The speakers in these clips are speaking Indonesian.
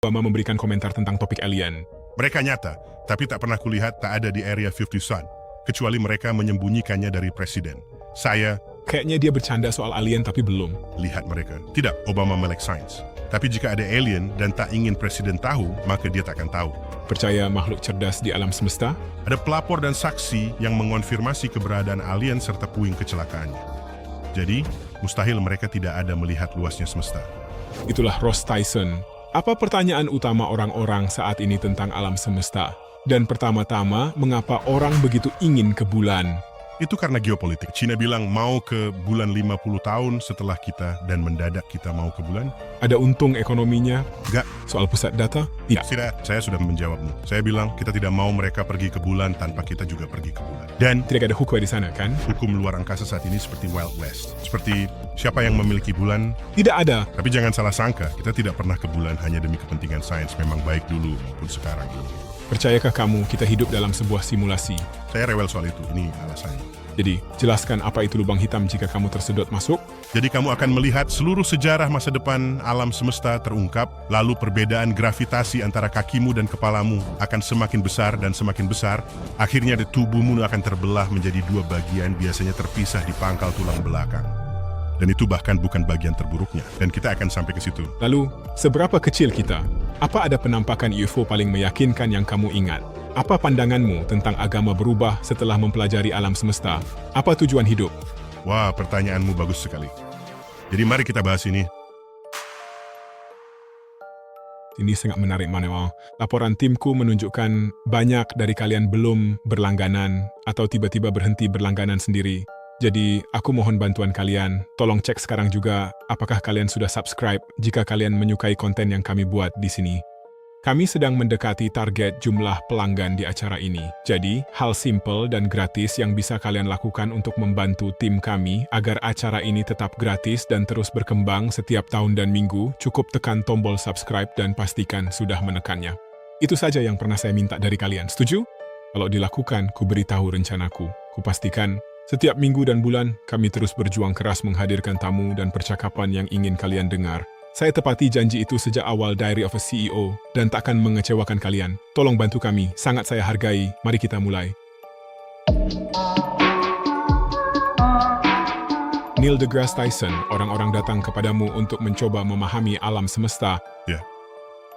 Obama memberikan komentar tentang topik alien. Mereka nyata, tapi tak pernah kulihat tak ada di Area 51 Sun, kecuali mereka menyembunyikannya dari presiden. Saya Kayaknya dia bercanda soal alien tapi belum. lihat mereka. Tidak, Obama melek sains. Tapi jika ada alien dan tak ingin presiden tahu, maka dia tak akan tahu. Percaya makhluk cerdas di alam semesta? Ada pelapor dan saksi yang mengonfirmasi keberadaan alien serta puing kecelakaannya. Jadi, mustahil mereka tidak ada melihat luasnya semesta. Itulah Ross Tyson. Apa pertanyaan utama orang-orang saat ini tentang alam semesta? Dan pertama-tama, mengapa orang begitu ingin ke bulan? Itu karena geopolitik. Cina bilang mau ke bulan 50 tahun setelah kita dan mendadak kita mau ke bulan. Ada untung ekonominya? Enggak, Soal pusat data? Tidak. tidak. Saya sudah menjawabmu. Saya bilang kita tidak mau mereka pergi ke bulan tanpa kita juga pergi ke bulan. Dan Tidak ada hukum di sana, kan? hukum luar angkasa saat ini seperti Wild West. Seperti siapa yang memiliki bulan. Tidak ada. Tapi jangan salah sangka, kita tidak pernah ke bulan hanya demi kepentingan sains. Memang baik dulu maupun sekarang ini. Percayakah kamu kita hidup dalam sebuah simulasi? Saya rewel soal itu. Ini alasannya. Jadi, jelaskan apa itu lubang hitam jika kamu tersedot masuk? Jadi kamu akan melihat seluruh sejarah masa depan alam semesta terungkap, lalu perbedaan gravitasi antara kakimu dan kepalamu akan semakin besar dan semakin besar. Akhirnya tubuhmu akan terbelah menjadi dua bagian, biasanya terpisah di pangkal tulang belakang. Dan itu bahkan bukan bagian terburuknya. Dan kita akan sampai ke situ. Lalu, seberapa kecil kita? Apa ada penampakan UFO paling meyakinkan yang kamu ingat? Apa pandanganmu tentang agama berubah setelah mempelajari alam semesta? Apa tujuan hidup? Wah, pertanyaanmu bagus sekali. Jadi mari kita bahas ini. Ini sangat menarik, Manuel. Laporan timku menunjukkan banyak dari kalian belum berlangganan atau tiba-tiba berhenti berlangganan sendiri. Jadi, aku mohon bantuan kalian. Tolong cek sekarang juga apakah kalian sudah subscribe jika kalian menyukai konten yang kami buat di sini. Kami sedang mendekati target jumlah pelanggan di acara ini. Jadi, hal simple dan gratis yang bisa kalian lakukan untuk membantu tim kami agar acara ini tetap gratis dan terus berkembang setiap tahun dan minggu, cukup tekan tombol subscribe dan pastikan sudah menekannya. Itu saja yang pernah saya minta dari kalian. Setuju? Kalau dilakukan, ku beritahu rencanaku. Ku pastikan setiap minggu dan bulan, kami terus berjuang keras menghadirkan tamu dan percakapan yang ingin kalian dengar. Saya tepati janji itu sejak awal Diary of a CEO dan takkan mengecewakan kalian. Tolong bantu kami, sangat saya hargai. Mari kita mulai. Neil deGrasse Tyson, orang-orang datang kepadamu untuk mencoba memahami alam semesta. Ya.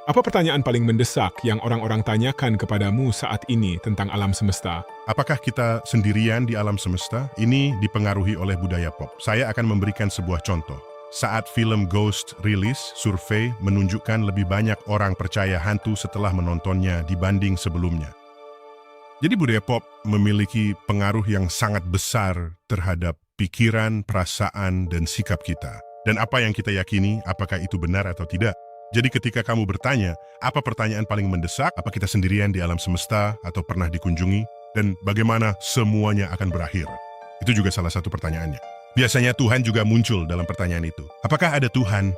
Apa pertanyaan paling mendesak yang orang-orang tanyakan kepadamu saat ini tentang alam semesta? Apakah kita sendirian di alam semesta? Ini dipengaruhi oleh budaya pop. Saya akan memberikan sebuah contoh. Saat film Ghost rilis, survei menunjukkan lebih banyak orang percaya hantu setelah menontonnya dibanding sebelumnya. Jadi budaya pop memiliki pengaruh yang sangat besar terhadap pikiran, perasaan, dan sikap kita. Dan apa yang kita yakini, apakah itu benar atau tidak? Jadi ketika kamu bertanya, apa pertanyaan paling mendesak? Apa kita sendirian di alam semesta atau pernah dikunjungi? Dan bagaimana semuanya akan berakhir? Itu juga salah satu pertanyaannya. Biasanya Tuhan juga muncul dalam pertanyaan itu. Apakah ada Tuhan?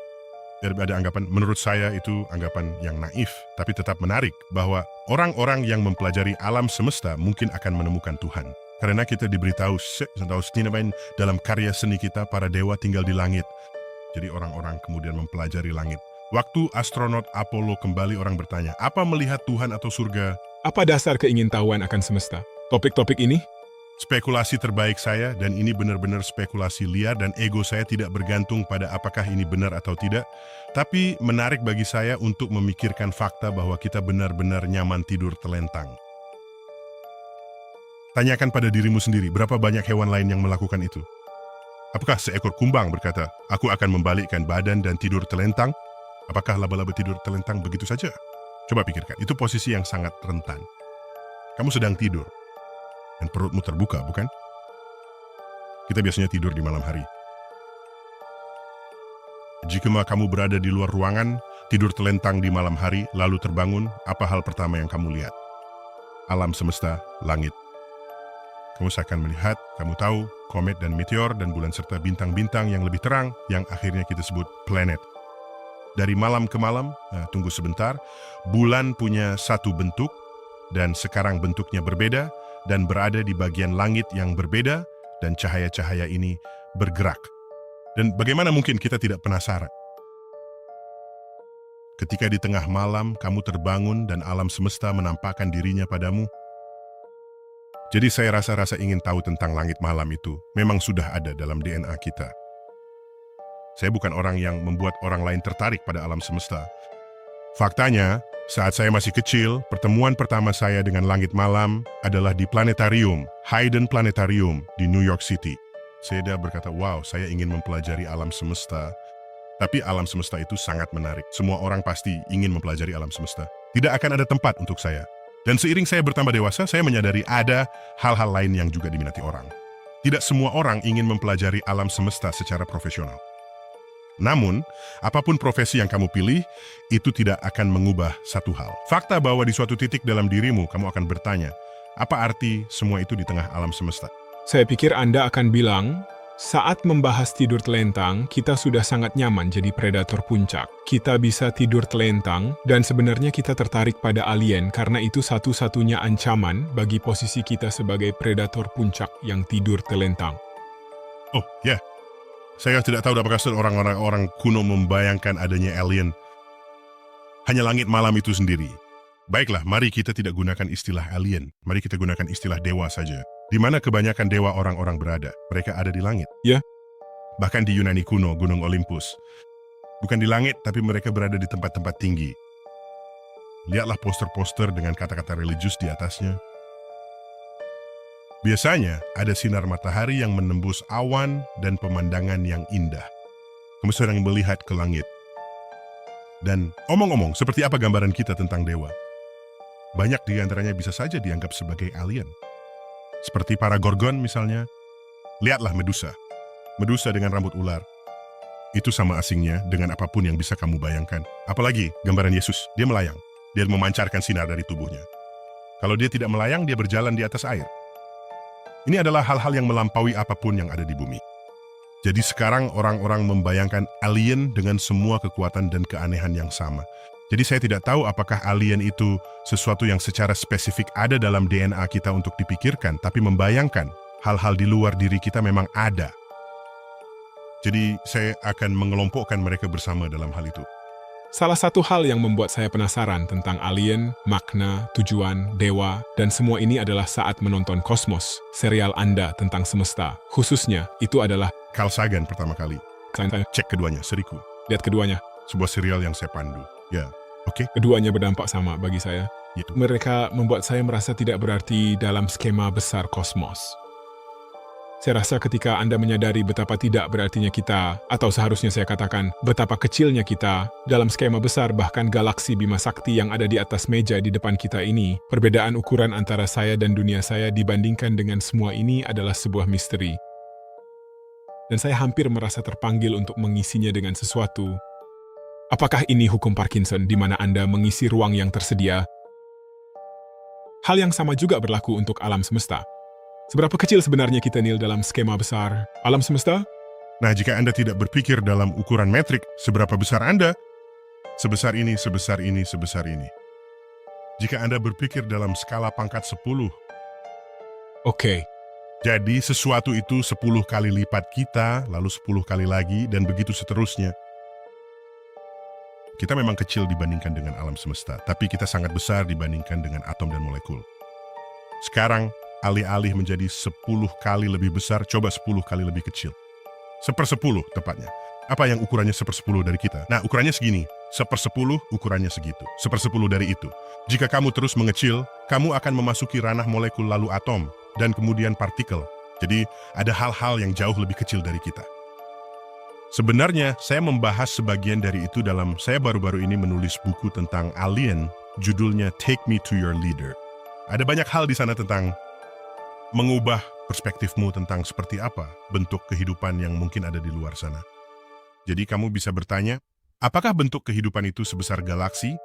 Ada anggapan, menurut saya itu anggapan yang naif, tapi tetap menarik bahwa orang-orang yang mempelajari alam semesta mungkin akan menemukan Tuhan. Karena kita diberitahu dalam karya seni kita, para dewa tinggal di langit. Jadi orang-orang kemudian mempelajari langit. Waktu astronot Apollo kembali, orang bertanya, apa melihat Tuhan atau surga? Apa dasar keingintahuan akan semesta? Topik-topik ini? Spekulasi terbaik saya, dan ini benar-benar spekulasi liar dan ego saya tidak bergantung pada apakah ini benar atau tidak. Tapi menarik bagi saya untuk memikirkan fakta bahwa kita benar-benar nyaman tidur telentang. Tanyakan pada dirimu sendiri, berapa banyak hewan lain yang melakukan itu? Apakah seekor kumbang berkata, aku akan membalikkan badan dan tidur telentang? Apakah laba-laba tidur telentang begitu saja? Coba pikirkan, itu posisi yang sangat rentan. Kamu sedang tidur, dan perutmu terbuka, bukan? Kita biasanya tidur di malam hari. Jika kamu berada di luar ruangan, tidur telentang di malam hari, lalu terbangun, apa hal pertama yang kamu lihat? Alam semesta, langit. Kamu seakan melihat, kamu tahu, komet dan meteor dan bulan serta bintang-bintang yang lebih terang, yang akhirnya kita sebut planet. Dari malam ke malam, tunggu sebentar, bulan punya satu bentuk, dan sekarang bentuknya berbeda, dan berada di bagian langit yang berbeda, dan cahaya-cahaya ini bergerak. Dan bagaimana mungkin kita tidak penasaran? Ketika di tengah malam kamu terbangun dan alam semesta menampakkan dirinya padamu. Jadi saya rasa ingin tahu tentang langit malam itu. Memang sudah ada dalam DNA kita. Saya bukan orang yang membuat orang lain tertarik pada alam semesta. Faktanya, saat saya masih kecil, pertemuan pertama saya dengan langit malam adalah di planetarium, Hayden Planetarium di New York City. Saya berkata, wow, saya ingin mempelajari alam semesta. Tapi alam semesta itu sangat menarik. Semua orang pasti ingin mempelajari alam semesta. Tidak akan ada tempat untuk saya. Dan seiring saya bertambah dewasa, saya menyadari ada hal-hal lain yang juga diminati orang. Tidak semua orang ingin mempelajari alam semesta secara profesional. Namun, apapun profesi yang kamu pilih, itu tidak akan mengubah satu hal. Fakta bahwa di suatu titik dalam dirimu, kamu akan bertanya, apa arti semua itu di tengah alam semesta? Saya pikir Anda akan bilang, saat membahas tidur telentang, kita sudah sangat nyaman jadi predator puncak. Kita bisa tidur telentang, dan sebenarnya kita tertarik pada alien karena itu satu-satunya ancaman bagi posisi kita sebagai predator puncak yang tidur telentang. Oh, ya. Saya tidak tahu apakah orang-orang kuno membayangkan adanya alien. Hanya langit malam itu sendiri. Baiklah, mari kita tidak gunakan istilah alien. Mari kita gunakan istilah dewa saja. Di mana kebanyakan dewa orang-orang berada. Mereka ada di langit. Ya. Bahkan di Yunani kuno, Gunung Olympus. Bukan di langit, tapi mereka berada di tempat-tempat tinggi. Lihatlah poster-poster dengan kata-kata religius di atasnya. Biasanya ada sinar matahari yang menembus awan dan pemandangan yang indah. Kamu sedang melihat ke langit. Dan omong-omong, seperti apa gambaran kita tentang dewa? Banyak di antaranya bisa saja dianggap sebagai alien. Seperti para Gorgon misalnya. Lihatlah Medusa. Medusa dengan rambut ular. Itu sama asingnya dengan apapun yang bisa kamu bayangkan. Apalagi gambaran Yesus, dia melayang. Dia memancarkan sinar dari tubuhnya. Kalau dia tidak melayang, dia berjalan di atas air. Ini adalah hal-hal yang melampaui apapun yang ada di bumi. Jadi sekarang orang-orang membayangkan alien dengan semua kekuatan dan keanehan yang sama. Jadi saya tidak tahu apakah alien itu sesuatu yang secara spesifik ada dalam DNA kita untuk dipikirkan, tapi membayangkan hal-hal di luar diri kita memang ada. Jadi saya akan mengelompokkan mereka bersama dalam hal itu. Salah satu hal yang membuat saya penasaran tentang alien, makna, tujuan, dewa, dan semua ini adalah saat menonton Cosmos, serial Anda tentang semesta. Khususnya, itu adalah Carl Sagan pertama kali. saya Cek keduanya, seriku. lihat keduanya. Sebuah serial yang saya pandu. Ya, oke. Keduanya berdampak sama bagi saya. Ya. Mereka membuat saya merasa tidak berarti dalam skema besar kosmos. Saya rasa ketika Anda menyadari betapa tidak berartinya kita, atau seharusnya saya katakan, betapa kecilnya kita, dalam skema besar bahkan galaksi Bima Sakti yang ada di atas meja di depan kita ini, perbedaan ukuran antara saya dan dunia saya dibandingkan dengan semua ini adalah sebuah misteri. Dan saya hampir merasa terpanggil untuk mengisinya dengan sesuatu. Apakah ini hukum Parkinson di mana Anda mengisi ruang yang tersedia? Hal yang sama juga berlaku untuk alam semesta. Seberapa kecil sebenarnya kita nil dalam skema besar alam semesta? Nah, jika Anda tidak berpikir dalam ukuran metrik, seberapa besar Anda? Sebesar ini, sebesar ini, sebesar ini. Jika Anda berpikir dalam skala pangkat 10, Oke. jadi sesuatu itu 10 kali lipat kita, lalu 10 kali lagi, dan begitu seterusnya. Kita memang kecil dibandingkan dengan alam semesta, tapi kita sangat besar dibandingkan dengan atom dan molekul. Sekarang, alih-alih menjadi 10 kali lebih besar, coba 10 kali lebih kecil. 1/10 tepatnya. Apa yang ukurannya 1/10 dari kita? Nah, ukurannya segini. 1/10 ukurannya segitu. 1/10 dari itu. Jika kamu terus mengecil, kamu akan memasuki ranah molekul lalu atom, dan kemudian partikel. Jadi, ada hal-hal yang jauh lebih kecil dari kita. Sebenarnya, saya membahas sebagian dari itu dalam saya baru-baru ini menulis buku tentang alien, judulnya Take Me to Your Leader. Ada banyak hal di sana tentang mengubah perspektifmu tentang seperti apa bentuk kehidupan yang mungkin ada di luar sana. Jadi kamu bisa bertanya, apakah bentuk kehidupan itu sebesar galaksi?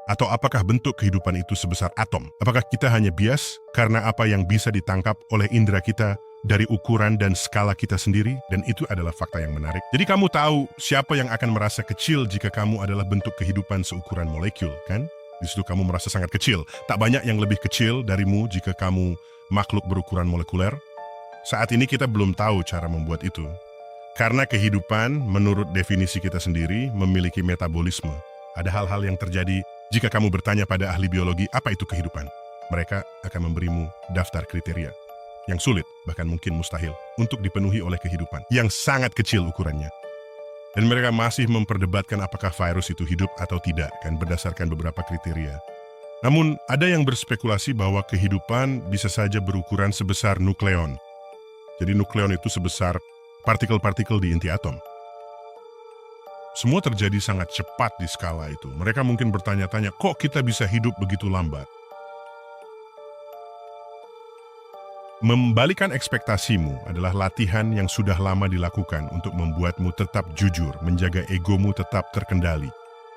Atau apakah bentuk kehidupan itu sebesar atom? Apakah kita hanya bias karena apa yang bisa ditangkap oleh indera kita dari ukuran dan skala kita sendiri? Dan itu adalah fakta yang menarik. Jadi kamu tahu siapa yang akan merasa kecil jika kamu adalah bentuk kehidupan seukuran molekul, kan? Di situ kamu merasa sangat kecil. Tak banyak yang lebih kecil darimu jika kamu makhluk berukuran molekuler. Saat ini kita belum tahu cara membuat itu. Karena kehidupan, menurut definisi kita sendiri, memiliki metabolisme. Ada hal-hal yang terjadi jika kamu bertanya pada ahli biologi apa itu kehidupan. Mereka akan memberimu daftar kriteria yang sulit, bahkan mungkin mustahil, untuk dipenuhi oleh kehidupan, yang sangat kecil ukurannya. Dan mereka masih memperdebatkan apakah virus itu hidup atau tidak, kan berdasarkan beberapa kriteria. Namun, ada yang berspekulasi bahwa kehidupan bisa saja berukuran sebesar nukleon. Jadi nukleon itu sebesar partikel-partikel di inti atom. Semua terjadi sangat cepat di skala itu. Mereka mungkin bertanya-tanya, kok kita bisa hidup begitu lambat? Membalikan ekspektasimu adalah latihan yang sudah lama dilakukan untuk membuatmu tetap jujur, menjaga egomu tetap terkendali.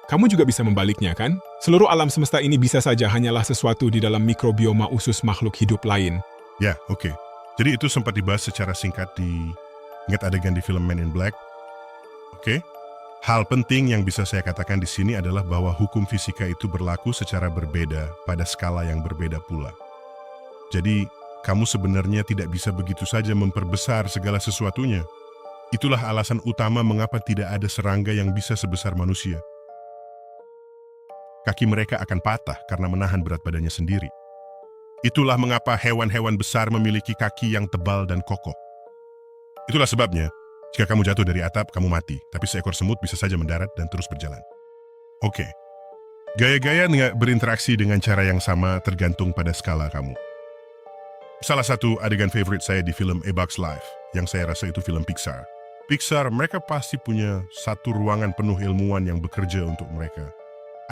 Kamu juga bisa membaliknya, kan? Seluruh alam semesta ini bisa saja hanyalah sesuatu di dalam mikrobioma usus makhluk hidup lain. Ya, oke. Jadi itu sempat dibahas secara singkat di ingat adegan di film Men in Black. Oke. Hal penting yang bisa saya katakan di sini adalah bahwa hukum fisika itu berlaku secara berbeda pada skala yang berbeda pula. Jadi, kamu sebenarnya tidak bisa begitu saja memperbesar segala sesuatunya. Itulah alasan utama mengapa tidak ada serangga yang bisa sebesar manusia. Kaki mereka akan patah karena menahan berat badannya sendiri. Itulah mengapa hewan-hewan besar memiliki kaki yang tebal dan kokoh. Itulah sebabnya, jika kamu jatuh dari atap, kamu mati, tapi seekor semut bisa saja mendarat dan terus berjalan. Oke. Gaya-gaya berinteraksi dengan cara yang sama tergantung pada skala kamu. Salah satu adegan favorit saya di film A Bug's Life, yang saya rasa itu film Pixar. Pixar, mereka pasti punya satu ruangan penuh ilmuwan yang bekerja untuk mereka.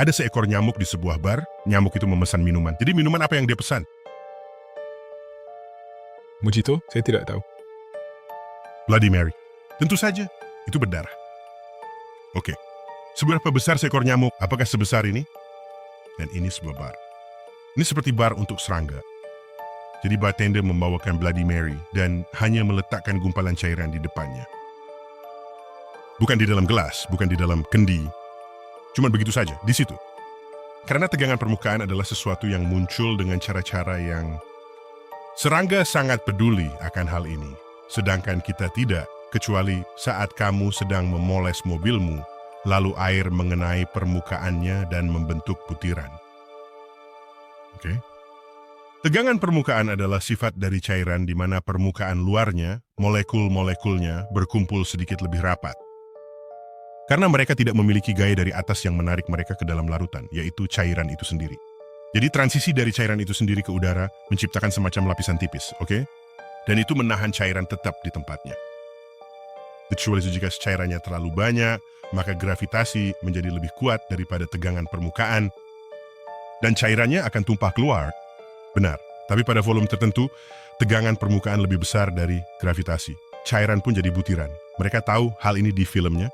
Ada seekor nyamuk di sebuah bar, nyamuk itu memesan minuman. Jadi minuman apa yang dia pesan? Mojito? Saya tidak tahu. Bloody Mary. Tentu saja, itu berdarah. Oke. Seberapa besar seekor nyamuk? Apakah sebesar ini? Dan ini sebuah bar. Ini seperti bar untuk serangga. Jadi bartender membawakan Bloody Mary dan hanya meletakkan gumpalan cairan di depannya. Bukan di dalam gelas, bukan di dalam kendi. Cuma begitu saja, di situ. Karena tegangan permukaan adalah sesuatu yang muncul dengan cara-cara yang... Serangga sangat peduli akan hal ini. Sedangkan kita tidak, kecuali saat kamu sedang memoles mobilmu, lalu air mengenai permukaannya dan membentuk butiran. Oke? Tegangan permukaan adalah sifat dari cairan di mana permukaan luarnya, molekul-molekulnya berkumpul sedikit lebih rapat. Karena mereka tidak memiliki gaya dari atas yang menarik mereka ke dalam larutan, yaitu cairan itu sendiri. Jadi transisi dari cairan itu sendiri ke udara menciptakan semacam lapisan tipis, oke? Dan itu menahan cairan tetap di tempatnya. Kecuali jika cairannya terlalu banyak, maka gravitasi menjadi lebih kuat daripada tegangan permukaan, dan cairannya akan tumpah keluar. Benar, tapi pada volume tertentu, tegangan permukaan lebih besar dari gravitasi. Cairan pun jadi butiran. Mereka tahu hal ini di filmnya,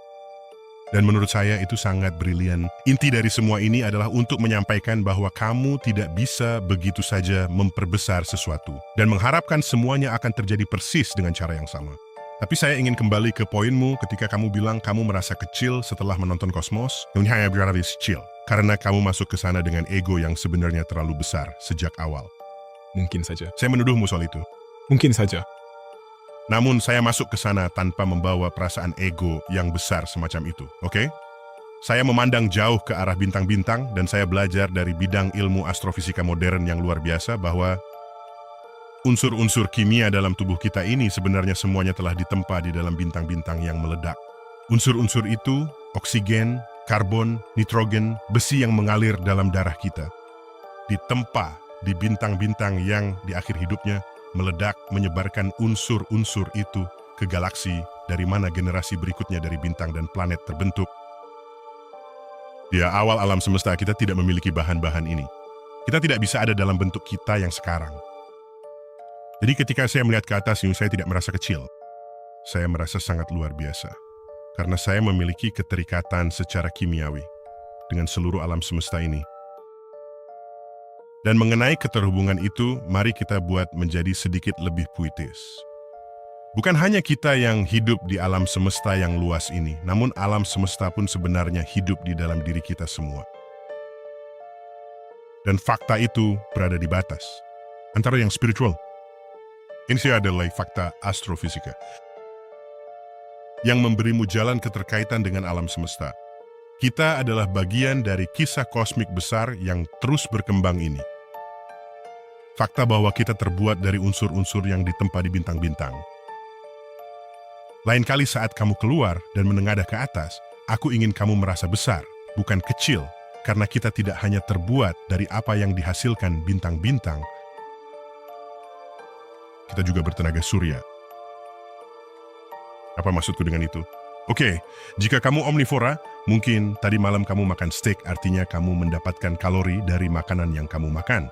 dan menurut saya itu sangat brilian. Inti dari semua ini adalah untuk menyampaikan bahwa kamu tidak bisa begitu saja memperbesar sesuatu dan mengharapkan semuanya akan terjadi persis dengan cara yang sama. Tapi saya ingin kembali ke poinmu ketika kamu bilang kamu merasa kecil setelah menonton Kosmos, dan hanya berarti kecil karena kamu masuk ke sana dengan ego yang sebenarnya terlalu besar sejak awal. Mungkin saja. Saya menuduhmu soal itu. Mungkin saja. Namun saya masuk ke sana tanpa membawa perasaan ego yang besar semacam itu, oke? Saya memandang jauh ke arah bintang-bintang dan saya belajar dari bidang ilmu astrofisika modern yang luar biasa bahwa unsur-unsur kimia dalam tubuh kita ini sebenarnya semuanya telah ditempa di dalam bintang-bintang yang meledak. Unsur-unsur itu, oksigen, karbon, nitrogen, besi yang mengalir dalam darah kita, ditempa di bintang-bintang yang di akhir hidupnya meledak menyebarkan unsur-unsur itu ke galaksi dari mana generasi berikutnya dari bintang dan planet terbentuk. Di awal alam semesta kita tidak memiliki bahan-bahan ini. Kita tidak bisa ada dalam bentuk kita yang sekarang. Jadi ketika saya melihat ke atas, saya tidak merasa kecil. Saya merasa sangat luar biasa. Karena saya memiliki keterikatan secara kimiawi dengan seluruh alam semesta ini. Dan mengenai keterhubungan itu, mari kita buat menjadi sedikit lebih puitis. Bukan hanya kita yang hidup di alam semesta yang luas ini, namun alam semesta pun sebenarnya hidup di dalam diri kita semua. Dan fakta itu berada di batas antara yang spiritual. Ini adalah fakta astrofisika. yang memberimu jalan keterkaitan dengan alam semesta. Kita adalah bagian dari kisah kosmik besar yang terus berkembang ini. Fakta bahwa kita terbuat dari unsur-unsur yang ditempa di bintang-bintang. Lain kali saat kamu keluar dan menengadah ke atas, aku ingin kamu merasa besar, bukan kecil, karena kita tidak hanya terbuat dari apa yang dihasilkan bintang-bintang, kita juga bertenaga surya. Apa maksudku dengan itu? Oke, jika kamu omnivora, mungkin tadi malam kamu makan steak, artinya kamu mendapatkan kalori dari makanan yang kamu makan.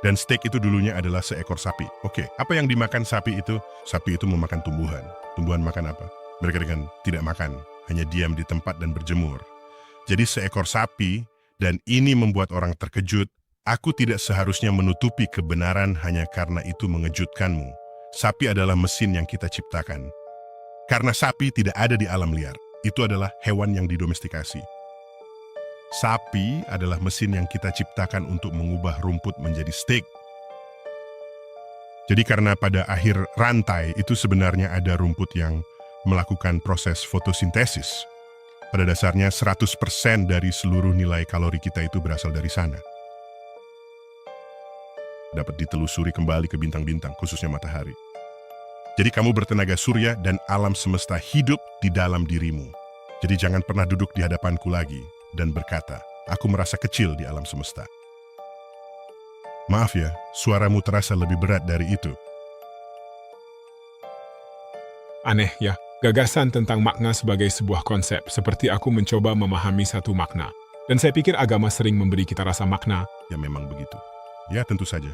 Dan steak itu dulunya adalah seekor sapi. Oke, apa yang dimakan sapi itu? Sapi itu memakan tumbuhan. Tumbuhan makan apa? Mereka dengan tidak makan, hanya diam di tempat dan berjemur. Jadi seekor sapi, dan ini membuat orang terkejut. Aku tidak seharusnya menutupi kebenaran hanya karena itu mengejutkanmu. Sapi adalah mesin yang kita ciptakan. Karena sapi tidak ada di alam liar. Itu adalah hewan yang didomestikasi. Sapi adalah mesin yang kita ciptakan untuk mengubah rumput menjadi steak. Jadi karena pada akhir rantai itu sebenarnya ada rumput yang melakukan proses fotosintesis. Pada dasarnya 100% dari seluruh nilai kalori kita itu berasal dari sana. Dapat ditelusuri kembali ke bintang-bintang, khususnya matahari. Jadi kamu bertenaga surya dan alam semesta hidup di dalam dirimu. Jadi jangan pernah duduk di hadapanku lagi dan berkata, aku merasa kecil di alam semesta. Maaf ya, suaramu terasa lebih berat dari itu. Aneh ya, gagasan tentang makna sebagai sebuah konsep, seperti aku mencoba memahami satu makna. Dan saya pikir agama sering memberi kita rasa makna. Ya memang begitu. Ya tentu saja.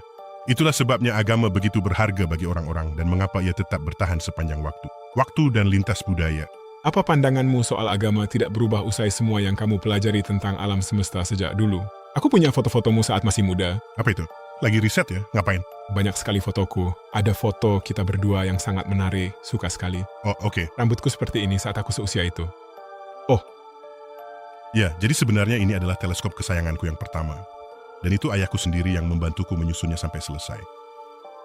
Itulah sebabnya agama begitu berharga bagi orang-orang dan mengapa ia tetap bertahan sepanjang waktu. Waktu dan lintas budaya. Apa pandanganmu soal agama tidak berubah usai semua yang kamu pelajari tentang alam semesta sejak dulu? Aku punya foto-fotomu saat masih muda. Apa itu? Lagi riset ya? Ngapain? Banyak sekali fotoku. Ada foto kita berdua yang sangat menarik, suka sekali. Oh, oke. Rambutku seperti ini saat aku seusia itu. Ya, jadi sebenarnya ini adalah teleskop kesayanganku yang pertama. Dan itu ayahku sendiri yang membantuku menyusunnya sampai selesai.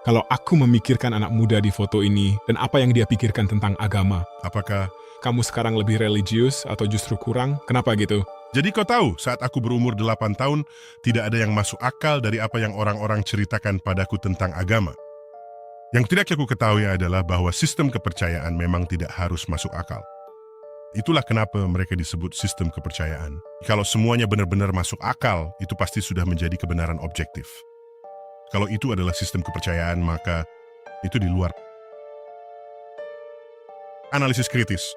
Kalau aku memikirkan anak muda di foto ini, dan apa yang dia pikirkan tentang agama, Apakah... kamu sekarang lebih religius atau justru kurang? Kenapa gitu? Jadi kau tahu, saat aku berumur 8 tahun, tidak ada yang masuk akal dari apa yang orang-orang ceritakan padaku tentang agama. Yang tidak aku ketahui adalah bahwa sistem kepercayaan memang tidak harus masuk akal. Itulah kenapa mereka disebut sistem kepercayaan. Kalau semuanya benar-benar masuk akal, itu pasti sudah menjadi kebenaran objektif. Kalau itu adalah sistem kepercayaan, maka itu di luar analisis kritis.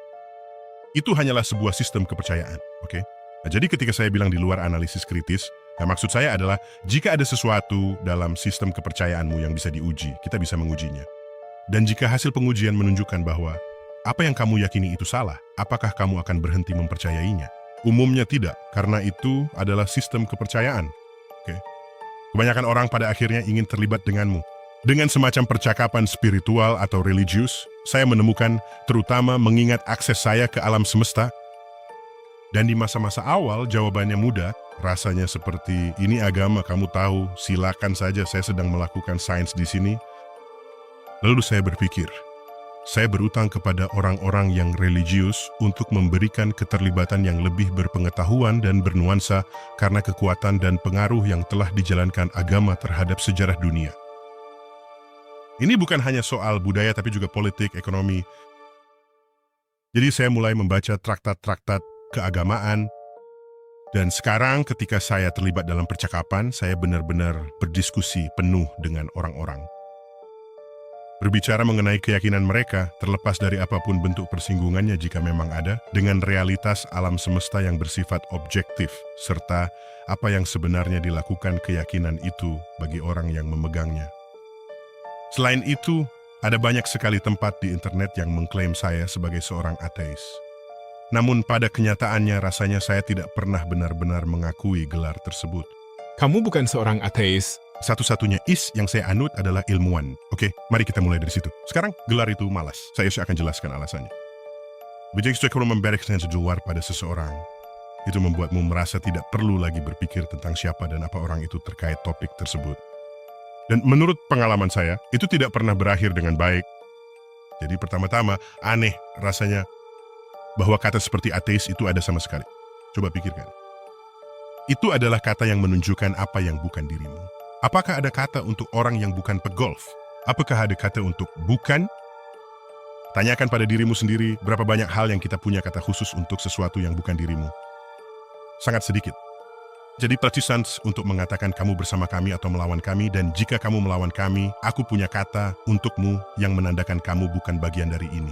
Itu hanyalah sebuah sistem kepercayaan, oke? Nah, jadi ketika saya bilang di luar analisis kritis, maksud saya adalah jika ada sesuatu dalam sistem kepercayaanmu yang bisa diuji, kita bisa mengujinya. Dan jika hasil pengujian menunjukkan bahwa apa yang kamu yakini itu salah, apakah kamu akan berhenti mempercayainya? Umumnya tidak, karena itu adalah sistem kepercayaan. Oke. Kebanyakan orang pada akhirnya ingin terlibat denganmu. Dengan semacam percakapan spiritual atau religius, saya menemukan terutama mengingat akses saya ke alam semesta. Dan di masa-masa awal jawabannya mudah, rasanya seperti ini agama kamu tahu, silakan saja saya sedang melakukan sains di sini. Lalu saya berpikir, saya berutang kepada orang-orang yang religius untuk memberikan keterlibatan yang lebih berpengetahuan dan bernuansa karena kekuatan dan pengaruh yang telah dijalankan agama terhadap sejarah dunia. Ini bukan hanya soal budaya tapi juga politik, ekonomi. Jadi saya mulai membaca traktat-traktat keagamaan. Dan sekarang ketika saya terlibat dalam percakapan, saya benar-benar berdiskusi penuh dengan orang-orang. Berbicara mengenai keyakinan mereka, terlepas dari apapun bentuk persinggungannya jika memang ada, dengan realitas alam semesta yang bersifat objektif, serta apa yang sebenarnya dilakukan keyakinan itu bagi orang yang memegangnya. Selain itu, ada banyak sekali tempat di internet yang mengklaim saya sebagai seorang ateis. Namun pada kenyataannya rasanya saya tidak pernah benar-benar mengakui gelar tersebut. Kamu bukan seorang ateis. Satu-satunya yang saya anut adalah ilmuwan. Oke, mari kita mulai dari situ. Sekarang, gelar itu malas. Saya akan jelaskan alasannya. Bijak kalau memberikan sejuar pada seseorang, itu membuatmu merasa tidak perlu lagi berpikir tentang siapa dan apa orang itu terkait topik tersebut. Dan menurut pengalaman saya, itu tidak pernah berakhir dengan baik. Jadi pertama-tama, aneh rasanya bahwa kata seperti ateis itu ada sama sekali. Coba pikirkan. Itu adalah kata yang menunjukkan apa yang bukan dirimu. Apakah ada kata untuk orang yang bukan pegolf? Apakah ada kata untuk bukan? Tanyakan pada dirimu sendiri berapa banyak hal yang kita punya kata khusus untuk sesuatu yang bukan dirimu. Sangat sedikit. Jadi partisans untuk mengatakan kamu bersama kami atau melawan kami, dan jika kamu melawan kami, aku punya kata untukmu yang menandakan kamu bukan bagian dari ini.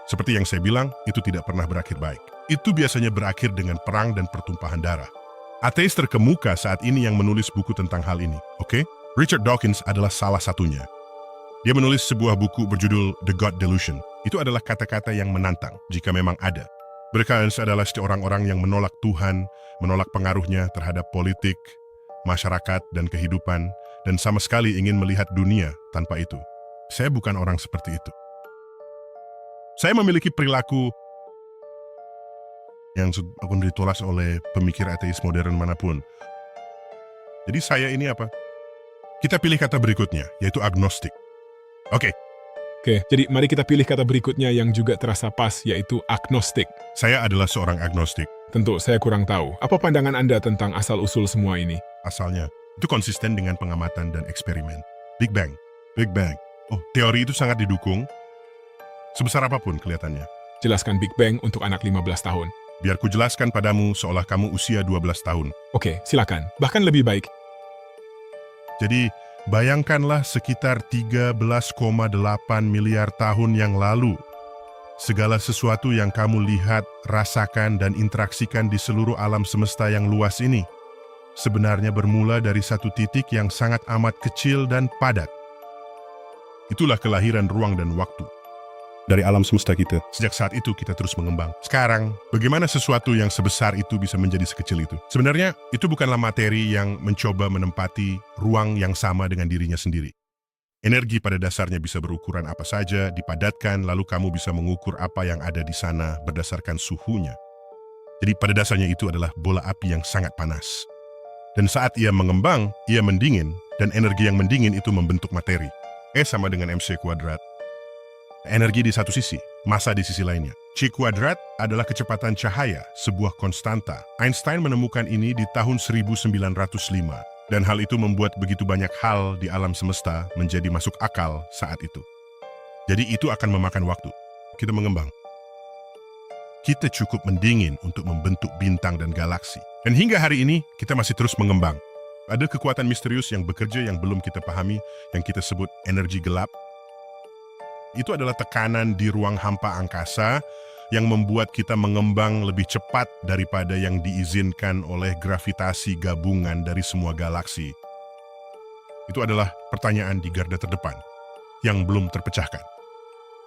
Seperti yang saya bilang, itu tidak pernah berakhir baik. Itu biasanya berakhir dengan perang dan pertumpahan darah. Ateis terkemuka saat ini yang menulis buku tentang hal ini, oke? Richard Dawkins adalah salah satunya. Dia menulis sebuah buku berjudul The God Delusion. Itu adalah kata-kata yang menantang, jika memang ada. Mereka adalah orang-orang yang menolak Tuhan, menolak pengaruhnya terhadap politik, masyarakat, dan kehidupan, dan sama sekali ingin melihat dunia tanpa itu. Saya bukan orang seperti itu. Saya memiliki perilaku yang akan ditolak oleh pemikir ateis modern manapun. Jadi saya ini apa? Kita pilih kata berikutnya, yaitu agnostik. Oke. Oke, jadi mari kita pilih kata berikutnya yang juga terasa pas, yaitu agnostik. Saya adalah seorang agnostik. Tentu, saya kurang tahu. Apa pandangan Anda tentang asal-usul semua ini? Asalnya, itu konsisten dengan pengamatan dan eksperimen. Big Bang. Big Bang. Oh, teori itu sangat didukung. Sebesar apapun kelihatannya. Jelaskan Big Bang untuk anak 15 tahun. Biar ku jelaskan padamu seolah kamu usia 12 tahun. Oke, silakan. Bahkan lebih baik. Jadi, bayangkanlah sekitar 13,8 miliar tahun yang lalu. Segala sesuatu yang kamu lihat, rasakan, dan interaksikan di seluruh alam semesta yang luas ini sebenarnya bermula dari satu titik yang sangat amat kecil dan padat. Itulah kelahiran ruang dan waktu dari alam semesta kita. Sejak saat itu kita terus mengembang. Sekarang, bagaimana sesuatu yang sebesar itu bisa menjadi sekecil itu? Sebenarnya, itu bukanlah materi yang mencoba menempati ruang yang sama dengan dirinya sendiri. Energi pada dasarnya bisa berukuran apa saja, dipadatkan, lalu kamu bisa mengukur apa yang ada di sana berdasarkan suhunya. Jadi pada dasarnya itu adalah bola api yang sangat panas. Dan saat ia mengembang, ia mendingin, dan energi yang mendingin itu membentuk materi. E sama dengan mc kuadrat. Energi di satu sisi, massa di sisi lainnya. C kuadrat adalah kecepatan cahaya, sebuah konstanta. Einstein menemukan ini di tahun 1905. Dan hal itu membuat begitu banyak hal di alam semesta menjadi masuk akal saat itu. Jadi itu akan memakan waktu. Kita mengembang. Kita cukup mendingin untuk membentuk bintang dan galaksi. Dan hingga hari ini, kita masih terus mengembang. Ada kekuatan misterius yang bekerja yang belum kita pahami, yang kita sebut energi gelap. Itu adalah tekanan di ruang hampa angkasa yang membuat kita mengembang lebih cepat daripada yang diizinkan oleh gravitasi gabungan dari semua galaksi. Itu adalah pertanyaan di garda terdepan yang belum terpecahkan.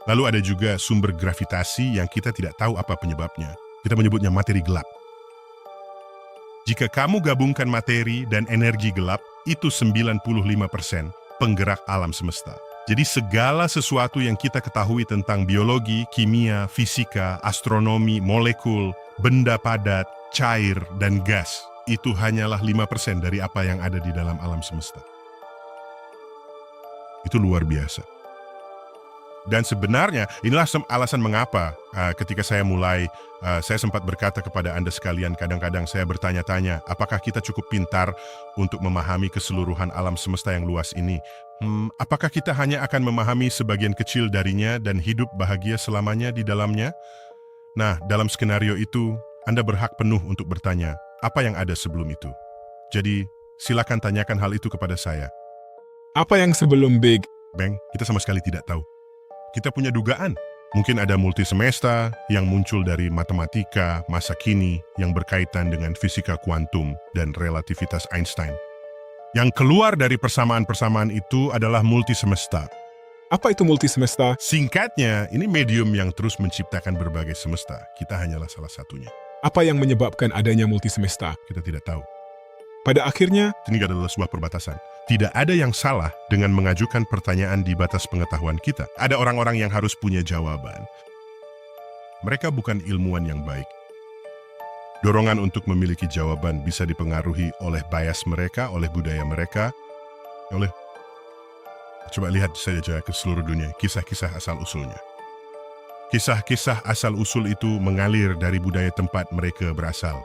Lalu ada juga sumber gravitasi yang kita tidak tahu apa penyebabnya. Kita menyebutnya materi gelap. Jika kamu gabungkan materi dan energi gelap, itu 95% penggerak alam semesta. Jadi segala sesuatu yang kita ketahui tentang biologi, kimia, fisika, astronomi, molekul, benda padat, cair, dan gas, itu hanyalah 5% dari apa yang ada di dalam alam semesta. Itu luar biasa. Dan sebenarnya inilah alasan mengapa ketika saya mulai, saya sempat berkata kepada Anda sekalian, kadang-kadang saya bertanya-tanya, apakah kita cukup pintar untuk memahami keseluruhan alam semesta yang luas ini? Apakah kita hanya akan memahami sebagian kecil darinya dan hidup bahagia selamanya di dalamnya? Nah, dalam skenario itu, Anda berhak penuh untuk bertanya, apa yang ada sebelum itu? Jadi, silakan tanyakan hal itu kepada saya. Apa yang sebelum Big Bang, kita sama sekali tidak tahu. Kita punya dugaan. Mungkin ada multisemesta yang muncul dari matematika masa kini yang berkaitan dengan fisika kuantum dan relativitas Einstein. Yang keluar dari persamaan-persamaan itu adalah multisemesta. Apa itu multisemesta? Singkatnya, ini medium yang terus menciptakan berbagai semesta. Kita hanyalah salah satunya. Apa yang menyebabkan adanya multisemesta? Kita tidak tahu. Pada akhirnya, ini adalah sebuah perbatasan. Tidak ada yang salah dengan mengajukan pertanyaan di batas pengetahuan kita. Ada orang-orang yang harus punya jawaban. Mereka bukan ilmuwan yang baik. Dorongan untuk memiliki jawaban bisa dipengaruhi oleh bias mereka, oleh budaya mereka, oleh... Coba lihat saja ke seluruh dunia, kisah-kisah asal-usulnya. Kisah-kisah asal-usul itu mengalir dari budaya tempat mereka berasal.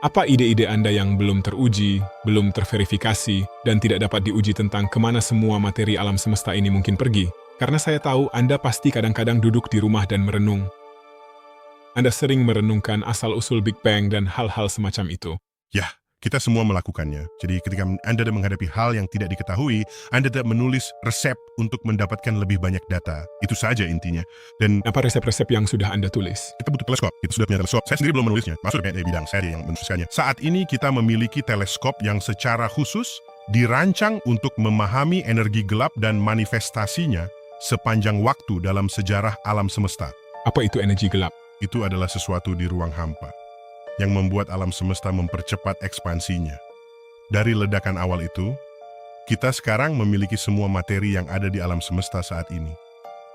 Apa ide-ide Anda yang belum teruji, belum terverifikasi, dan tidak dapat diuji tentang kemana semua materi alam semesta ini mungkin pergi? Karena saya tahu Anda pasti kadang-kadang duduk di rumah dan merenung. Anda sering merenungkan asal-usul Big Bang dan hal-hal semacam itu. Ya, kita semua melakukannya. Jadi ketika Anda menghadapi hal yang tidak diketahui, Anda tidak menulis resep untuk mendapatkan lebih banyak data. Itu saja intinya. Dan Apa resep-resep yang sudah Anda tulis? kita butuh teleskop. Kita sudah punya teleskop. Saya sendiri belum menulisnya. Masuk di bidang saya yang menuliskannya. Saat ini kita memiliki teleskop yang secara khusus dirancang untuk memahami energi gelap dan manifestasinya sepanjang waktu dalam sejarah alam semesta. Apa itu energi gelap? Itu adalah sesuatu di ruang hampa yang membuat alam semesta mempercepat ekspansinya. Dari ledakan awal itu, kita sekarang memiliki semua materi yang ada di alam semesta saat ini.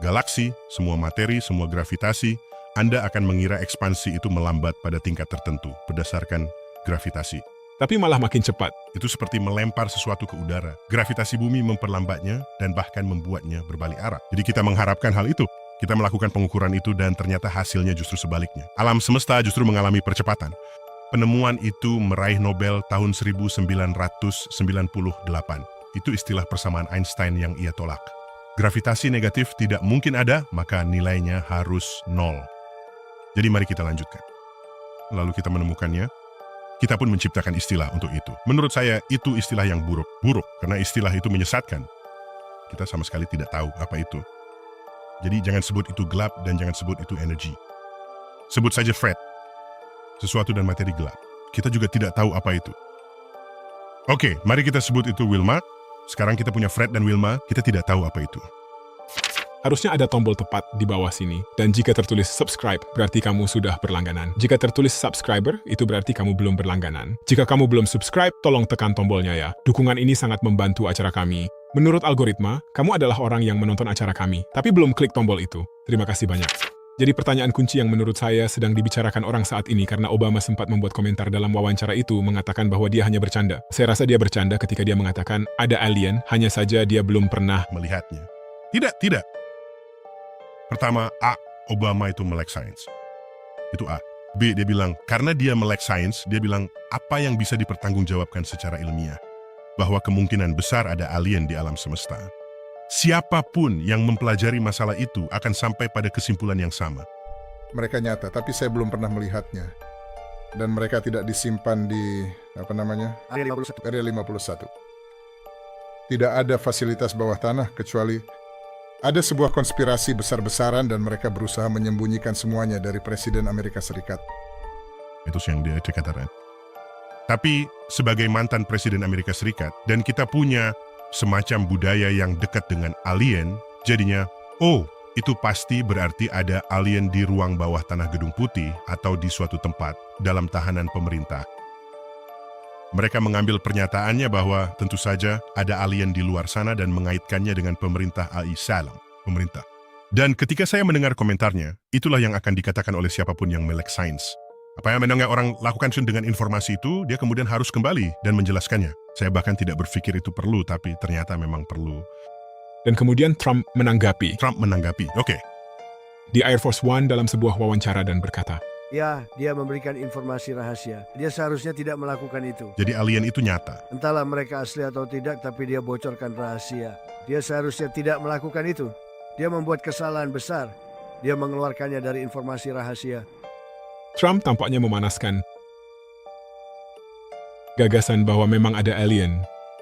Galaksi, semua materi, semua gravitasi, Anda akan mengira ekspansi itu melambat pada tingkat tertentu berdasarkan gravitasi. Tapi malah makin cepat. Itu seperti melempar sesuatu ke udara. Gravitasi bumi memperlambatnya dan bahkan membuatnya berbalik arah. Jadi kita mengharapkan hal itu. Kita melakukan pengukuran itu dan ternyata hasilnya justru sebaliknya. Alam semesta justru mengalami percepatan. Penemuan itu meraih Nobel tahun 1998. Itu istilah persamaan Einstein yang ia tolak. Gravitasi negatif tidak mungkin ada, maka nilainya harus 0. Jadi mari kita lanjutkan. Lalu kita menemukannya. Kita pun menciptakan istilah untuk itu. Menurut saya, itu istilah yang buruk. Buruk, karena istilah itu menyesatkan. Kita sama sekali tidak tahu apa itu. Jadi jangan sebut itu gelap dan jangan sebut itu energi. Sebut saja Fred. Sesuatu dan materi gelap. Kita juga tidak tahu apa itu. Oke, mari kita sebut itu Wilma. Sekarang kita punya Fred dan Wilma, kita tidak tahu apa itu. Harusnya ada tombol tepat di bawah sini. Dan jika tertulis subscribe, berarti kamu sudah berlangganan. Jika tertulis subscriber, itu berarti kamu belum berlangganan. Jika kamu belum subscribe, tolong tekan tombolnya ya. Dukungan ini sangat membantu acara kami. Menurut algoritma, kamu adalah orang yang menonton acara kami, tapi belum klik tombol itu. Terima kasih banyak. Jadi pertanyaan kunci yang menurut saya sedang dibicarakan orang saat ini karena Obama sempat membuat komentar dalam wawancara itu mengatakan bahwa dia hanya bercanda. Saya rasa dia bercanda ketika dia mengatakan ada alien, hanya saja dia belum pernah Melihatnya. Tidak. Pertama, A. Obama itu melek sains. Itu A. B. Dia bilang, karena dia melek sains, dia bilang, apa yang bisa dipertanggungjawabkan secara ilmiah? Bahwa kemungkinan besar ada alien di alam semesta. Siapapun yang mempelajari masalah itu akan sampai pada kesimpulan yang sama. Mereka nyata, tapi saya belum pernah melihatnya. Dan mereka tidak disimpan di, Area 51. Tidak ada fasilitas bawah tanah, kecuali ada sebuah konspirasi besar-besaran dan mereka berusaha menyembunyikan semuanya dari Presiden Amerika Serikat. Itu yang dia katakan. Tapi sebagai mantan Presiden Amerika Serikat, dan kita punya semacam budaya yang dekat dengan alien, jadinya, oh, itu pasti berarti ada alien di ruang bawah tanah Gedung Putih atau di suatu tempat dalam tahanan pemerintah. Mereka mengambil pernyataannya bahwa tentu saja ada alien di luar sana dan mengaitkannya dengan pemerintah Al-Islam, pemerintah. Dan ketika saya mendengar komentarnya, itulah yang akan dikatakan oleh siapapun yang melek sains. Apa yang mendengar orang lakukan dengan informasi itu, dia kemudian harus kembali dan menjelaskannya. Saya bahkan tidak berpikir itu perlu, tapi ternyata memang perlu. Dan kemudian Trump menanggapi. Oke. Di Air Force One dalam sebuah wawancara dan berkata, Ya, dia memberikan informasi rahasia. Dia seharusnya tidak melakukan itu. Jadi alien itu nyata. Entahlah mereka asli atau tidak, tapi dia bocorkan rahasia. Dia seharusnya tidak melakukan itu. Dia membuat kesalahan besar. Dia mengeluarkannya dari informasi rahasia. Trump tampaknya memanaskan gagasan bahwa memang ada alien.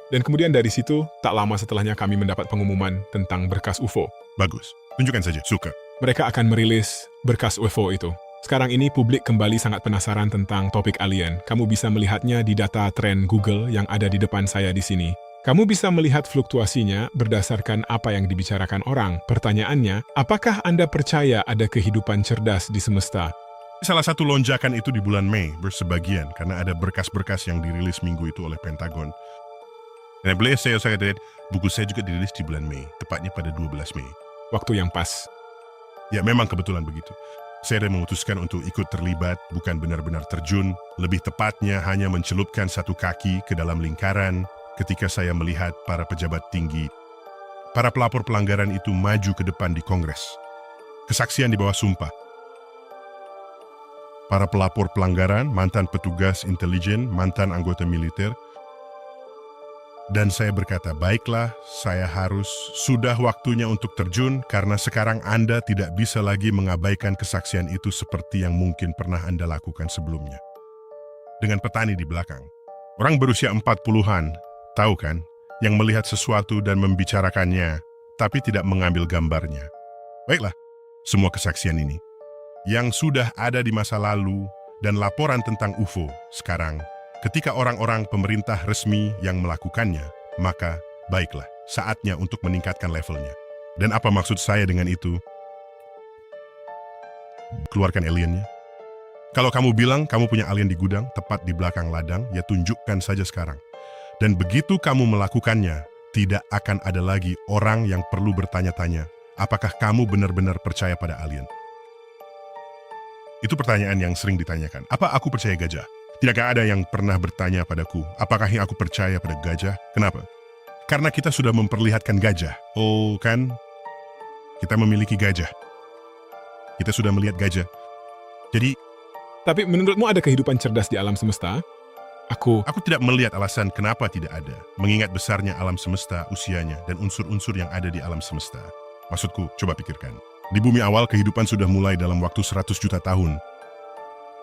Dan kemudian dari situ, tak lama setelahnya kami mendapat pengumuman tentang berkas UFO. Bagus. Tunjukkan saja. Suka. Mereka akan merilis berkas UFO itu. Sekarang ini publik kembali sangat penasaran tentang topik alien. Kamu bisa melihatnya di data tren Google yang ada di depan saya di sini. Kamu bisa melihat fluktuasinya berdasarkan apa yang dibicarakan orang. Pertanyaannya, apakah Anda percaya ada kehidupan cerdas di semesta? Salah satu lonjakan itu di bulan Mei, bersebagian, karena ada berkas-berkas yang dirilis minggu itu oleh Pentagon. Dan boleh saya katakan, buku saya juga dirilis di bulan Mei, tepatnya pada 12 Mei. Waktu yang pas. Ya, memang kebetulan begitu. Saya memutuskan untuk ikut terlibat, bukan benar-benar terjun, lebih tepatnya hanya mencelupkan satu kaki ke dalam lingkaran ketika saya melihat para pejabat tinggi. Para pelapor pelanggaran itu maju ke depan di Kongres. Kesaksian di bawah sumpah. Para pelapor pelanggaran, mantan petugas intelijen, mantan anggota militer. Dan saya berkata, baiklah, sudah waktunya untuk terjun karena sekarang Anda tidak bisa lagi mengabaikan kesaksian itu seperti yang mungkin pernah Anda lakukan sebelumnya. Dengan petani di belakang. Orang berusia 40-an, tahu kan, yang melihat sesuatu dan membicarakannya, tapi tidak mengambil gambarnya. Baiklah, semua kesaksian ini, yang sudah ada di masa lalu dan laporan tentang UFO sekarang, ketika orang-orang pemerintah resmi yang melakukannya, maka baiklah, saatnya untuk meningkatkan levelnya. Dan apa maksud saya dengan itu? Keluarkan aliennya. Kalau kamu bilang kamu punya alien di gudang, tepat di belakang ladang, ya tunjukkan saja sekarang. Dan begitu kamu melakukannya, tidak akan ada lagi orang yang perlu bertanya-tanya, apakah kamu benar-benar percaya pada alien? Itu pertanyaan yang sering ditanyakan. Apa aku percaya gajah? Tidakkah ada yang pernah bertanya padaku, apakah yang aku percaya pada gajah? Kenapa? Karena kita sudah memperlihatkan gajah. Oh kan? Kita memiliki gajah. Kita sudah melihat gajah. Jadi, Tapi menurutmu ada kehidupan cerdas di alam semesta? Aku Aku tidak melihat alasan kenapa tidak ada, mengingat besarnya alam semesta, usianya, dan unsur-unsur yang ada di alam semesta. Maksudku, coba pikirkan. Di bumi awal, kehidupan sudah mulai dalam waktu 100 juta tahun.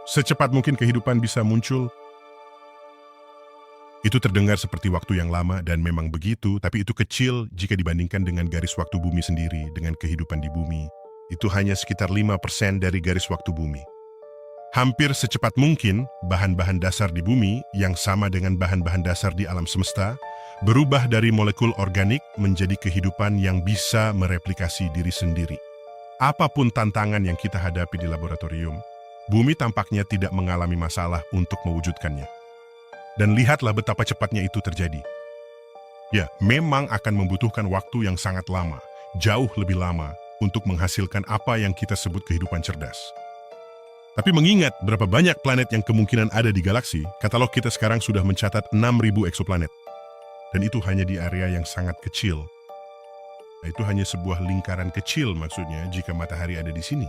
Secepat mungkin kehidupan bisa muncul. Itu terdengar seperti waktu yang lama dan memang begitu, tapi itu kecil jika dibandingkan dengan garis waktu bumi sendiri, dengan kehidupan di bumi. Itu hanya sekitar 5% dari garis waktu bumi. Hampir secepat mungkin, bahan-bahan dasar di bumi yang sama dengan bahan-bahan dasar di alam semesta berubah dari molekul organik menjadi kehidupan yang bisa mereplikasi diri sendiri. Apapun tantangan yang kita hadapi di laboratorium, bumi tampaknya tidak mengalami masalah untuk mewujudkannya. Dan lihatlah betapa cepatnya itu terjadi. Ya, memang akan membutuhkan waktu yang sangat lama, jauh lebih lama, untuk menghasilkan apa yang kita sebut kehidupan cerdas. Tapi mengingat berapa banyak planet yang kemungkinan ada di galaksi, katalog kita sekarang sudah mencatat 6.000 eksoplanet. Dan itu hanya di area yang sangat kecil. Itu hanya sebuah lingkaran kecil maksudnya jika matahari ada di sini.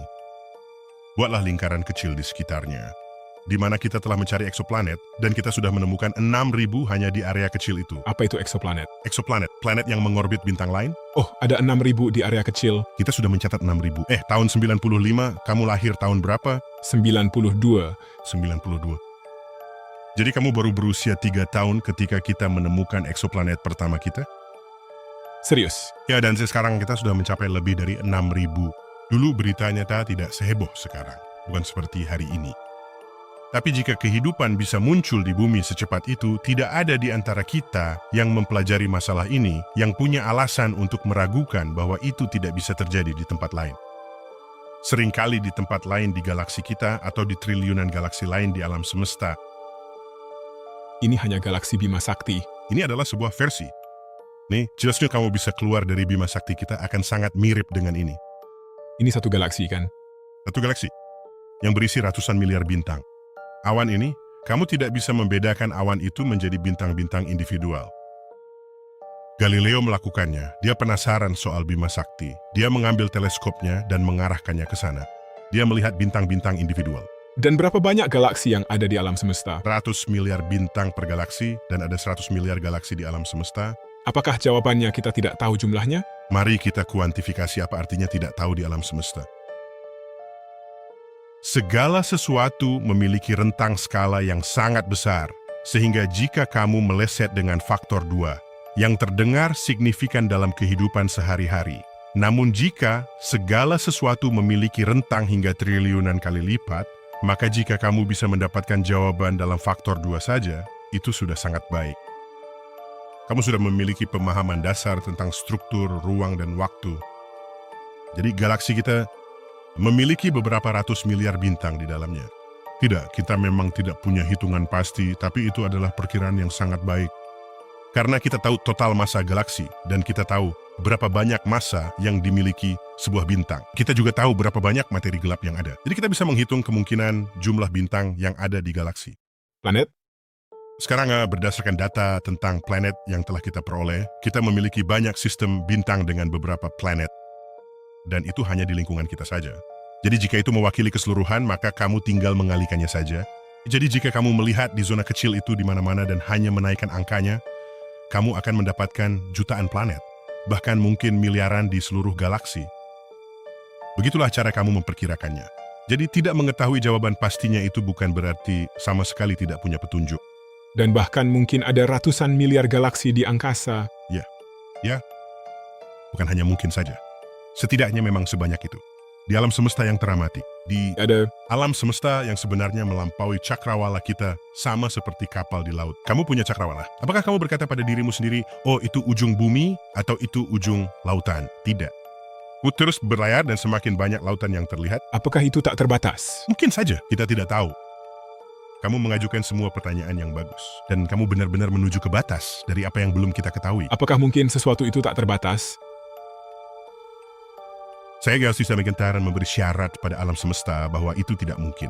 Buatlah lingkaran kecil di sekitarnya, di mana kita telah mencari eksoplanet dan kita sudah menemukan 6.000 hanya di area kecil itu. apa itu eksoplanet? Eksoplanet, planet yang mengorbit bintang lain, Oh, ada 6.000 di area kecil. kita sudah mencatat 6.000. Tahun 95, kamu lahir tahun berapa? 92. 92. Jadi kamu baru berusia 3 tahun ketika kita menemukan eksoplanet pertama kita? Serius? Ya, dan sekarang kita sudah mencapai lebih dari 6.000. Dulu beritanya tidak seheboh sekarang, bukan seperti hari ini. Tapi jika kehidupan bisa muncul di bumi secepat itu, tidak ada di antara kita yang mempelajari masalah ini yang punya alasan untuk meragukan bahwa itu tidak bisa terjadi di tempat lain. Seringkali di tempat lain di galaksi kita atau di triliunan galaksi lain di alam semesta. Ini hanya galaksi Bima Sakti. Ini adalah sebuah versi. Nih, jelasnya kamu bisa keluar dari Bima Sakti kita akan sangat mirip dengan ini. Ini satu galaksi kan? Satu galaksi yang berisi ratusan miliar bintang. Awan ini, kamu tidak bisa membedakan awan itu menjadi bintang-bintang individual. Galileo melakukannya. Dia penasaran soal Bima Sakti. Dia mengambil teleskopnya dan mengarahkannya ke sana. Dia melihat bintang-bintang individual. Dan berapa banyak galaksi yang ada di alam semesta? 100 miliar bintang per galaksi dan ada 100 miliar galaksi di alam semesta. Apakah jawabannya kita tidak tahu jumlahnya? Mari kita kuantifikasi apa artinya tidak tahu di alam semesta. Segala sesuatu memiliki rentang skala yang sangat besar, sehingga jika kamu meleset dengan faktor 2, yang terdengar signifikan dalam kehidupan sehari-hari. Namun jika segala sesuatu memiliki rentang hingga triliunan kali lipat, maka jika kamu bisa mendapatkan jawaban dalam faktor 2 saja, itu sudah sangat baik. Kamu sudah memiliki pemahaman dasar tentang struktur, ruang, dan waktu. Jadi galaksi kita memiliki beberapa ratus miliar bintang di dalamnya. Tidak, kita memang tidak punya hitungan pasti, tapi itu adalah perkiraan yang sangat baik. Karena kita tahu total massa galaksi, dan kita tahu berapa banyak massa yang dimiliki sebuah bintang. Kita juga tahu berapa banyak materi gelap yang ada. Jadi kita bisa menghitung kemungkinan jumlah bintang yang ada di galaksi. Planet? Sekarang berdasarkan data tentang planet yang telah kita peroleh, kita memiliki banyak sistem bintang dengan beberapa planet. dan itu hanya di lingkungan kita saja. Jadi jika itu mewakili keseluruhan, maka kamu tinggal mengalihkannya saja. Jadi jika kamu melihat di zona kecil itu di mana-mana dan hanya menaikkan angkanya, kamu akan mendapatkan jutaan planet, bahkan mungkin miliaran di seluruh galaksi. Begitulah cara kamu memperkirakannya. Jadi tidak mengetahui jawaban pastinya itu bukan berarti sama sekali tidak punya petunjuk. Dan bahkan mungkin ada ratusan miliar galaksi di angkasa. Ya, bukan hanya mungkin saja. Setidaknya memang sebanyak itu. Di alam semesta yang teramati, di Ada alam semesta yang sebenarnya melampaui cakrawala kita sama seperti kapal di laut. Kamu punya cakrawala. Apakah kamu berkata pada dirimu sendiri, oh itu ujung bumi atau itu ujung lautan? Tidak. Kamu terus berlayar dan semakin banyak lautan yang terlihat. apakah itu tak terbatas? Mungkin saja, kita tidak tahu. Kamu mengajukan semua pertanyaan yang bagus. Dan kamu benar-benar menuju ke batas dari apa yang belum kita ketahui. Apakah mungkin sesuatu itu tak terbatas? Saya gak bisa megentaran memberi syarat pada alam semesta bahwa itu tidak mungkin.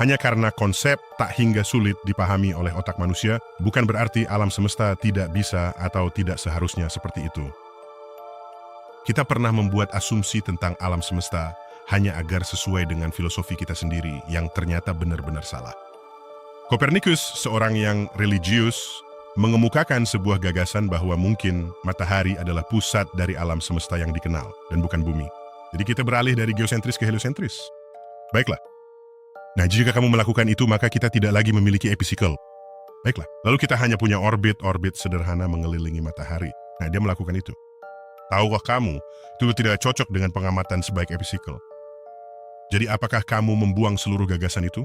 Hanya karena konsep tak hingga sulit dipahami oleh otak manusia, bukan berarti alam semesta tidak bisa atau tidak seharusnya seperti itu. Kita pernah membuat asumsi tentang alam semesta hanya agar sesuai dengan filosofi kita sendiri yang ternyata benar-benar salah. Kopernikus, seorang yang religius, mengemukakan sebuah gagasan bahwa mungkin matahari adalah pusat dari alam semesta yang dikenal dan bukan bumi. Jadi kita beralih dari geosentris ke heliosentris. Baiklah. Nah, jika kamu melakukan itu, maka kita tidak lagi memiliki episikal. Baiklah. Lalu kita hanya punya orbit sederhana mengelilingi matahari. Nah, dia melakukan itu. Tahukah kamu, itu tidak cocok dengan pengamatan sebaik episikal. Jadi apakah kamu membuang seluruh gagasan itu?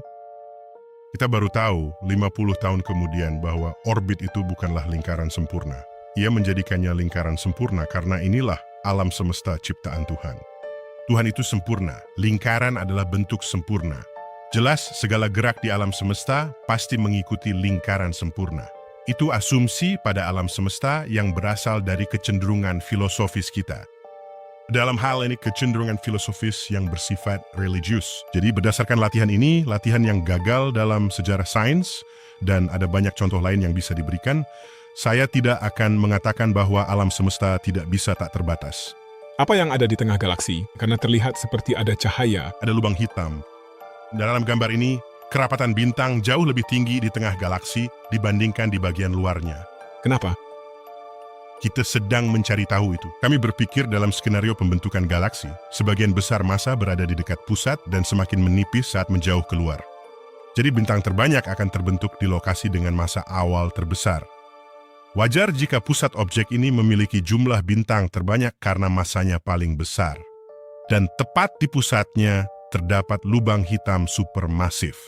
Kita baru tahu 50 tahun kemudian bahwa orbit itu bukanlah lingkaran sempurna. Ia menjadikannya lingkaran sempurna karena inilah alam semesta ciptaan Tuhan. Tuhan itu sempurna, lingkaran adalah bentuk sempurna. Jelas segala gerak di alam semesta pasti mengikuti lingkaran sempurna. Itu asumsi pada alam semesta yang berasal dari kecenderungan filosofis kita. Dalam hal ini kecenderungan filosofis yang bersifat religius. Jadi berdasarkan latihan ini, latihan yang gagal dalam sejarah sains, dan ada banyak contoh lain yang bisa diberikan, saya tidak akan mengatakan bahwa alam semesta tidak bisa tak terbatas. Apa yang ada di tengah galaksi? Karena terlihat seperti ada cahaya. Ada lubang hitam. Dalam gambar ini, kerapatan bintang jauh lebih tinggi di tengah galaksi dibandingkan di bagian luarnya. Kenapa? Kita sedang mencari tahu itu. Kami berpikir dalam skenario pembentukan galaksi. Sebagian besar massa berada di dekat pusat dan semakin menipis saat menjauh keluar. Jadi bintang terbanyak akan terbentuk di lokasi dengan massa awal terbesar. Wajar jika pusat objek ini memiliki jumlah bintang terbanyak karena massanya paling besar. Dan tepat di pusatnya terdapat lubang hitam supermasif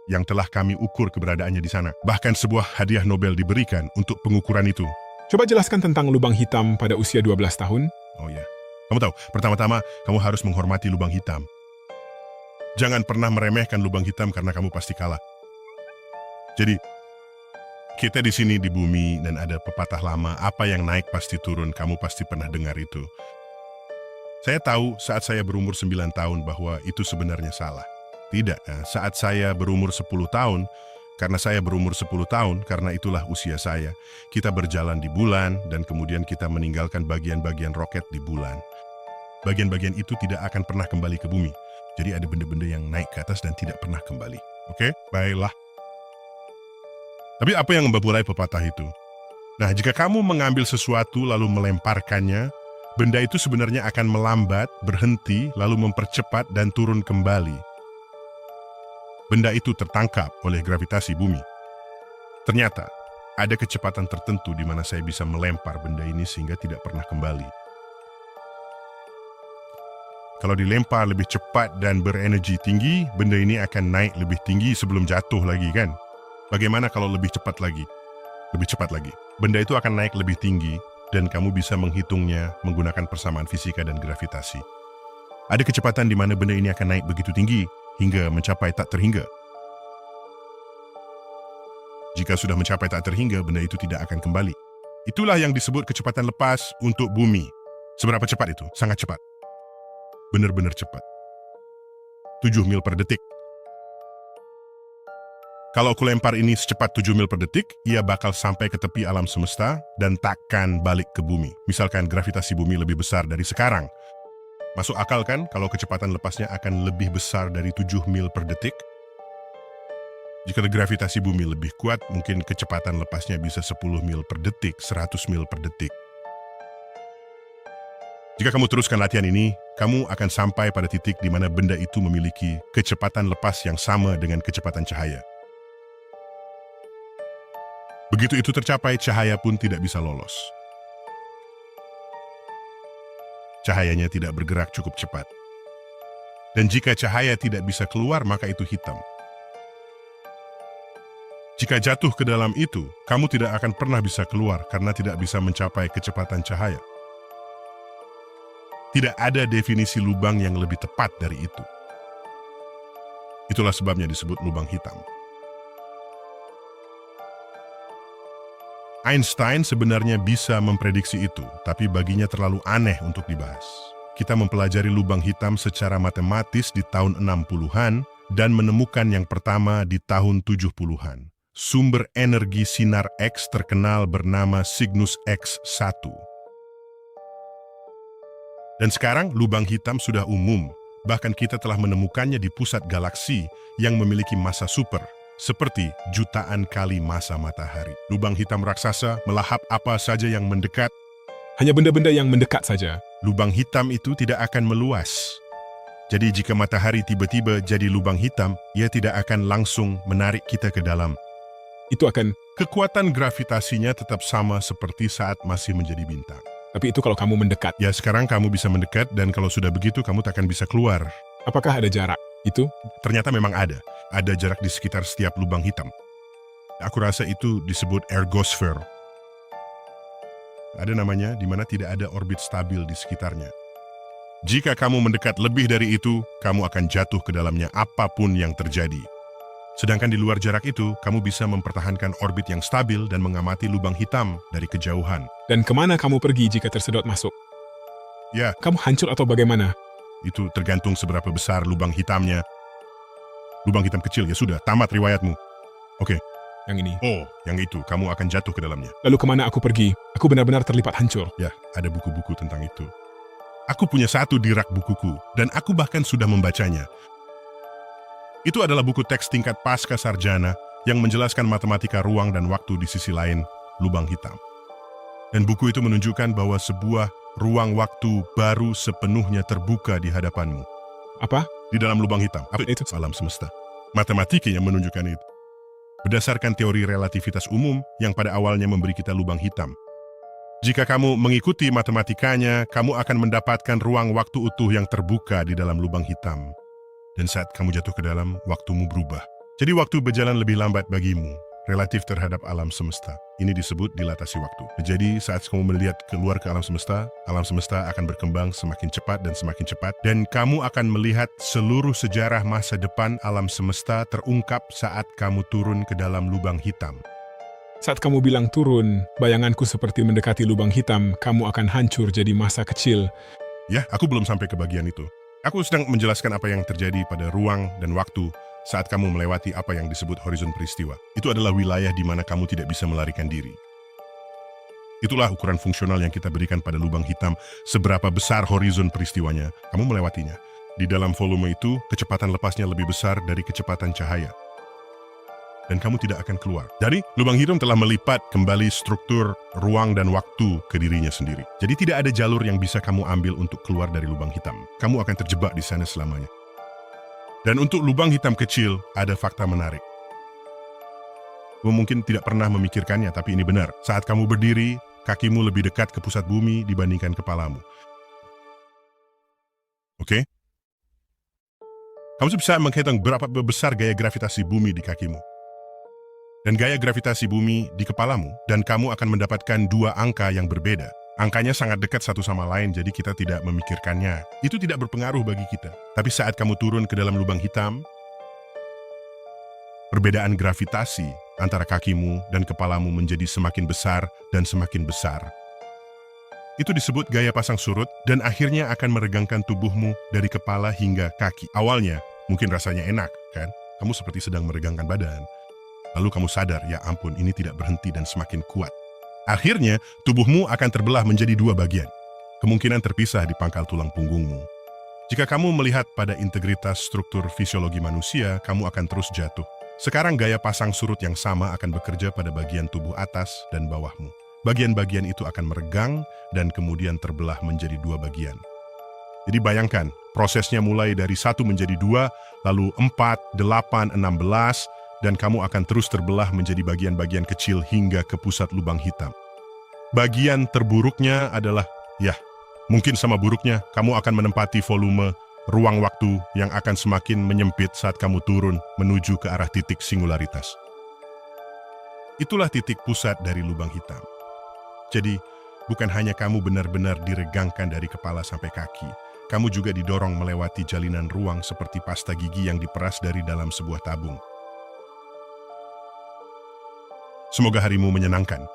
yang telah kami ukur keberadaannya di sana. Bahkan sebuah hadiah Nobel diberikan untuk pengukuran itu. Coba jelaskan tentang lubang hitam pada usia 12 tahun. Oh ya, kamu tahu, pertama-tama kamu harus menghormati lubang hitam. Jangan pernah meremehkan lubang hitam karena kamu pasti kalah. Jadi, kita di sini di bumi dan ada pepatah lama, apa yang naik pasti turun, kamu pasti pernah dengar itu. Saya tahu saat saya berumur 9 tahun bahwa itu sebenarnya salah. Tidak, saat saya berumur 10 tahun, karena saya berumur 10 tahun, karena itulah usia saya, kita berjalan di bulan dan kemudian kita meninggalkan bagian-bagian roket di bulan. Bagian-bagian itu tidak akan pernah kembali ke bumi. Jadi ada benda-benda yang naik ke atas dan tidak pernah kembali. Oke, baiklah. Tapi apa yang memulai pepatah itu? Nah, jika kamu mengambil sesuatu lalu melemparkannya, benda itu sebenarnya akan melambat, berhenti, lalu mempercepat dan turun kembali. Benda itu tertangkap oleh gravitasi bumi. Ternyata, ada kecepatan tertentu di mana saya bisa melempar benda ini sehingga tidak pernah kembali. Kalau dilempar lebih cepat dan berenergi tinggi, benda ini akan naik lebih tinggi sebelum jatuh lagi, kan? Bagaimana kalau lebih cepat lagi? Lebih cepat lagi. Benda itu akan naik lebih tinggi dan kamu bisa menghitungnya menggunakan persamaan fisika dan gravitasi. Ada kecepatan di mana benda ini akan naik begitu tinggi hingga mencapai tak terhingga. Jika sudah mencapai tak terhingga, benda itu tidak akan kembali. Itulah yang disebut kecepatan lepas untuk bumi. Seberapa cepat itu? Sangat cepat. Benar-benar cepat. 7 mil per detik. Kalau aku lempar ini secepat 7 mil per detik, ia bakal sampai ke tepi alam semesta dan takkan balik ke bumi. Misalkan gravitasi bumi lebih besar dari sekarang. Masuk akal kan kalau kecepatan lepasnya akan lebih besar dari 7 mil per detik? Jika gravitasi bumi lebih kuat, mungkin kecepatan lepasnya bisa 10 mil per detik, 100 mil per detik. Jika kamu teruskan latihan ini, kamu akan sampai pada titik di mana benda itu memiliki kecepatan lepas yang sama dengan kecepatan cahaya. Begitu itu tercapai, cahaya pun tidak bisa lolos. Cahayanya tidak bergerak cukup cepat. Dan jika cahaya tidak bisa keluar, maka itu hitam. Jika jatuh ke dalam itu, kamu tidak akan pernah bisa keluar karena tidak bisa mencapai kecepatan cahaya. Tidak ada definisi lubang yang lebih tepat dari itu. Itulah sebabnya disebut lubang hitam. Einstein sebenarnya bisa memprediksi itu, tapi baginya terlalu aneh untuk dibahas. Kita mempelajari lubang hitam secara matematis di tahun 60-an dan menemukan yang pertama di tahun 70-an. Sumber energi sinar X terkenal bernama Cygnus X1. Dan sekarang lubang hitam sudah umum, bahkan kita telah menemukannya di pusat galaksi yang memiliki massa super, seperti jutaan kali massa matahari. Lubang hitam raksasa melahap apa saja yang mendekat. Hanya benda-benda yang mendekat saja. Lubang hitam itu tidak akan meluas. Jadi jika matahari tiba-tiba jadi lubang hitam, ia tidak akan langsung menarik kita ke dalam. Itu akan... Kekuatan gravitasinya tetap sama seperti saat masih menjadi bintang. Tapi itu kalau kamu mendekat. Ya, sekarang kamu bisa mendekat dan kalau sudah begitu kamu takkan bisa keluar. Apakah ada jarak? Itu? Ternyata memang ada. Ada jarak di sekitar setiap lubang hitam. Aku rasa itu disebut ergosphere. Ada namanya di mana tidak ada orbit stabil di sekitarnya. Jika kamu mendekat lebih dari itu, kamu akan jatuh ke dalamnya apapun yang terjadi. Sedangkan di luar jarak itu, kamu bisa mempertahankan orbit yang stabil dan mengamati lubang hitam dari kejauhan. Dan kemana kamu pergi jika tersedot masuk? Ya, Kamu hancur atau bagaimana? itu tergantung seberapa besar lubang hitamnya. Lubang hitam kecil, ya sudah, tamat riwayatmu. Oke. Yang ini. Oh, yang itu, kamu akan jatuh ke dalamnya. Lalu kemana aku pergi? Aku benar-benar terlipat hancur. Ya, ada buku-buku tentang itu. Aku punya satu di rak bukuku, dan aku bahkan sudah membacanya. Itu adalah buku teks tingkat pasca sarjana yang menjelaskan matematika ruang dan waktu di sisi lain, lubang hitam. Dan buku itu menunjukkan bahwa sebuah ruang waktu baru sepenuhnya terbuka di hadapanmu. Apa? Di dalam lubang hitam. Apa Itu? alam semesta. Matematika yang menunjukkan itu. Berdasarkan teori relativitas umum yang pada awalnya memberi kita lubang hitam. Jika kamu mengikuti matematikanya, kamu akan mendapatkan ruang waktu utuh yang terbuka di dalam lubang hitam. Dan saat kamu jatuh ke dalam, waktumu berubah. Jadi waktu berjalan lebih lambat bagimu, relatif terhadap alam semesta. Ini disebut dilatasi waktu. Jadi saat kamu melihat keluar ke alam semesta akan berkembang semakin cepat, dan kamu akan melihat seluruh sejarah masa depan alam semesta terungkap saat kamu turun ke dalam lubang hitam. Saat kamu bilang turun, bayanganku seperti mendekati lubang hitam, kamu akan hancur jadi massa kecil. Ya, aku belum sampai ke bagian itu. Aku sedang menjelaskan apa yang terjadi pada ruang dan waktu saat kamu melewati apa yang disebut horizon peristiwa. Itu adalah wilayah di mana kamu tidak bisa melarikan diri. Itulah ukuran fungsional yang kita berikan pada lubang hitam. Seberapa besar horizon peristiwanya, kamu melewatinya. Di dalam volume itu, kecepatan lepasnya lebih besar dari kecepatan cahaya. Dan kamu tidak akan keluar. Jadi, lubang hitam telah melipat kembali struktur ruang dan waktu ke dirinya sendiri. Jadi tidak ada jalur yang bisa kamu ambil untuk keluar dari lubang hitam. Kamu akan terjebak di sana selamanya. Dan untuk lubang hitam kecil, ada fakta menarik. Kamu mungkin tidak pernah memikirkannya, tapi ini benar. Saat kamu berdiri, kakimu lebih dekat ke pusat bumi dibandingkan kepalamu. Oke? Kamu bisa menghitung berapa besar gaya gravitasi bumi di kakimu. Dan gaya gravitasi bumi di kepalamu, dan kamu akan mendapatkan dua angka yang berbeda. Angkanya sangat dekat satu sama lain, jadi kita tidak memikirkannya. Itu tidak berpengaruh bagi kita. Tapi saat kamu turun ke dalam lubang hitam, perbedaan gravitasi antara kakimu dan kepalamu menjadi semakin besar dan semakin besar. Itu disebut gaya pasang surut dan akhirnya akan meregangkan tubuhmu dari kepala hingga kaki. Awalnya, mungkin rasanya enak, kan? Kamu seperti sedang meregangkan badan. Lalu kamu sadar, ya ampun, ini tidak berhenti dan semakin kuat. Akhirnya, tubuhmu akan terbelah menjadi dua bagian. Kemungkinan terpisah di pangkal tulang punggungmu. Jika kamu melihat pada integritas struktur fisiologi manusia, kamu akan terus jatuh. Sekarang gaya pasang surut yang sama akan bekerja pada bagian tubuh atas dan bawahmu. Bagian-bagian itu akan meregang dan kemudian terbelah menjadi dua bagian. Jadi bayangkan, prosesnya mulai dari 1 menjadi 2, lalu 4, 8, 16, dan kamu akan terus terbelah menjadi bagian-bagian kecil hingga ke pusat lubang hitam. Bagian terburuknya adalah, mungkin sama buruknya, kamu akan menempati volume ruang waktu yang akan semakin menyempit saat kamu turun menuju ke arah titik singularitas. Itulah titik pusat dari lubang hitam. Jadi, bukan hanya kamu benar-benar diregangkan dari kepala sampai kaki, kamu juga didorong melewati jalinan ruang seperti pasta gigi yang diperas dari dalam sebuah tabung. Semoga harimu menyenangkan.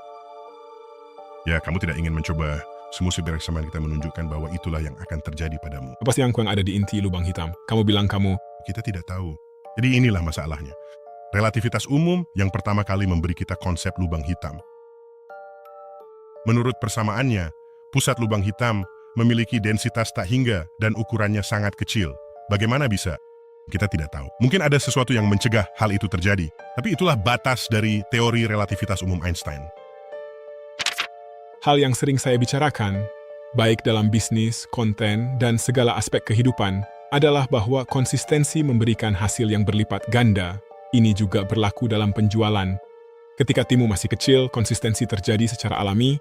Ya, kamu tidak ingin mencoba semusim bereksaman kita menunjukkan bahwa itulah yang akan terjadi padamu. Apa sih yang ada di inti lubang hitam? Kamu bilang kamu... Kita tidak tahu. Jadi inilah masalahnya. Relativitas umum yang pertama kali memberi kita konsep lubang hitam. Menurut persamaannya, pusat lubang hitam memiliki densitas tak hingga dan ukurannya sangat kecil. Bagaimana bisa? Kita tidak tahu. Mungkin ada sesuatu yang mencegah hal itu terjadi. Tapi itulah batas dari teori relativitas umum Einstein. Hal yang sering saya bicarakan, baik dalam bisnis, konten, dan segala aspek kehidupan, adalah bahwa konsistensi memberikan hasil yang berlipat ganda. Ini juga berlaku dalam penjualan. Ketika timmu masih kecil, konsistensi terjadi secara alami.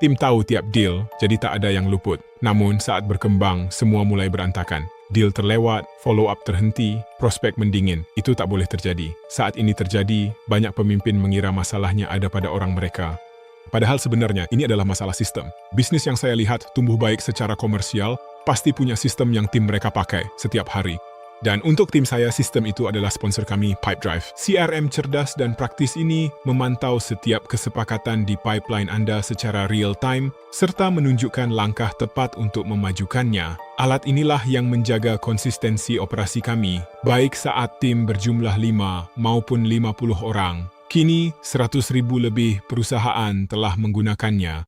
Tim tahu tiap deal, jadi tak ada yang luput. Namun saat berkembang, semua mulai berantakan. Deal terlewat, follow-up terhenti, prospek mendingin. Itu tak boleh terjadi. Saat ini terjadi, banyak pemimpin mengira masalahnya ada pada orang mereka. Padahal sebenarnya ini adalah masalah sistem. Bisnis yang saya lihat tumbuh baik secara komersial, pasti punya sistem yang tim mereka pakai setiap hari. Dan untuk tim saya, sistem itu adalah sponsor kami, Pipedrive. CRM cerdas dan praktis ini memantau setiap kesepakatan di pipeline Anda secara real-time, serta menunjukkan langkah tepat untuk memajukannya. Alat inilah yang menjaga konsistensi operasi kami, baik saat tim berjumlah 5 maupun 50 orang. Kini, 100.000 lebih perusahaan telah menggunakannya.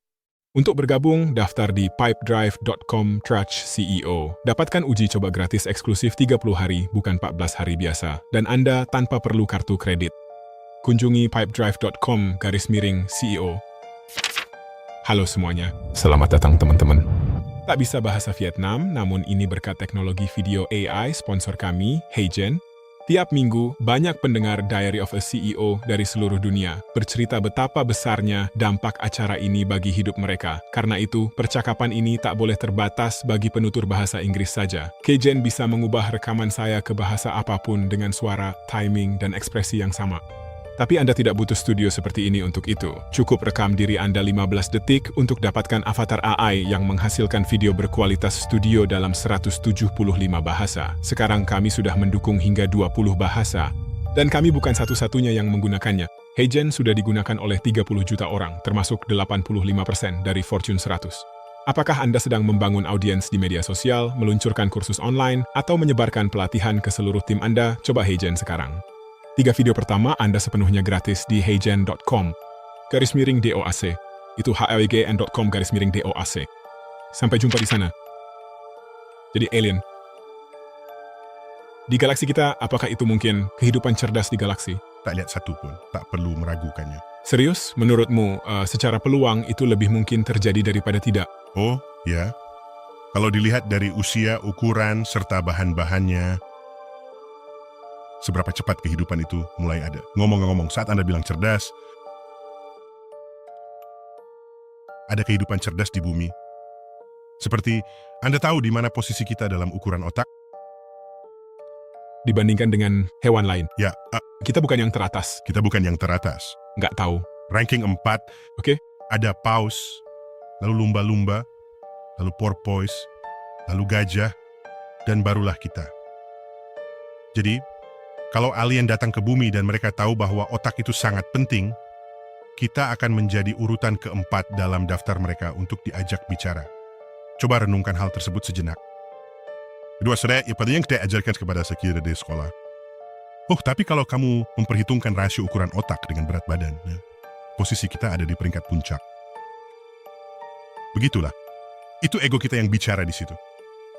Untuk bergabung, daftar di pipedrive.com/CEO. Dapatkan uji coba gratis eksklusif 30 hari, bukan 14 hari biasa. Dan Anda tanpa perlu kartu kredit. Kunjungi pipedrive.com/CEO. Halo semuanya, selamat datang teman-teman. Tak bisa bahasa Vietnam, namun ini berkat teknologi video AI sponsor kami, HeyGen. Tiap minggu, banyak pendengar Diary of a CEO dari seluruh dunia bercerita betapa besarnya dampak acara ini bagi hidup mereka. Karena itu, percakapan ini tak boleh terbatas bagi penutur bahasa Inggris saja. HeyGen bisa mengubah rekaman saya ke bahasa apapun dengan suara, timing, dan ekspresi yang sama. Tapi Anda tidak butuh studio seperti ini untuk itu. Cukup rekam diri Anda 15 detik untuk dapatkan avatar AI yang menghasilkan video berkualitas studio dalam 175 bahasa. Sekarang kami sudah mendukung hingga 20 bahasa. Dan kami bukan satu-satunya yang menggunakannya. HeyGen sudah digunakan oleh 30 juta orang, termasuk 85% dari Fortune 100. Apakah Anda sedang membangun audiens di media sosial, meluncurkan kursus online, atau menyebarkan pelatihan ke seluruh tim Anda? Coba HeyGen sekarang. 3 video pertama Anda sepenuhnya gratis di heygen.com/DOAC. Itu heygen.com/DOAC. Sampai jumpa di sana. Jadi alien. Di galaksi kita, apakah itu mungkin kehidupan cerdas di galaksi? Tak lihat satu pun, tak perlu meragukannya. Serius? Menurutmu, secara peluang itu lebih mungkin terjadi daripada tidak? Oh, ya. Kalau dilihat dari usia, ukuran, serta bahan-bahannya, seberapa cepat kehidupan itu mulai ada. Ngomong-ngomong, saat Anda bilang cerdas, ada kehidupan cerdas di bumi. Seperti, Anda tahu di mana posisi kita dalam ukuran otak? Dibandingkan dengan hewan lain. Ya, Kita bukan yang teratas. kita bukan yang teratas. Nggak tahu. Ranking 4, Oke? ada paus, lalu lumba-lumba, lalu porpoise, lalu gajah, dan barulah kita. Jadi, kalau alien datang ke bumi dan mereka tahu bahwa otak itu sangat penting, kita akan menjadi urutan keempat dalam daftar mereka untuk diajak bicara. Coba renungkan hal tersebut sejenak. Kedua, saudara, yang kita ajarkan kepada kita di sekolah. Oh, tapi kalau kamu memperhitungkan rasio ukuran otak dengan berat badan, ya, posisi kita ada di peringkat puncak. Begitulah. Itu ego kita yang bicara di situ.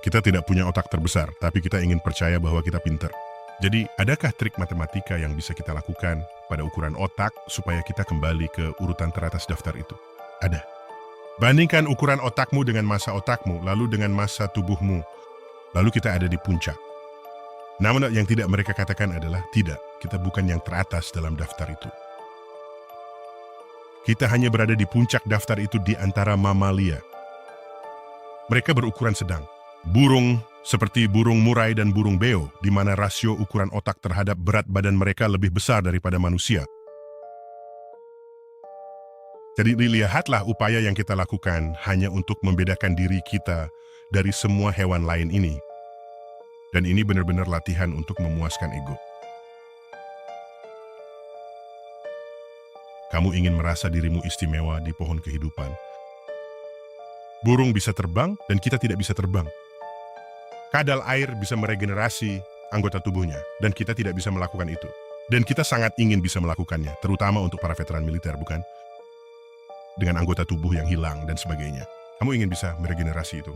Kita tidak punya otak terbesar, tapi kita ingin percaya bahwa kita pinter. Jadi, adakah trik matematika yang bisa kita lakukan pada ukuran otak supaya kita kembali ke urutan teratas daftar itu? Ada. Bandingkan ukuran otakmu dengan massa otakmu, lalu dengan massa tubuhmu. Lalu kita ada di puncak. Namun yang tidak mereka katakan adalah, tidak, kita bukan yang teratas dalam daftar itu. Kita hanya berada di puncak daftar itu di antara mamalia. Mereka berukuran sedang. Burung seperti burung murai dan burung beo, di mana rasio ukuran otak terhadap berat badan mereka lebih besar daripada manusia. Jadi lihatlah upaya yang kita lakukan hanya untuk membedakan diri kita dari semua hewan lain ini. Dan ini benar-benar latihan untuk memuaskan ego. Kamu ingin merasa dirimu istimewa di pohon kehidupan. Burung bisa terbang dan kita tidak bisa terbang. Kadal air bisa meregenerasi anggota tubuhnya, dan kita tidak bisa melakukan itu. Dan kita sangat ingin bisa melakukannya, terutama untuk para veteran militer, bukan? Dengan anggota tubuh yang hilang dan sebagainya. Kamu ingin bisa meregenerasi itu.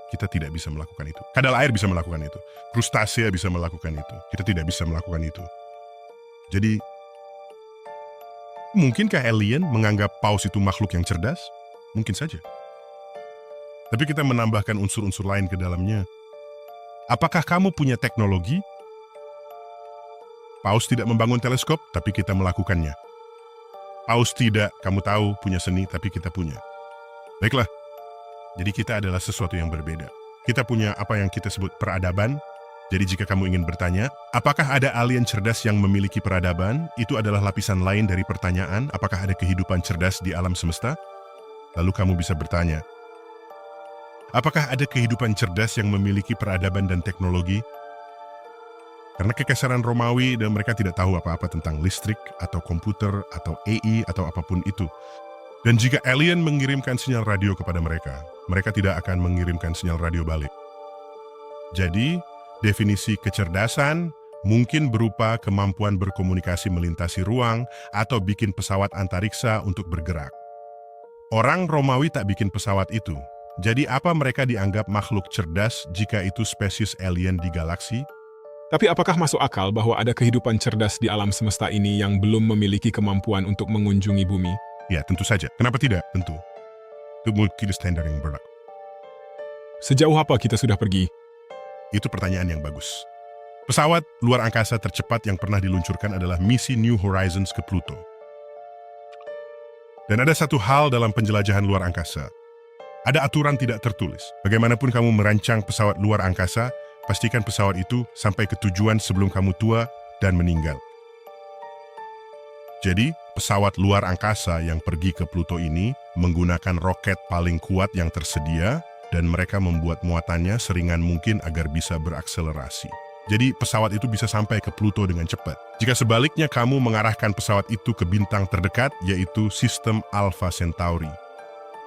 Kita tidak bisa melakukan itu. Kadal air bisa melakukan itu. Krustasea bisa melakukan itu. Kita tidak bisa melakukan itu. Jadi, mungkinkah alien menganggap paus itu makhluk yang cerdas? Mungkin saja. Tapi kita menambahkan unsur-unsur lain ke dalamnya. Apakah kamu punya teknologi? Paus tidak membangun teleskop, tapi kita melakukannya. Paus tidak, kamu tahu, punya seni, tapi kita punya. Baiklah, jadi kita adalah sesuatu yang berbeda. Kita punya apa yang kita sebut peradaban. Jadi jika kamu ingin bertanya, apakah ada alien cerdas yang memiliki peradaban? Itu adalah lapisan lain dari pertanyaan, apakah ada kehidupan cerdas di alam semesta? Lalu kamu bisa bertanya, apakah ada kehidupan cerdas yang memiliki peradaban dan teknologi? Karena kekaisaran Romawi dan mereka tidak tahu apa-apa tentang listrik atau komputer atau AI atau apapun itu. Dan jika alien mengirimkan sinyal radio kepada mereka, mereka tidak akan mengirimkan sinyal radio balik. Jadi, definisi kecerdasan mungkin berupa kemampuan berkomunikasi melintasi ruang atau bikin pesawat antariksa untuk bergerak. Orang Romawi tak bikin pesawat itu. Jadi apa mereka dianggap makhluk cerdas jika itu spesies alien di galaksi? Tapi apakah masuk akal bahwa ada kehidupan cerdas di alam semesta ini yang belum memiliki kemampuan untuk mengunjungi bumi? Ya, tentu saja. Kenapa tidak? Tentu. Itu mungkin standar yang berlaku. Sejauh apa kita sudah pergi? Itu pertanyaan yang bagus. Pesawat luar angkasa tercepat yang pernah diluncurkan adalah misi New Horizons ke Pluto. Dan ada satu hal dalam penjelajahan luar angkasa. Ada aturan tidak tertulis. Bagaimanapun kamu merancang pesawat luar angkasa, pastikan pesawat itu sampai ke tujuan sebelum kamu tua dan meninggal. Jadi, pesawat luar angkasa yang pergi ke Pluto ini menggunakan roket paling kuat yang tersedia dan mereka membuat muatannya seringan mungkin agar bisa berakselerasi. Jadi, pesawat itu bisa sampai ke Pluto dengan cepat. Jika sebaliknya kamu mengarahkan pesawat itu ke bintang terdekat, yaitu sistem Alpha Centauri.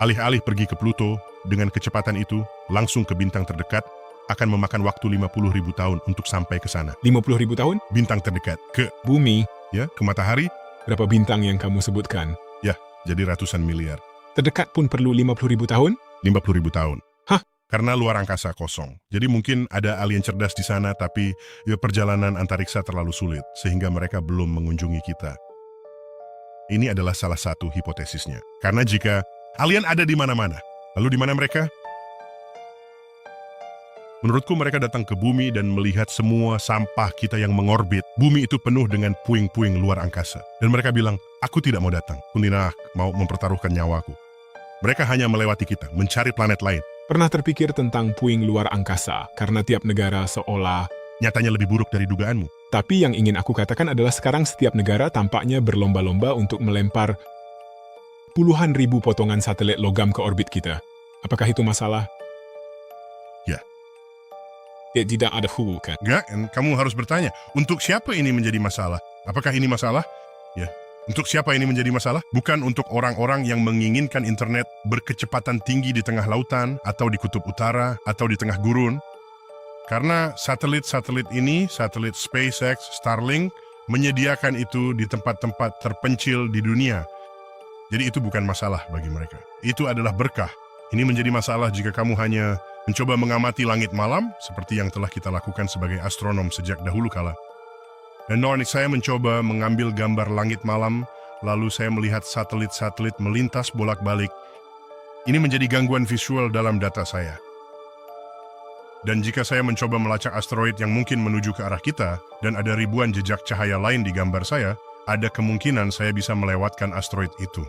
Alih-alih pergi ke Pluto, dengan kecepatan itu, langsung ke bintang terdekat, akan memakan waktu 50.000 tahun untuk sampai ke sana. 50.000 tahun? Bintang terdekat, ke Bumi? ya, ke matahari, Berapa bintang yang kamu sebutkan? ya, jadi ratusan miliar. Terdekat pun perlu 50.000 tahun? 50.000 tahun. Hah? Karena luar angkasa kosong. Jadi mungkin ada alien cerdas di sana, tapi ya, perjalanan antariksa terlalu sulit, sehingga mereka belum mengunjungi kita. Ini adalah salah satu hipotesisnya. Karena jika alien ada di mana-mana, lalu di mana mereka? Menurutku mereka datang ke bumi dan melihat semua sampah kita yang mengorbit. Bumi itu penuh dengan puing-puing luar angkasa. Dan mereka bilang, aku tidak mau datang. Aku tidak mau mempertaruhkan nyawaku. Mereka hanya melewati kita, mencari planet lain. Pernah terpikir tentang puing luar angkasa, karena tiap negara seolah... Nyatanya lebih buruk dari dugaanmu. Tapi yang ingin aku katakan adalah sekarang setiap negara tampaknya berlomba-lomba untuk melempar puluhan ribu potongan satelit logam ke orbit kita. Apakah itu masalah? Ya. Tidak ada hubungan. Enggak, kamu harus bertanya, untuk siapa ini menjadi masalah? Apakah ini masalah? Ya. Untuk siapa ini menjadi masalah? Bukan untuk orang-orang yang menginginkan internet berkecepatan tinggi di tengah lautan, atau di kutub utara, atau di tengah gurun. Karena satelit-satelit ini, satelit SpaceX, Starlink, menyediakan itu di tempat-tempat terpencil di dunia. Jadi itu bukan masalah bagi mereka. Itu adalah berkah. Ini menjadi masalah jika kamu hanya mencoba mengamati langit malam, seperti yang telah kita lakukan sebagai astronom sejak dahulu kala. Dan saya mencoba mengambil gambar langit malam, lalu saya melihat satelit-satelit melintas bolak-balik. Ini menjadi gangguan visual dalam data saya. Dan jika saya mencoba melacak asteroid yang mungkin menuju ke arah kita, dan ada ribuan jejak cahaya lain di gambar saya, ada kemungkinan saya bisa melewatkan asteroid itu.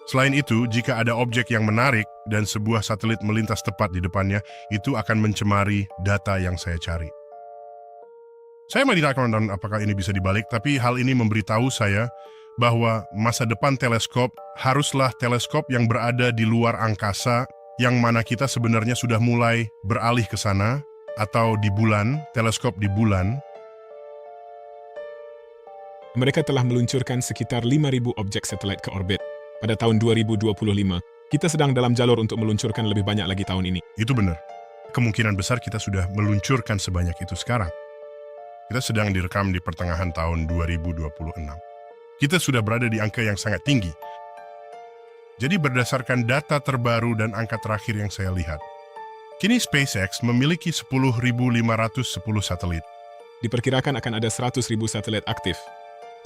Selain itu, jika ada objek yang menarik dan sebuah satelit melintas tepat di depannya, itu akan mencemari data yang saya cari. Saya tidak tahu apakah ini bisa dibalik, tapi hal ini memberitahu saya bahwa masa depan teleskop haruslah teleskop yang berada di luar angkasa, yang mana kita sebenarnya sudah mulai beralih ke sana, atau di bulan, teleskop di bulan. Mereka telah meluncurkan sekitar 5.000 objek satelit ke orbit pada tahun 2025. Kita sedang dalam jalur untuk meluncurkan lebih banyak lagi tahun ini. Itu benar. Kemungkinan besar kita sudah meluncurkan sebanyak itu sekarang. Kita sedang direkam di pertengahan tahun 2026. Kita sudah berada di angka yang sangat tinggi. Jadi berdasarkan data terbaru dan angka terakhir yang saya lihat, kini SpaceX memiliki 10.510 satelit. Diperkirakan akan ada 100.000 satelit aktif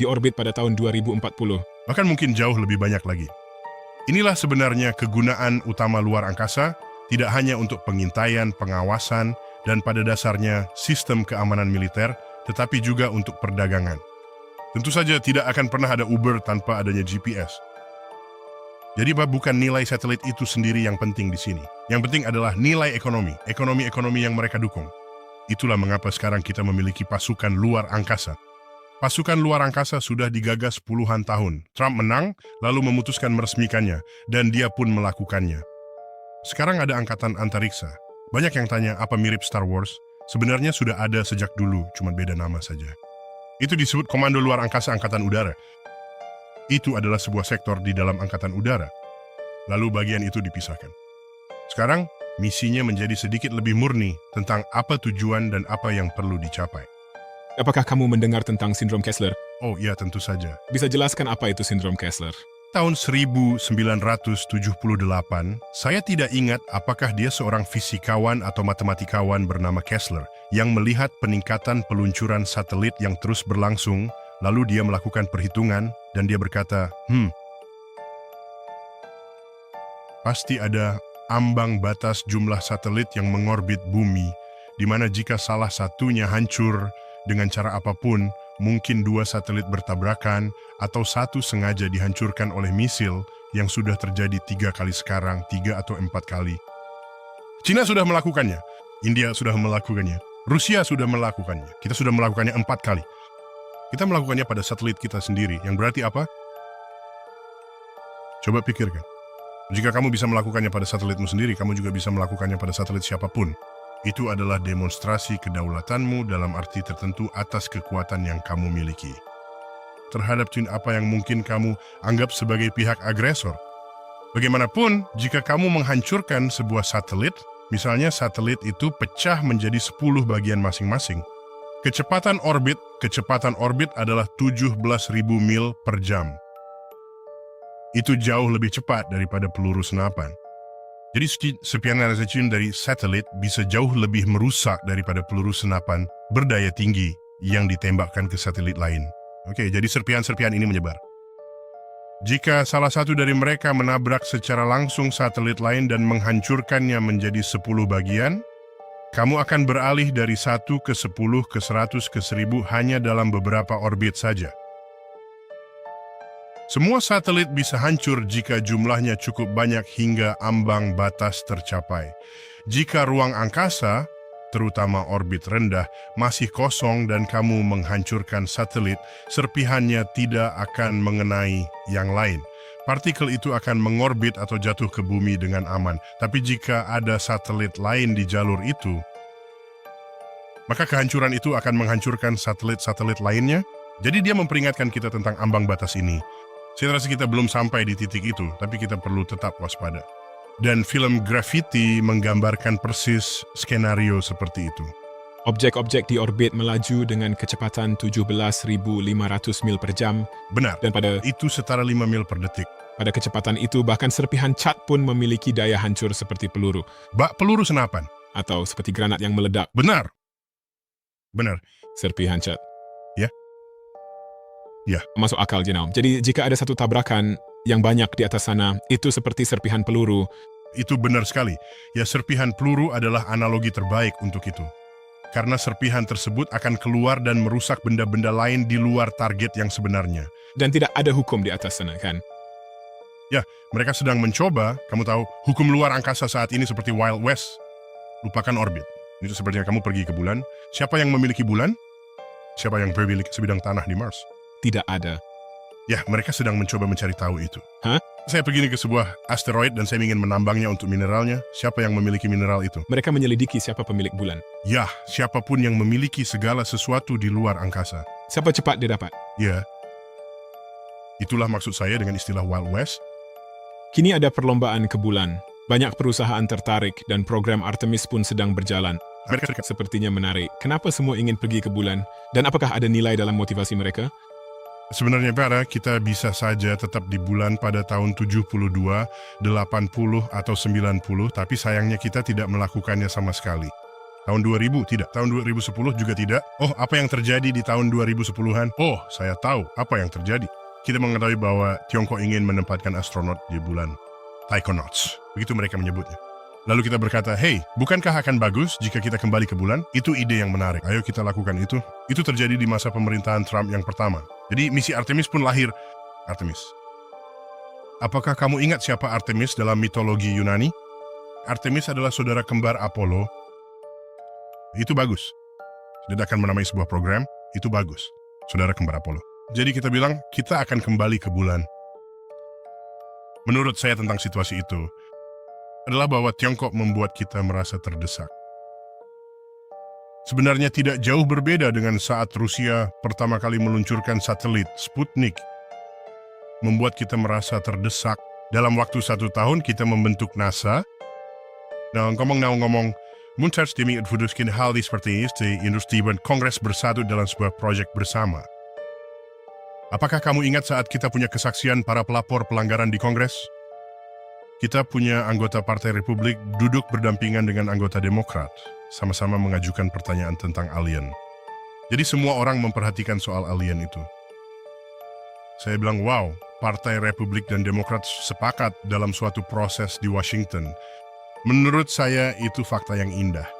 di orbit pada tahun 2040. Bahkan mungkin jauh lebih banyak lagi. Inilah sebenarnya kegunaan utama luar angkasa, tidak hanya untuk pengintaian, pengawasan, dan pada dasarnya sistem keamanan militer, tetapi juga untuk perdagangan. Tentu saja tidak akan pernah ada Uber tanpa adanya GPS. Jadi bukan nilai satelit itu sendiri yang penting di sini. Yang penting adalah nilai ekonomi yang mereka dukung. Itulah mengapa sekarang kita memiliki pasukan luar angkasa. Pasukan luar angkasa sudah digagas puluhan tahun. Trump menang, lalu memutuskan meresmikannya, dan dia pun melakukannya. Sekarang ada angkatan antariksa. Banyak yang tanya apa mirip Star Wars. Sebenarnya sudah ada sejak dulu, cuma beda nama saja. Itu disebut Komando Luar Angkasa Angkatan Udara. Itu adalah sebuah sektor di dalam Angkatan Udara. Lalu bagian itu dipisahkan. Sekarang, misinya menjadi sedikit lebih murni tentang apa tujuan dan apa yang perlu dicapai. Apakah kamu mendengar tentang sindrom Kessler? Oh iya, tentu saja. Bisa jelaskan apa itu sindrom Kessler? Tahun 1978, saya tidak ingat apakah dia seorang fisikawan atau matematikawan bernama Kessler yang melihat peningkatan peluncuran satelit yang terus berlangsung, lalu dia melakukan perhitungan dan dia berkata, pasti ada ambang batas jumlah satelit yang mengorbit bumi, di mana jika salah satunya hancur dengan cara apapun, mungkin 2 satelit bertabrakan atau 1 sengaja dihancurkan oleh misil yang sudah terjadi 3 kali sekarang, 3 atau 4 kali. Cina sudah melakukannya, India sudah melakukannya, Rusia sudah melakukannya, kita sudah melakukannya 4 kali. Kita melakukannya pada satelit kita sendiri, yang berarti apa? Coba pikirkan. Jika kamu bisa melakukannya pada satelitmu sendiri, kamu juga bisa melakukannya pada satelit siapapun. Itu adalah demonstrasi kedaulatanmu dalam arti tertentu atas kekuatan yang kamu miliki. Terhadap apa yang mungkin kamu anggap sebagai pihak agresor. Bagaimanapun, jika kamu menghancurkan sebuah satelit, misalnya satelit itu pecah menjadi 10 bagian masing-masing, kecepatan orbit adalah 17.000 mil per jam. Itu jauh lebih cepat daripada peluru senapan. Jadi serpihan radiasi dari satelit bisa jauh lebih merusak daripada peluru senapan berdaya tinggi yang ditembakkan ke satelit lain. Oke, jadi serpihan-serpihan ini menyebar. Jika salah satu dari mereka menabrak secara langsung satelit lain dan menghancurkannya menjadi 10 bagian, kamu akan beralih dari 1 ke 10 ke 100 ke 1000 hanya dalam beberapa orbit saja. Semua satelit bisa hancur jika jumlahnya cukup banyak hingga ambang batas tercapai. Jika ruang angkasa, terutama orbit rendah, masih kosong dan kamu menghancurkan satelit, serpihannya tidak akan mengenai yang lain. Partikel itu akan mengorbit atau jatuh ke bumi dengan aman. Tapi jika ada satelit lain di jalur itu, maka kehancuran itu akan menghancurkan satelit-satelit lainnya. Jadi dia memperingatkan kita tentang ambang batas ini. Saya rasa kita belum sampai di titik itu, tapi kita perlu tetap waspada. Dan film Gravity menggambarkan persis skenario seperti itu. Objek-objek di orbit melaju dengan kecepatan 17.500 mil per jam, Benar, dan pada itu setara 5 mil per detik. kecepatan itu bahkan serpihan cat pun memiliki daya hancur seperti peluru, Bak peluru senapan. atau seperti granat yang meledak, Benar. Benar. serpihan cat. Ya. Ya. Masuk akal, Jenau. Jadi jika ada satu tabrakan yang banyak di atas sana, itu seperti serpihan peluru. Itu benar sekali. Ya, serpihan peluru adalah analogi terbaik untuk itu. Karena serpihan tersebut akan keluar dan merusak benda-benda lain di luar target yang sebenarnya. Dan tidak ada hukum di atas sana, kan? Mereka sedang mencoba, kamu tahu, hukum luar angkasa saat ini seperti Wild West. Lupakan orbit. Itu sepertinya kamu pergi ke bulan. Siapa yang memiliki bulan? Siapa yang memiliki sebidang tanah di Mars? Tidak ada. Ya, mereka sedang mencoba mencari tahu itu. Hah? Saya pergi ke sebuah asteroid dan saya ingin menambangnya untuk mineralnya. Siapa yang memiliki mineral itu? Mereka menyelidiki siapa pemilik bulan. Ya, siapapun yang memiliki segala sesuatu di luar angkasa. Siapa cepat dia dapat. Ya. Itulah maksud saya dengan istilah Wild West. Kini ada perlombaan ke bulan. Banyak perusahaan tertarik dan program Artemis pun sedang berjalan. Amerika Serikat. Sepertinya menarik. Kenapa semua ingin pergi ke bulan? Dan apakah ada nilai dalam motivasi mereka? Sebenarnya Bara, kita bisa saja tetap di bulan pada tahun 72, 80, atau 90, tapi sayangnya kita tidak melakukannya sama sekali. Tahun 2000 tidak, tahun 2010 juga tidak. Oh, apa yang terjadi di tahun 2010-an? Oh, saya tahu apa yang terjadi. Kita mengetahui bahwa Tiongkok ingin menempatkan astronot di bulan. Taikonauts, begitu mereka menyebutnya. Lalu kita berkata, hey, bukankah akan bagus jika kita kembali ke bulan? Itu ide yang menarik, ayo kita lakukan itu. Itu terjadi di masa pemerintahan Trump yang pertama. Jadi misi Artemis pun lahir. Artemis. Apakah kamu ingat siapa Artemis dalam mitologi Yunani? Artemis adalah saudara kembar Apollo. Itu bagus. Dia akan menamai sebuah program, itu bagus. Saudara kembar Apollo. Jadi kita bilang, kita akan kembali ke bulan. Menurut saya tentang situasi itu, adalah bahwa Tiongkok membuat kita merasa terdesak. Sebenarnya tidak jauh berbeda dengan saat Rusia pertama kali meluncurkan satelit Sputnik. Membuat kita merasa terdesak. Dalam waktu 1 tahun kita membentuk NASA. Nah, ngomong, Munters demi udfuduskin hal seperti ini, industri dan Kongres bersatu dalam sebuah proyek bersama. Apakah kamu ingat saat kita punya kesaksian para pelapor pelanggaran di Kongres? Kita punya anggota Partai Republik duduk berdampingan dengan anggota Demokrat, sama-sama mengajukan pertanyaan tentang alien. Jadi semua orang memperhatikan soal alien itu. Saya bilang, wow, Partai Republik dan Demokrat sepakat dalam suatu proses di Washington. Menurut saya itu fakta yang indah.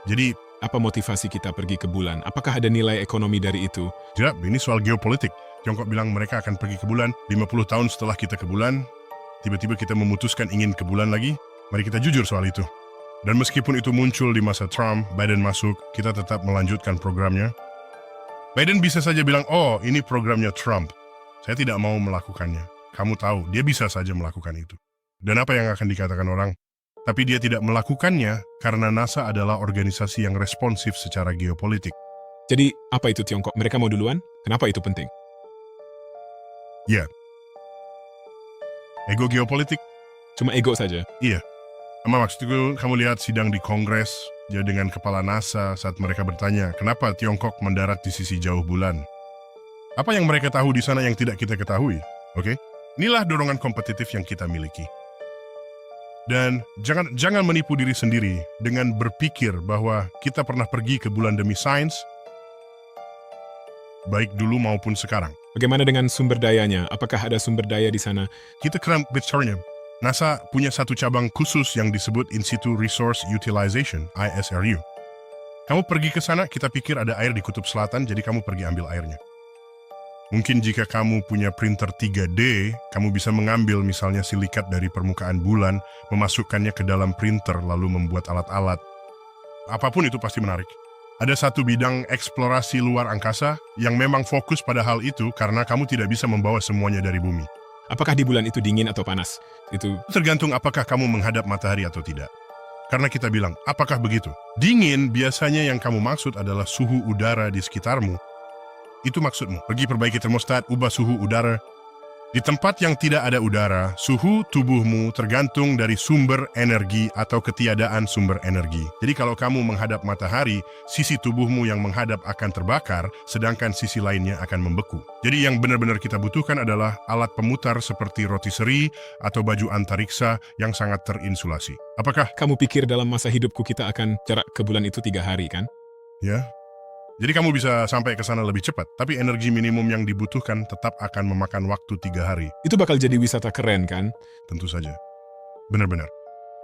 Jadi, Apa motivasi kita pergi ke bulan? Apakah ada nilai ekonomi dari itu? tidak, ini soal geopolitik. Tiongkok bilang mereka akan pergi ke bulan, 50 tahun setelah kita ke bulan, tiba-tiba kita memutuskan ingin ke bulan lagi, mari kita jujur soal itu. Dan meskipun itu muncul di masa Trump, Biden masuk, kita tetap melanjutkan programnya. Biden bisa saja bilang, oh ini programnya Trump. Saya tidak mau melakukannya. Kamu tahu, dia bisa saja melakukan itu. Dan apa yang akan dikatakan orang? Tapi dia tidak melakukannya karena NASA adalah organisasi yang responsif secara geopolitik. Jadi, apa itu Tiongkok? Mereka mau duluan? Kenapa itu penting? Ya. Ego geopolitik. Cuma ego saja. Sama maksudku, kamu lihat sidang di Kongres, ya dengan kepala NASA saat mereka bertanya, kenapa Tiongkok mendarat di sisi jauh bulan? Apa yang mereka tahu di sana yang tidak kita ketahui? Oke? Inilah dorongan kompetitif yang kita miliki. Dan jangan menipu diri sendiri dengan berpikir bahwa kita pernah pergi ke bulan demi sains, baik dulu maupun sekarang. Bagaimana dengan sumber dayanya? Apakah ada sumber daya di sana? Kita keren bicaranya. NASA punya satu cabang khusus yang disebut Institute Resource Utilization, ISRU. Kamu pergi ke sana, kita pikir ada air di kutub selatan, jadi kamu pergi ambil airnya. Mungkin jika kamu punya printer 3D, kamu bisa mengambil misalnya silikat dari permukaan bulan, memasukkannya ke dalam printer, lalu membuat alat-alat. Apapun itu pasti menarik. Ada satu bidang eksplorasi luar angkasa yang memang fokus pada hal itu karena kamu tidak bisa membawa semuanya dari bumi. Apakah di bulan itu dingin atau panas? Itu Tergantung apakah kamu menghadap matahari atau tidak. Karena kita bilang, apakah begitu? Dingin biasanya yang kamu maksud adalah suhu udara di sekitarmu. Itu maksudmu. Pergi perbaiki termostat, ubah suhu udara. Di tempat yang tidak ada udara, suhu tubuhmu tergantung dari sumber energi atau ketiadaan sumber energi. Jadi kalau kamu menghadap matahari, sisi tubuhmu yang menghadap akan terbakar, sedangkan sisi lainnya akan membeku. Jadi yang benar-benar kita butuhkan adalah alat pemutar seperti rotisserie atau baju antariksa yang sangat terinsulasi. Apakah? Kamu pikir dalam masa hidupku kita akan jarak ke bulan itu 3 hari, kan? Ya. Jadi kamu bisa sampai ke sana lebih cepat, tapi energi minimum yang dibutuhkan tetap akan memakan waktu 3 hari. Itu bakal jadi wisata keren, kan? Tentu saja. Benar-benar.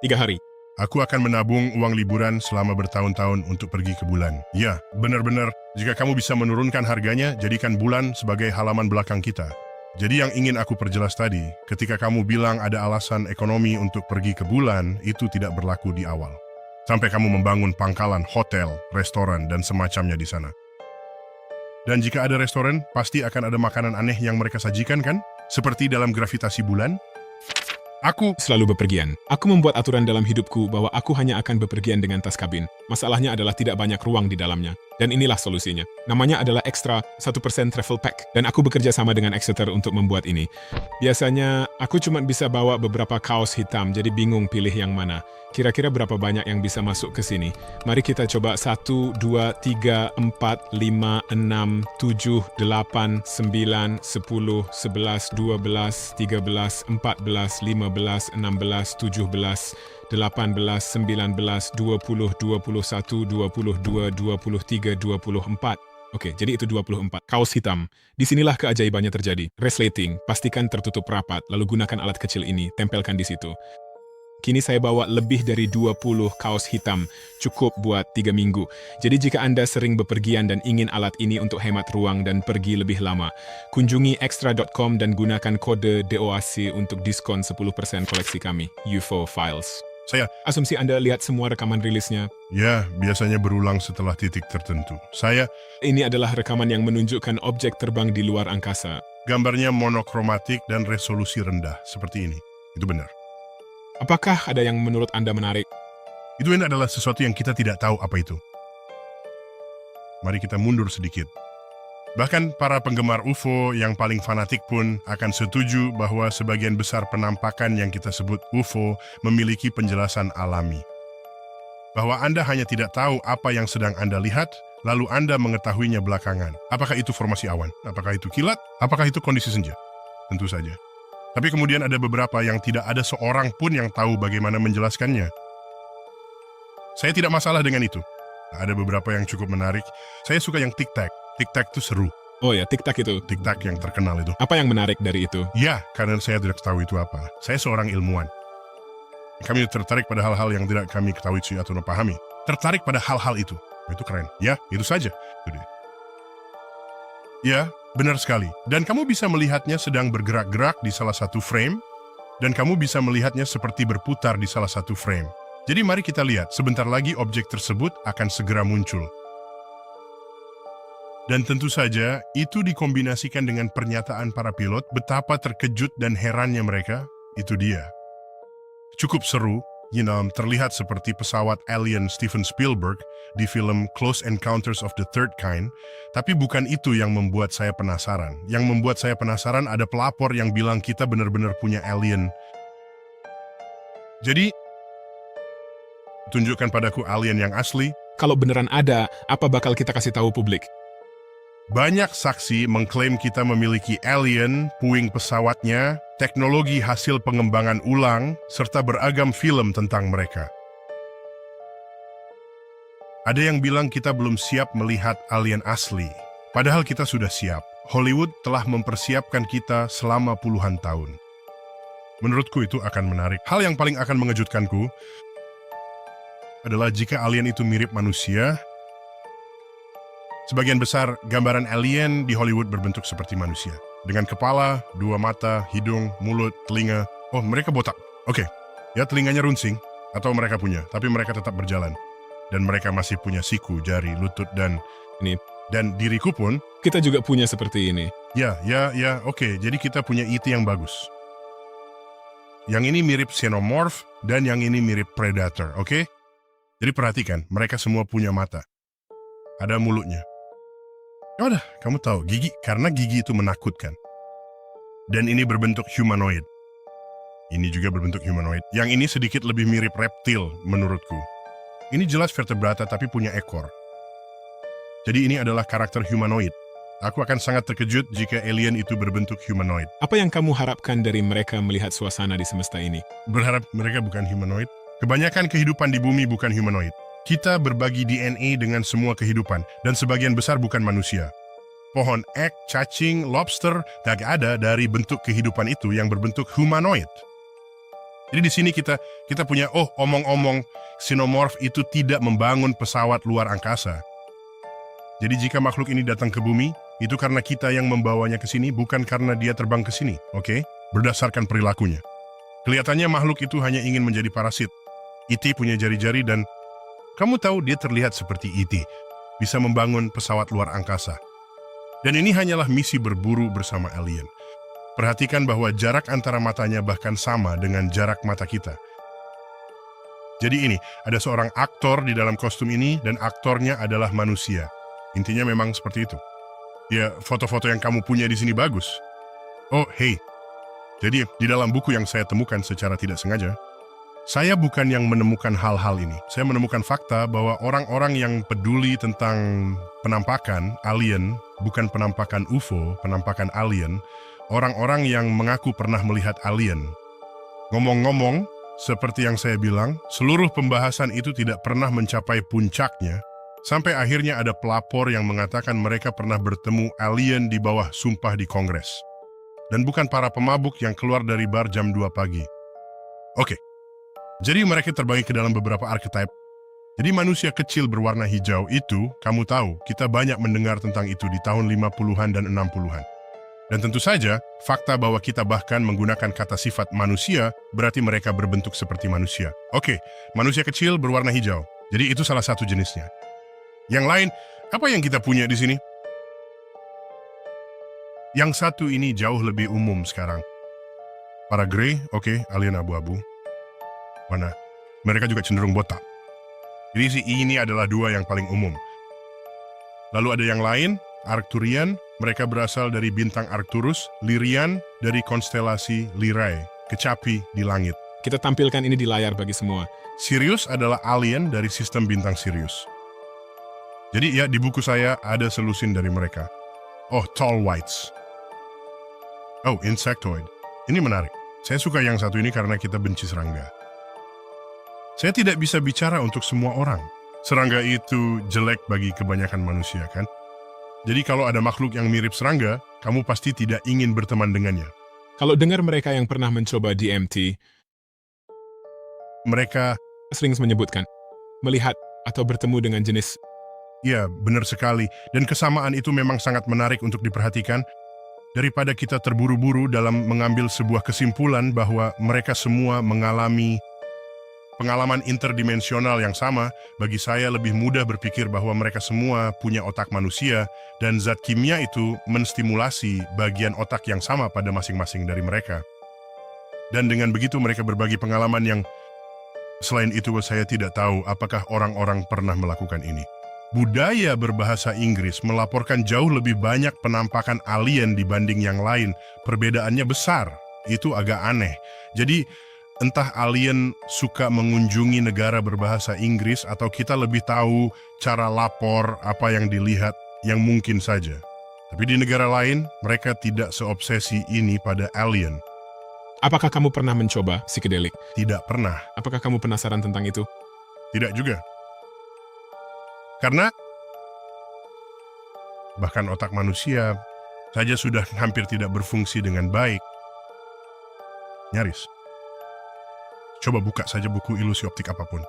3 hari. Aku akan menabung uang liburan selama bertahun-tahun untuk pergi ke bulan. Ya, benar-benar. Jika kamu bisa menurunkan harganya, jadikan bulan sebagai halaman belakang kita. Jadi yang ingin aku perjelas tadi, ketika kamu bilang ada alasan ekonomi untuk pergi ke bulan, itu tidak berlaku di awal. Sampai kamu membangun pangkalan, hotel, restoran, dan semacamnya di sana. Dan jika ada restoran, pasti akan ada makanan aneh yang mereka sajikan, kan? Seperti dalam gravitasi bulan. Aku Selalu bepergian. Aku membuat aturan dalam hidupku bahwa aku hanya akan bepergian dengan tas kabin. Masalahnya adalah tidak banyak ruang di dalamnya. Dan inilah solusinya. Namanya adalah Extra 1% Travel Pack. Dan aku bekerja sama dengan Exeter untuk membuat ini. Biasanya, aku cuma bisa bawa beberapa kaos hitam, jadi bingung pilih yang mana. Kira-kira berapa banyak yang bisa masuk ke sini? Mari kita coba 1, 2, 3, 4, 5, 6, 7, 8, 9, 10, 11, 12, 13, 14, 15, 16, 17, 18, 19, 20, 21, 22, 23, 24. Oke, jadi itu 24. Kaos hitam. Disinilah keajaibannya terjadi. Resleting, pastikan tertutup rapat, lalu gunakan alat kecil ini, tempelkan di situ. Kini saya bawa lebih dari 20 kaos hitam, cukup buat 3 minggu. Jadi jika Anda sering bepergian dan ingin alat ini untuk hemat ruang dan pergi lebih lama, kunjungi extra.com dan gunakan kode DOAC untuk diskon 10% koleksi kami, UFO Files. Saya, Asumsi Anda lihat semua rekaman rilisnya. ya, biasanya berulang setelah titik tertentu. Ini adalah rekaman yang menunjukkan objek terbang di luar angkasa. Gambarnya monokromatik dan resolusi rendah, seperti ini. Itu benar. Apakah ada yang menurut Anda menarik? Itu ini adalah sesuatu yang kita tidak tahu apa itu. Mari kita mundur sedikit. Bahkan para penggemar UFO yang paling fanatik pun akan setuju bahwa sebagian besar penampakan yang kita sebut UFO memiliki penjelasan alami. Bahwa Anda hanya tidak tahu apa yang sedang Anda lihat, lalu Anda mengetahuinya belakangan. Apakah itu formasi awan? Apakah itu kilat? Apakah itu kondisi senja? Tentu saja. Tapi kemudian ada beberapa yang tidak ada seorang pun yang tahu bagaimana menjelaskannya. Saya tidak masalah dengan itu. Ada beberapa yang cukup menarik. Saya suka yang tic-tac. Tic-tac itu seru. Oh ya, TikTok itu. Tic-tac yang terkenal itu. Apa yang menarik dari itu? Ya, karena saya tidak tahu itu apa. Saya seorang ilmuwan. Kami tertarik pada hal-hal yang tidak kami ketahui atau pahami. Tertarik pada hal-hal itu. Itu keren. Ya, itu saja. Itu dia. Ya, benar sekali. Dan kamu bisa melihatnya sedang bergerak-gerak di salah satu frame, dan kamu bisa melihatnya seperti berputar di salah satu frame. Jadi mari kita lihat, sebentar lagi objek tersebut akan segera muncul. Dan tentu saja, itu dikombinasikan dengan pernyataan para pilot betapa terkejut dan herannya mereka. Itu dia. Cukup seru, terlihat seperti pesawat alien Steven Spielberg di film Close Encounters of the Third Kind, tapi bukan itu yang membuat saya penasaran. Yang membuat saya penasaran ada pelapor yang bilang kita benar-benar punya alien. Jadi, tunjukkan padaku alien yang asli. Kalau beneran ada, apa bakal kita kasih tahu publik? Banyak saksi mengklaim kita memiliki alien, puing pesawatnya, teknologi hasil pengembangan ulang, serta beragam film tentang mereka. Ada yang bilang kita belum siap melihat alien asli. Padahal kita sudah siap. Hollywood telah mempersiapkan kita selama puluhan tahun. Menurutku itu akan menarik. Hal yang paling akan mengejutkanku adalah jika alien itu mirip manusia. Sebagian besar gambaran alien di Hollywood berbentuk seperti manusia. Dengan kepala, 2 mata, hidung, mulut, telinga. Oh, mereka botak. Oke, ya telinganya runcing, atau mereka punya, tapi mereka tetap berjalan. Dan mereka masih punya siku, jari, lutut, dan Ini. Dan diriku pun, Kita juga punya seperti ini. ya, oke, jadi kita punya IT yang bagus. Yang ini mirip xenomorph, dan yang ini mirip predator, oke? Jadi perhatikan, mereka semua punya mata. Ada mulutnya. Ya udah, kamu tahu, gigi, karena gigi itu menakutkan. Dan ini berbentuk humanoid. Ini juga berbentuk humanoid. Yang ini sedikit lebih mirip reptil menurutku. Ini jelas vertebrata tapi punya ekor. Jadi ini adalah karakter humanoid. Aku akan sangat terkejut jika alien itu berbentuk humanoid. Apa yang kamu harapkan dari mereka melihat suasana di semesta ini? Berharap mereka bukan humanoid. Kebanyakan kehidupan di bumi bukan humanoid. Kita berbagi DNA dengan semua kehidupan, dan sebagian besar bukan manusia. Pohon ek, cacing, lobster, tak ada dari bentuk kehidupan itu yang berbentuk humanoid. Jadi di sini kita punya, omong-omong, xenomorph itu tidak membangun pesawat luar angkasa. Jadi jika makhluk ini datang ke bumi, itu karena kita yang membawanya ke sini, bukan karena dia terbang ke sini, oke? Berdasarkan perilakunya. Kelihatannya makhluk itu hanya ingin menjadi parasit. E.T. punya jari-jari dan kamu tahu dia terlihat seperti E.T. Bisa membangun pesawat luar angkasa. Dan ini hanyalah misi berburu bersama alien. Perhatikan bahwa jarak antara matanya bahkan sama dengan jarak mata kita. Jadi ini, ada seorang aktor di dalam kostum ini dan aktornya adalah manusia. Intinya memang seperti itu. Ya, foto-foto yang kamu punya di sini bagus. Oh, hey. Jadi, di dalam buku yang saya temukan secara tidak sengaja, saya bukan yang menemukan hal-hal ini. Saya menemukan fakta bahwa orang-orang yang peduli tentang penampakan alien, bukan penampakan UFO, penampakan alien, orang-orang yang mengaku pernah melihat alien. Ngomong-ngomong, seperti yang saya bilang, seluruh pembahasan itu tidak pernah mencapai puncaknya, sampai akhirnya ada pelapor yang mengatakan mereka pernah bertemu alien di bawah sumpah di Kongres. Dan bukan para pemabuk yang keluar dari bar jam 2 pagi. Oke. Jadi mereka terbagi ke dalam beberapa archetype. Jadi manusia kecil berwarna hijau itu, kamu tahu, kita banyak mendengar tentang itu di tahun 50-an dan 60-an. Dan tentu saja, fakta bahwa kita bahkan menggunakan kata sifat manusia, berarti mereka berbentuk seperti manusia. Oke, manusia kecil berwarna hijau. Jadi itu salah satu jenisnya. Yang lain, apa yang kita punya di sini? Yang satu ini jauh lebih umum sekarang. Para grey, oke, alien abu-abu. Mana? Mereka juga cenderung botak. Jadi ini adalah dua yang paling umum. Lalu ada yang lain, Arcturian, mereka berasal dari bintang Arcturus, Lyrian dari konstelasi Lyrae, kecapi di langit. Kita tampilkan ini di layar bagi semua. Sirius adalah alien dari sistem bintang Sirius. Jadi ya, di buku saya ada selusin dari mereka. Oh, tall whites. Oh, insectoid. Ini menarik. Saya suka yang satu ini karena kita benci serangga. Saya tidak bisa bicara untuk semua orang. Serangga itu jelek bagi kebanyakan manusia, kan? Jadi kalau ada makhluk yang mirip serangga, kamu pasti tidak ingin berteman dengannya. Kalau dengar mereka yang pernah mencoba DMT, mereka sering menyebutkan melihat atau bertemu dengan jenis. Ya, benar sekali. Dan kesamaan itu memang sangat menarik untuk diperhatikan. Daripada kita terburu-buru dalam mengambil sebuah kesimpulan bahwa mereka semua mengalami pengalaman interdimensional yang sama, bagi saya lebih mudah berpikir bahwa mereka semua punya otak manusia dan zat kimia itu menstimulasi bagian otak yang sama pada masing-masing dari mereka. Dan dengan begitu mereka berbagi pengalaman yang selain itu saya tidak tahu apakah orang-orang pernah melakukan ini. Budaya berbahasa Inggris melaporkan jauh lebih banyak penampakan alien dibanding yang lain. Perbedaannya besar. Itu agak aneh. Jadi entah alien suka mengunjungi negara berbahasa Inggris atau kita lebih tahu cara lapor apa yang dilihat yang mungkin saja. Tapi di negara lain, mereka tidak seobsesi ini pada alien. Apakah kamu pernah mencoba psikedelik? Tidak pernah. Apakah kamu penasaran tentang itu? Tidak juga. Karena bahkan otak manusia saja sudah hampir tidak berfungsi dengan baik. Nyaris. Coba buka saja buku ilusi optik apapun.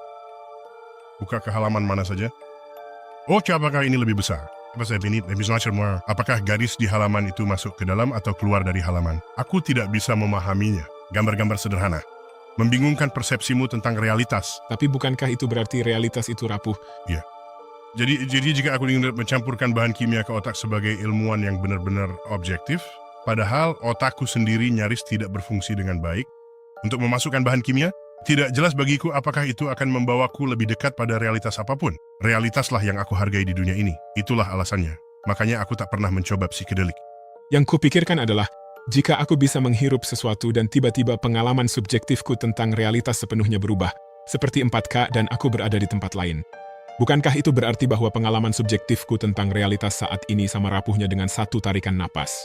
Buka ke halaman mana saja. Oh, apakah ini lebih besar? Apakah garis di halaman itu masuk ke dalam atau keluar dari halaman? Aku tidak bisa memahaminya. Gambar-gambar sederhana. Membingungkan persepsimu tentang realitas. Tapi bukankah itu berarti realitas itu rapuh? Iya. Jadi jika aku ingin mencampurkan bahan kimia ke otak sebagai ilmuwan yang benar-benar objektif, padahal otakku sendiri nyaris tidak berfungsi dengan baik, untuk memasukkan bahan kimia, tidak jelas bagiku apakah itu akan membawaku lebih dekat pada realitas apapun. Realitaslah yang aku hargai di dunia ini. Itulah alasannya. Makanya aku tak pernah mencoba psikedelik. Yang kupikirkan adalah, Jika aku bisa menghirup sesuatu dan tiba-tiba pengalaman subjektifku tentang realitas sepenuhnya berubah, seperti 4K dan aku berada di tempat lain. Bukankah itu berarti bahwa pengalaman subjektifku tentang realitas saat ini sama rapuhnya dengan satu tarikan napas?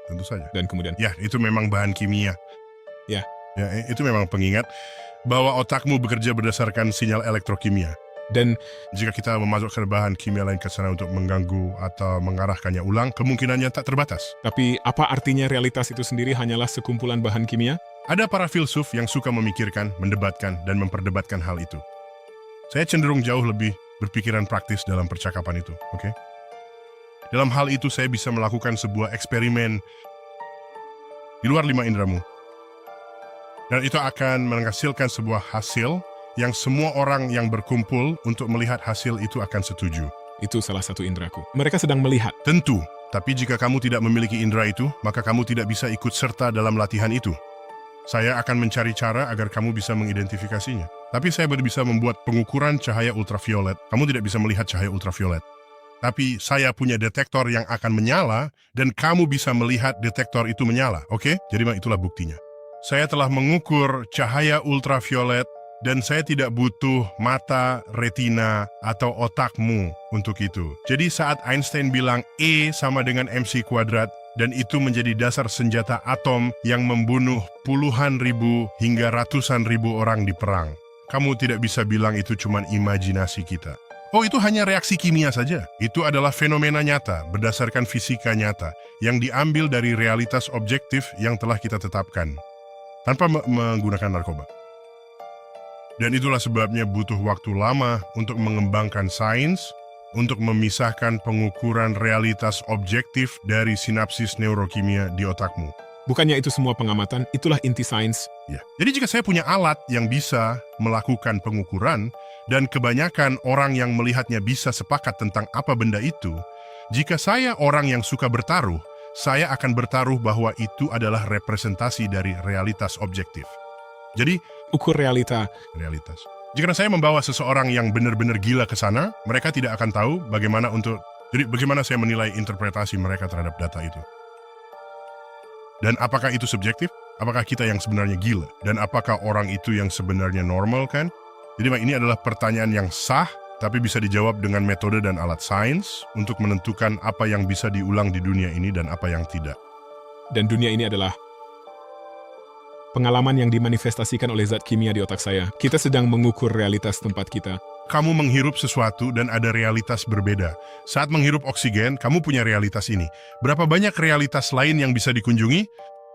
Tentu saja. Dan kemudian, Ya, itu memang bahan kimia. Ya. Ya, itu memang pengingat bahwa otakmu bekerja berdasarkan sinyal elektrokimia. dan Jika kita memasukkan bahan kimia lain ke sana untuk mengganggu atau mengarahkannya ulang, kemungkinannya tak terbatas. tapi apa artinya realitas itu sendiri hanyalah sekumpulan bahan kimia? Ada para filsuf yang suka memikirkan, mendebatkan, dan memperdebatkan hal itu. Saya cenderung jauh lebih berpikiran praktis dalam percakapan itu, oke? Dalam hal itu saya bisa melakukan sebuah eksperimen di luar 5 indramu. Dan itu akan menghasilkan sebuah hasil yang semua orang yang berkumpul untuk melihat hasil itu akan setuju. Itu salah satu indraku. Mereka sedang melihat. Tentu, tapi jika kamu tidak memiliki indera itu, maka kamu tidak bisa ikut serta dalam latihan itu. Saya akan mencari cara agar kamu bisa mengidentifikasinya. Tapi saya baru bisa membuat pengukuran cahaya ultraviolet. Kamu tidak bisa melihat cahaya ultraviolet. Tapi saya punya detektor yang akan menyala, dan kamu bisa melihat detektor itu menyala, oke? Jadi itulah buktinya. Saya telah mengukur cahaya ultraviolet, dan saya tidak butuh mata, retina, atau otakmu untuk itu. Jadi saat Einstein bilang E sama dengan MC kuadrat, dan itu menjadi dasar senjata atom yang membunuh puluhan ribu hingga ratusan ribu orang di perang, kamu tidak bisa bilang itu cuma imajinasi kita. Oh, itu hanya reaksi kimia saja. Itu adalah fenomena nyata, berdasarkan fisika nyata, yang diambil dari realitas objektif yang telah kita tetapkan, tanpa menggunakan narkoba. Dan itulah sebabnya butuh waktu lama untuk mengembangkan sains, untuk memisahkan pengukuran realitas objektif dari sinapsis neurokimia di otakmu. Bukannya itu semua pengamatan, itulah inti sains. Ya. Jadi jika saya punya alat yang bisa melakukan pengukuran, dan kebanyakan orang yang melihatnya bisa sepakat tentang apa benda itu, jika saya orang yang suka bertaruh, saya akan bertaruh bahwa itu adalah representasi dari realitas objektif. Jadi, Ukur realitas. Jika saya membawa seseorang yang benar-benar gila ke sana, mereka tidak akan tahu bagaimana saya menilai interpretasi mereka terhadap data itu. Dan apakah itu subjektif? Apakah kita yang sebenarnya gila? Dan apakah orang itu yang sebenarnya normal kan? Jadi ini adalah pertanyaan yang sah, tapi bisa dijawab dengan metode dan alat sains untuk menentukan apa yang bisa diulang di dunia ini dan apa yang tidak. Dan dunia ini adalah pengalaman yang dimanifestasikan oleh zat kimia di otak saya. Kita sedang mengukur realitas tempat kita. Kamu menghirup sesuatu dan ada realitas berbeda. Saat menghirup oksigen, kamu punya realitas ini. Berapa banyak realitas lain yang bisa dikunjungi?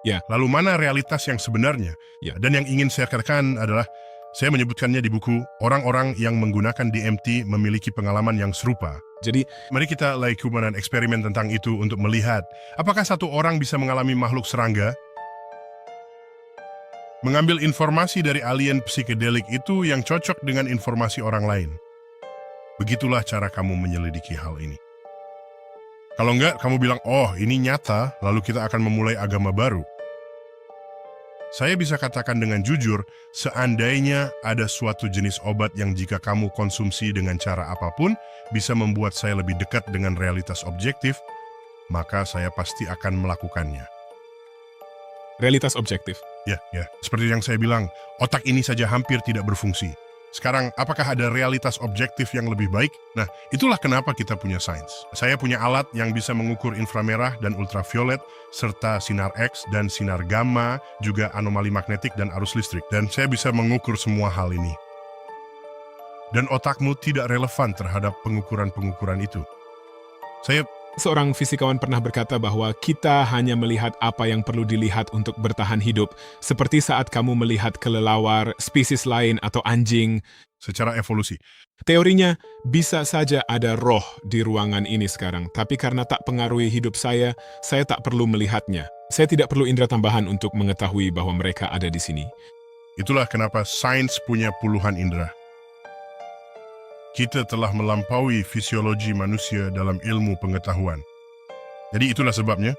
Ya. Lalu mana realitas yang sebenarnya? Ya. Dan yang ingin saya katakan adalah, saya menyebutkannya di buku, orang-orang yang menggunakan DMT memiliki pengalaman yang serupa. Jadi, Mari kita lakukan eksperimen tentang itu untuk melihat, apakah satu orang bisa mengalami makhluk serangga? Mengambil informasi dari alien psikedelik itu yang cocok dengan informasi orang lain. Begitulah cara kamu menyelidiki hal ini. Kalau enggak, kamu bilang, oh ini nyata, lalu kita akan memulai agama baru. Saya bisa katakan dengan jujur, seandainya ada suatu jenis obat yang jika kamu konsumsi dengan cara apapun, bisa membuat saya lebih dekat dengan realitas objektif, maka saya pasti akan melakukannya. realitas objektif. Ya. Seperti yang saya bilang, otak ini saja hampir tidak berfungsi. Sekarang, apakah ada realitas objektif yang lebih baik? Nah, itulah kenapa kita punya sains. Saya punya alat yang bisa mengukur inframerah dan ultraviolet, serta sinar X dan sinar gamma, juga anomali magnetik dan arus listrik. Dan saya bisa mengukur semua hal ini. Dan otakmu tidak relevan terhadap pengukuran-pengukuran itu. Seorang fisikawan pernah berkata bahwa kita hanya melihat apa yang perlu dilihat untuk bertahan hidup, seperti saat kamu melihat kelelawar, spesies lain, atau anjing. Secara evolusi. Teorinya, bisa saja ada roh di ruangan ini sekarang, tapi karena tak pengaruhi hidup saya tak perlu melihatnya. Saya tidak perlu indera tambahan untuk mengetahui bahwa mereka ada di sini. Itulah kenapa sains punya puluhan indera. Kita telah melampaui fisiologi manusia dalam ilmu pengetahuan. Jadi itulah sebabnya,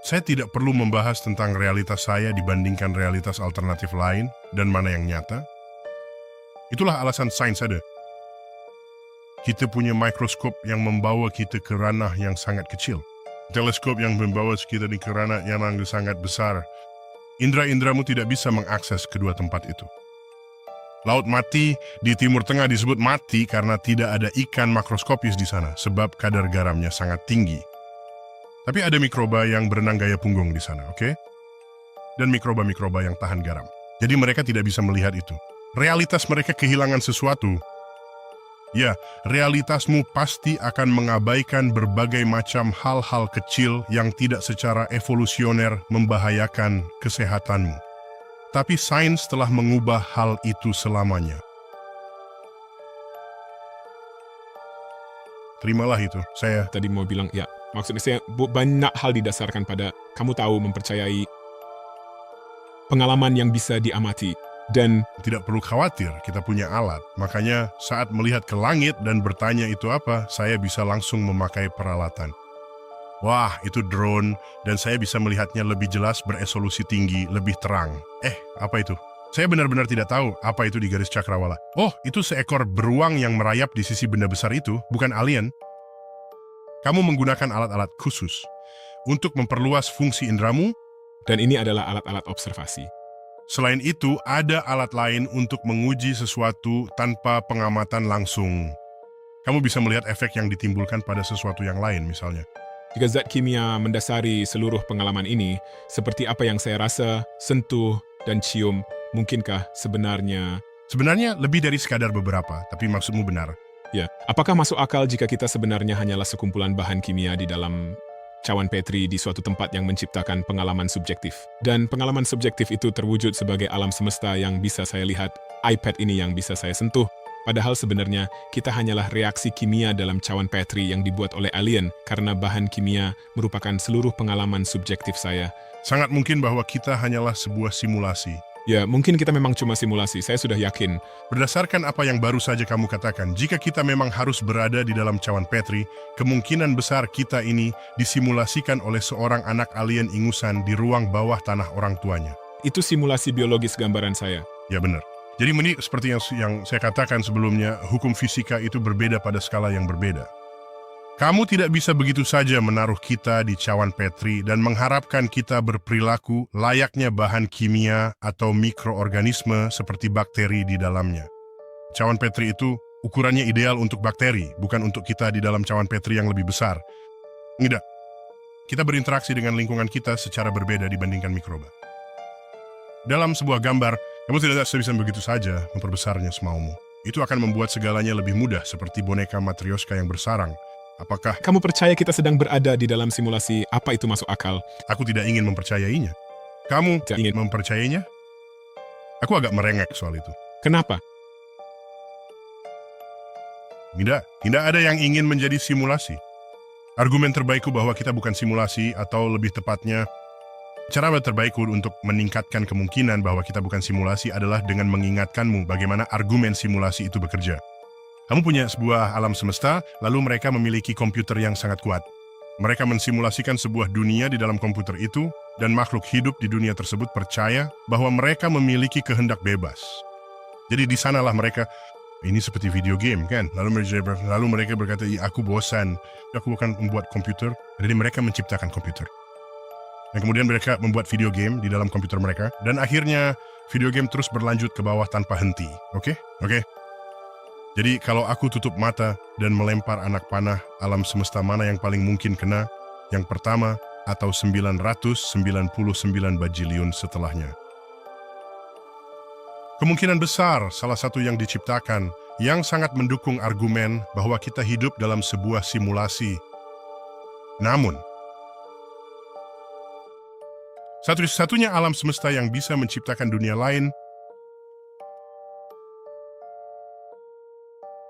saya tidak perlu membahas tentang realitas saya dibandingkan realitas alternatif lain dan mana yang nyata. Itulah alasan sains ada. Kita punya mikroskop yang membawa kita ke ranah yang sangat kecil. teleskop yang membawa kita di kerana yang sangat besar. Indra-indramu tidak bisa mengakses kedua tempat itu. Laut Mati di Timur Tengah disebut mati karena tidak ada ikan makroskopis di sana, sebab kadar garamnya sangat tinggi. Tapi ada mikroba yang berenang gaya punggung di sana, oke? Dan mikroba-mikroba yang tahan garam. Jadi mereka tidak bisa melihat itu. Realitas mereka kehilangan sesuatu. Ya, realitasmu pasti akan mengabaikan berbagai macam hal-hal kecil yang tidak secara evolusioner membahayakan kesehatanmu. Tapi sains telah mengubah hal itu selamanya. Terimalah itu, saya... Tadi mau bilang, ya, maksudnya saya banyak hal didasarkan pada kamu tahu mempercayai pengalaman yang bisa diamati. Dan Tidak perlu khawatir, kita punya alat. Makanya saat melihat ke langit dan bertanya itu apa, saya bisa langsung memakai peralatan. Wah, itu drone, dan saya bisa melihatnya lebih jelas, beresolusi tinggi, lebih terang. Apa itu? Saya benar-benar tidak tahu apa itu di garis cakrawala. Oh, itu seekor beruang yang merayap di sisi benda besar itu, bukan alien. Kamu menggunakan alat-alat khusus untuk memperluas fungsi indramu. dan ini adalah alat-alat observasi. Selain itu, ada alat lain untuk menguji sesuatu tanpa pengamatan langsung. Kamu bisa melihat efek yang ditimbulkan pada sesuatu yang lain, misalnya. Jika zat kimia mendasari seluruh pengalaman ini, seperti apa yang saya rasa, sentuh, dan cium, mungkinkah sebenarnya... Sebenarnya lebih dari sekadar beberapa, tapi maksudmu benar. Ya, apakah masuk akal jika kita sebenarnya hanyalah sekumpulan bahan kimia di dalam cawan Petri di suatu tempat yang menciptakan pengalaman subjektif? Dan pengalaman subjektif itu terwujud sebagai alam semesta yang bisa saya lihat, iPad ini yang bisa saya sentuh. Padahal sebenarnya kita hanyalah reaksi kimia dalam cawan Petri yang dibuat oleh alien karena bahan kimia merupakan seluruh pengalaman subjektif saya. Sangat mungkin bahwa kita hanyalah sebuah simulasi. Ya, mungkin kita memang cuma simulasi, saya sudah yakin. Berdasarkan apa yang baru saja kamu katakan, jika kita memang harus berada di dalam cawan Petri, kemungkinan besar kita ini disimulasikan oleh seorang anak alien ingusan di ruang bawah tanah orang tuanya. Itu simulasi biologis gambaran saya. Ya benar. Jadi ini seperti yang saya katakan sebelumnya, hukum fisika itu berbeda pada skala yang berbeda. Kamu tidak bisa begitu saja menaruh kita di cawan Petri dan mengharapkan kita berperilaku layaknya bahan kimia atau mikroorganisme seperti bakteri di dalamnya. Cawan Petri itu ukurannya ideal untuk bakteri, bukan untuk kita di dalam cawan Petri yang lebih besar. Tidak. Kita berinteraksi dengan lingkungan kita secara berbeda dibandingkan mikroba. Dalam sebuah gambar, kamu tidak bisa begitu saja memperbesarnya semaumu. Itu akan membuat segalanya lebih mudah seperti boneka Matryoshka yang bersarang. Apakah Kamu percaya kita sedang berada di dalam simulasi? Apa itu masuk akal? aku tidak ingin mempercayainya? Kamu Tidak ingin. mempercayainya? Aku agak merengek soal itu. Kenapa? Tidak ada yang ingin menjadi simulasi. Argumen terbaikku bahwa kita bukan simulasi, atau lebih tepatnya, cara terbaikku untuk meningkatkan kemungkinan bahwa kita bukan simulasi adalah dengan mengingatkanmu bagaimana argumen simulasi itu bekerja. Kamu punya sebuah alam semesta, lalu mereka memiliki komputer yang sangat kuat. Mereka mensimulasikan sebuah dunia di dalam komputer itu, dan makhluk hidup di dunia tersebut percaya bahwa mereka memiliki kehendak bebas. Jadi di sanalah mereka, ini seperti video game kan? Lalu mereka berkata, aku bosan, aku akan membuat komputer. Jadi mereka menciptakan komputer. Dan kemudian mereka membuat video game di dalam komputer mereka, dan akhirnya video game terus berlanjut ke bawah tanpa henti. Oke? Jadi kalau aku tutup mata dan melempar anak panah, alam semesta mana yang paling mungkin kena? Yang pertama atau 999 bajiliun setelahnya? Kemungkinan besar salah satu yang diciptakan yang sangat mendukung argumen bahwa kita hidup dalam sebuah simulasi. Namun, satu-satunya alam semesta yang bisa menciptakan dunia lain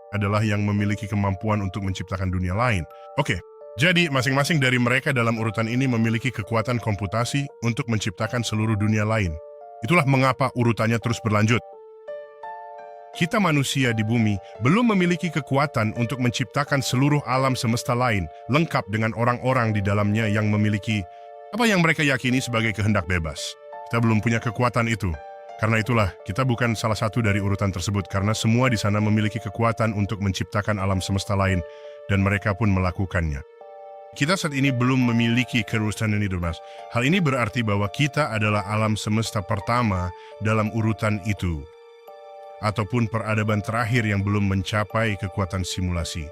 adalah yang memiliki kemampuan untuk menciptakan dunia lain. Oke, jadi masing-masing dari mereka dalam urutan ini memiliki kekuatan komputasi untuk menciptakan seluruh dunia lain. Itulah mengapa urutannya terus berlanjut. Kita manusia di bumi belum memiliki kekuatan untuk menciptakan seluruh alam semesta lain, lengkap dengan orang-orang di dalamnya yang memiliki apa yang mereka yakini sebagai kehendak bebas. Kita belum punya kekuatan itu. Karena itulah, kita bukan salah satu dari urutan tersebut karena semua di sana memiliki kekuatan untuk menciptakan alam semesta lain dan mereka pun melakukannya. Kita saat ini belum memiliki kerusakan itu, Mas. Hal ini berarti bahwa kita adalah alam semesta pertama dalam urutan itu. Ataupun peradaban terakhir yang belum mencapai kekuatan simulasi.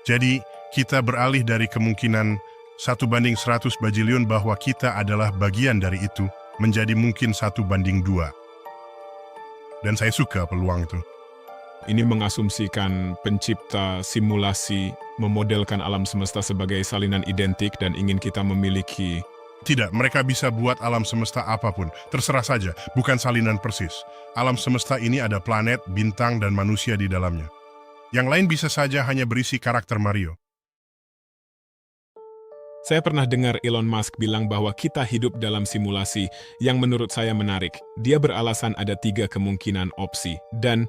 Jadi, kita beralih dari kemungkinan 1:100 bajilion bahwa kita adalah bagian dari itu, menjadi mungkin 1:2. Dan saya suka peluang itu. Ini mengasumsikan pencipta simulasi memodelkan alam semesta sebagai salinan identik dan ingin kita memiliki. Tidak, mereka bisa buat alam semesta apapun. Terserah saja, bukan salinan persis. Alam semesta ini ada planet, bintang, dan manusia di dalamnya. Yang lain bisa saja hanya berisi karakter Mario. Saya pernah dengar Elon Musk bilang bahwa kita hidup dalam simulasi yang menurut saya menarik. Dia beralasan ada 3 kemungkinan opsi, dan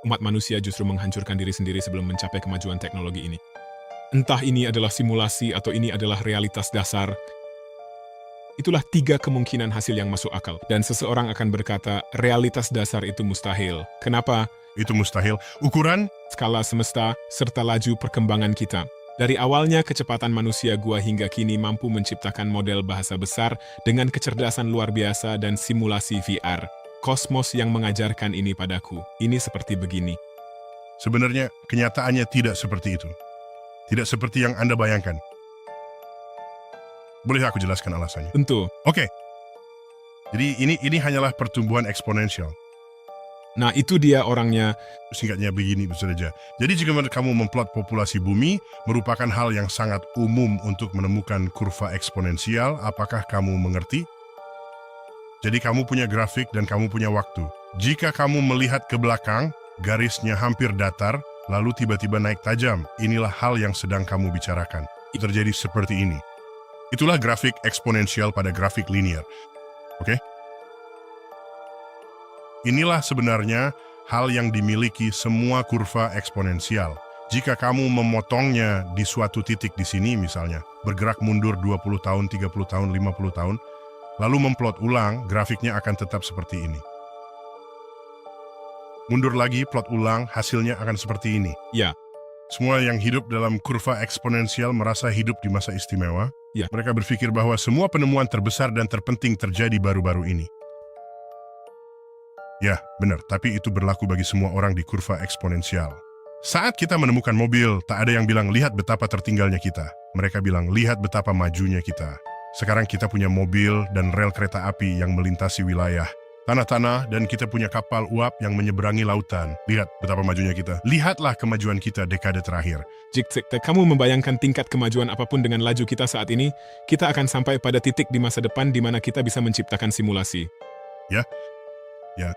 umat manusia justru menghancurkan diri sendiri sebelum mencapai kemajuan teknologi ini. Entah ini adalah simulasi atau ini adalah realitas dasar. Itulah 3 kemungkinan hasil yang masuk akal. Dan seseorang akan berkata, realitas dasar itu mustahil. Kenapa? Itu mustahil. Ukuran? Skala semesta serta laju perkembangan kita. Dari awalnya kecepatan manusia gua hingga kini mampu menciptakan model bahasa besar dengan kecerdasan luar biasa dan simulasi VR. Kosmos yang mengajarkan ini padaku. Ini seperti begini. Sebenarnya, kenyataannya tidak seperti itu. Tidak seperti yang Anda bayangkan. Boleh aku jelaskan alasannya? Tentu. Oke. Jadi ini hanyalah pertumbuhan eksponensial. Nah, itu dia orangnya. Singkatnya begini saja. Jadi jika kamu memplot populasi bumi, merupakan hal yang sangat umum untuk menemukan kurva eksponensial, apakah kamu mengerti? Jadi kamu punya grafik dan kamu punya waktu. Jika kamu melihat ke belakang, garisnya hampir datar, lalu tiba-tiba naik tajam. Inilah hal yang sedang kamu bicarakan. Itu terjadi seperti ini. Itulah grafik eksponensial pada grafik linear. Oke? Inilah sebenarnya hal yang dimiliki semua kurva eksponensial. Jika kamu memotongnya di suatu titik di sini misalnya, bergerak mundur 20 tahun, 30 tahun, 50 tahun, lalu memplot ulang, grafiknya akan tetap seperti ini. Mundur lagi, plot ulang, hasilnya akan seperti ini. Ya. Semua yang hidup dalam kurva eksponensial merasa hidup di masa istimewa. Ya. Mereka berpikir bahwa semua penemuan terbesar dan terpenting terjadi baru-baru ini. Ya, benar, tapi itu berlaku bagi semua orang di kurva eksponensial. Saat kita menemukan mobil, tak ada yang bilang, lihat betapa tertinggalnya kita. Mereka bilang, lihat betapa majunya kita. Sekarang kita punya mobil dan rel kereta api yang melintasi wilayah. Tanah-tanah dan kita punya kapal uap yang menyeberangi lautan. Lihat betapa majunya kita. Lihatlah kemajuan kita dekade terakhir. Jika kamu membayangkan tingkat kemajuan apapun dengan laju kita saat ini, kita akan sampai pada titik di masa depan di mana kita bisa menciptakan simulasi. Ya,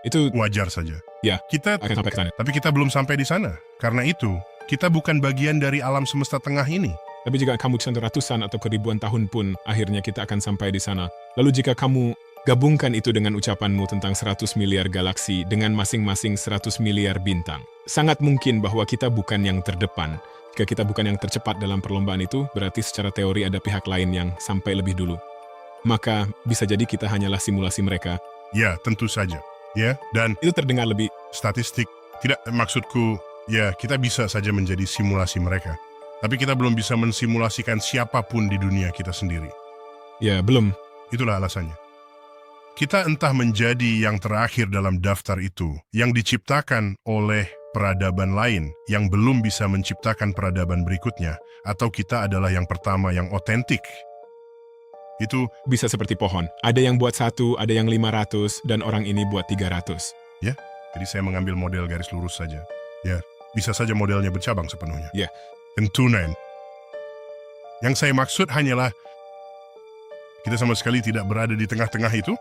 Itu wajar saja. Ya, Kita akan sampai ke sana. Tapi kita belum sampai di sana. Karena itu, kita bukan bagian dari alam semesta tengah ini. Tapi jika kamu ratusan atau ribuan tahun pun, akhirnya kita akan sampai di sana. Lalu jika kamu gabungkan itu dengan ucapanmu tentang 100 miliar galaksi dengan masing-masing 100 miliar bintang, sangat mungkin bahwa kita bukan yang terdepan. Jika kita bukan yang tercepat dalam perlombaan itu, berarti secara teori ada pihak lain yang sampai lebih dulu. Maka, bisa jadi kita hanyalah simulasi mereka. Ya, tentu saja. Ya, dan Itu terdengar lebih statistik. Tidak, maksudku, ya kita bisa saja menjadi simulasi mereka. Tapi kita belum bisa mensimulasikan siapapun di dunia kita sendiri. Ya, belum. Itulah alasannya. Kita entah menjadi yang terakhir dalam daftar itu, yang diciptakan oleh peradaban lain, yang belum bisa menciptakan peradaban berikutnya, atau kita adalah yang pertama yang otentik. Itu, Bisa seperti pohon. Ada yang buat 1, ada yang 500, dan orang ini buat 300. jadi saya mengambil model garis lurus saja. Ya, bisa saja modelnya bercabang sepenuhnya. Ya. Tentu, Nen. Yang saya maksud hanyalah, kita sama sekali tidak berada di tengah-tengah itu.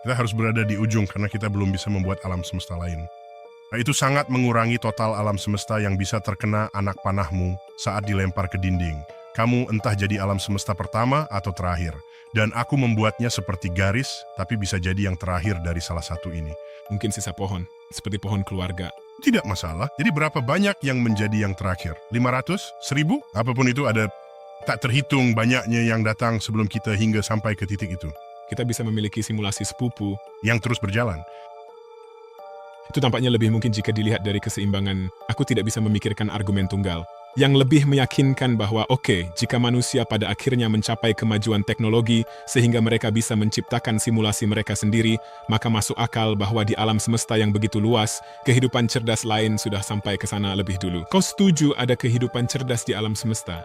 Kita harus berada di ujung karena kita belum bisa membuat alam semesta lain. Nah, itu sangat mengurangi total alam semesta yang bisa terkena anak panahmu saat dilempar ke dinding. Kamu entah jadi alam semesta pertama atau terakhir. Dan aku membuatnya seperti garis, tapi bisa jadi yang terakhir dari salah satu ini. Mungkin sisa pohon, seperti pohon keluarga. Tidak masalah. Jadi berapa banyak yang menjadi yang terakhir? 500? 1000? Apapun itu ada tak terhitung banyaknya yang datang sebelum kita hingga sampai ke titik itu. Kita bisa memiliki simulasi sepupu. Yang terus berjalan. Itu tampaknya lebih mungkin jika dilihat dari keseimbangan. Aku tidak bisa memikirkan argumen tunggal. Yang lebih meyakinkan bahwa jika manusia pada akhirnya mencapai kemajuan teknologi sehingga mereka bisa menciptakan simulasi mereka sendiri, maka masuk akal bahwa di alam semesta yang begitu luas, kehidupan cerdas lain sudah sampai ke sana lebih dulu. Kau setuju ada kehidupan cerdas di alam semesta?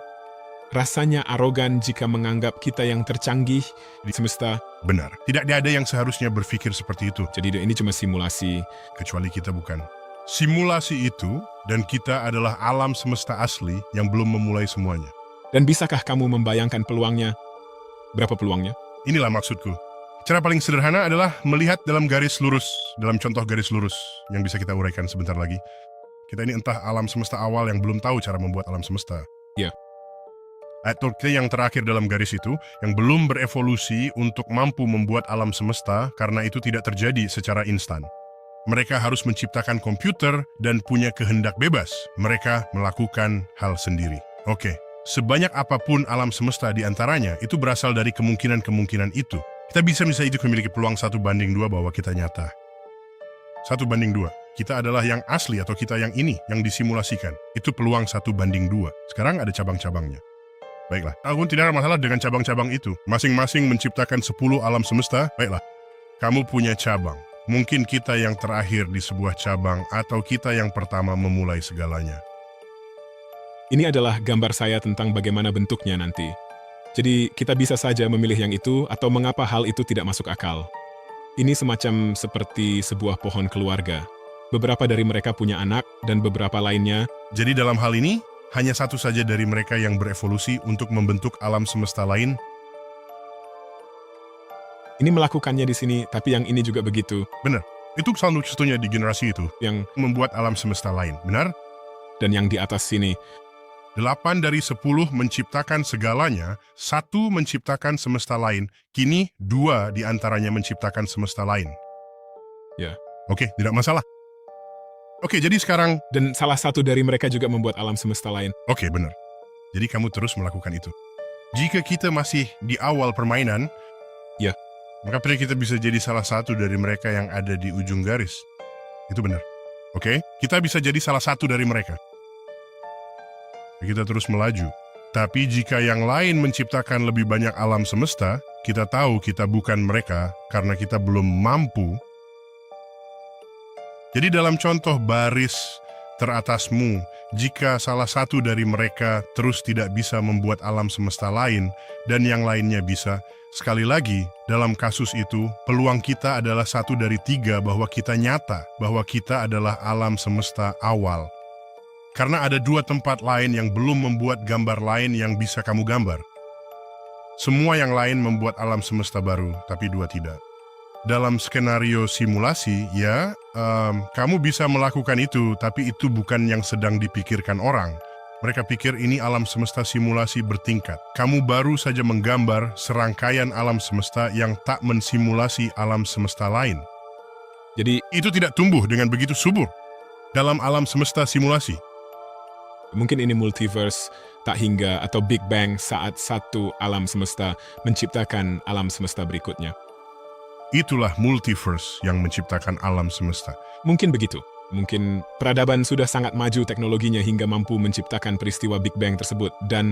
Rasanya arogan jika menganggap kita yang tercanggih di semesta. Benar, tidak ada yang seharusnya berpikir seperti itu, Jadi ini cuma simulasi. kecuali kita bukan. Simulasi itu dan kita adalah alam semesta asli yang belum memulai semuanya. Dan bisakah kamu membayangkan peluangnya? Berapa peluangnya? Inilah maksudku. Cara paling sederhana adalah melihat dalam garis lurus, dalam contoh garis lurus yang bisa kita uraikan sebentar lagi. Kita ini entah alam semesta awal yang belum tahu cara membuat alam semesta. Ya. Atau kita yang terakhir dalam garis itu, yang belum berevolusi untuk mampu membuat alam semesta karena itu tidak terjadi secara instan. Mereka harus menciptakan komputer dan punya kehendak bebas. Mereka melakukan hal sendiri. Sebanyak apapun alam semesta di antaranya, itu berasal dari kemungkinan-kemungkinan itu. Kita bisa itu memiliki peluang 1:2 bahwa kita nyata. 1:2. Kita adalah yang asli atau kita yang ini, yang disimulasikan. Itu peluang 1:2. Sekarang ada cabang-cabangnya. Baiklah, aku tidak ada masalah dengan cabang-cabang itu. Masing-masing menciptakan 10 alam semesta. Baiklah, kamu punya cabang. Mungkin kita yang terakhir di sebuah cabang atau kita yang pertama memulai segalanya. Ini adalah gambar saya tentang bagaimana bentuknya nanti. Jadi kita bisa saja memilih yang itu atau mengapa hal itu tidak masuk akal. Ini semacam seperti sebuah pohon keluarga. Beberapa dari mereka punya anak dan beberapa lainnya. Jadi dalam hal ini, hanya satu saja dari mereka yang berevolusi untuk membentuk alam semesta lain. Ini melakukannya di sini, tapi yang ini juga begitu. Benar, itu satu-satunya di generasi itu Yang membuat alam semesta lain, benar? dan yang di atas sini. 8 dari 10 menciptakan segalanya, 1 menciptakan semesta lain, kini 2 di antaranya menciptakan semesta lain. Ya. Oke, tidak masalah. Oke, jadi sekarang, Dan salah satu dari mereka juga membuat alam semesta lain. oke, benar. Jadi kamu terus melakukan itu. Jika kita masih di awal permainan, Ya. maka kita bisa jadi salah satu dari mereka yang ada di ujung garis. Itu benar. Oke, kita bisa jadi salah satu dari mereka. Kita terus melaju. Tapi jika yang lain menciptakan lebih banyak alam semesta, kita tahu kita bukan mereka karena kita belum mampu. Jadi dalam contoh baris teratasmu, jika salah satu dari mereka terus tidak bisa membuat alam semesta lain dan yang lainnya bisa, sekali lagi, dalam kasus itu, peluang kita adalah 1 dari 3 bahwa kita nyata, bahwa kita adalah alam semesta awal. Karena ada 2 tempat lain yang belum membuat gambar lain yang bisa kamu gambar. Semua yang lain membuat alam semesta baru, tapi 2 tidak. Dalam skenario simulasi, kamu bisa melakukan itu, tapi itu bukan yang sedang dipikirkan orang. Mereka pikir ini alam semesta simulasi bertingkat. Kamu baru saja menggambar serangkaian alam semesta yang tak mensimulasi alam semesta lain. Jadi Itu tidak tumbuh dengan begitu subur dalam alam semesta simulasi. mungkin ini multiverse tak hingga atau Big Bang saat satu alam semesta menciptakan alam semesta berikutnya. Itulah multiverse yang menciptakan alam semesta. Mungkin begitu. Mungkin peradaban sudah sangat maju teknologinya hingga mampu menciptakan peristiwa Big Bang tersebut. Dan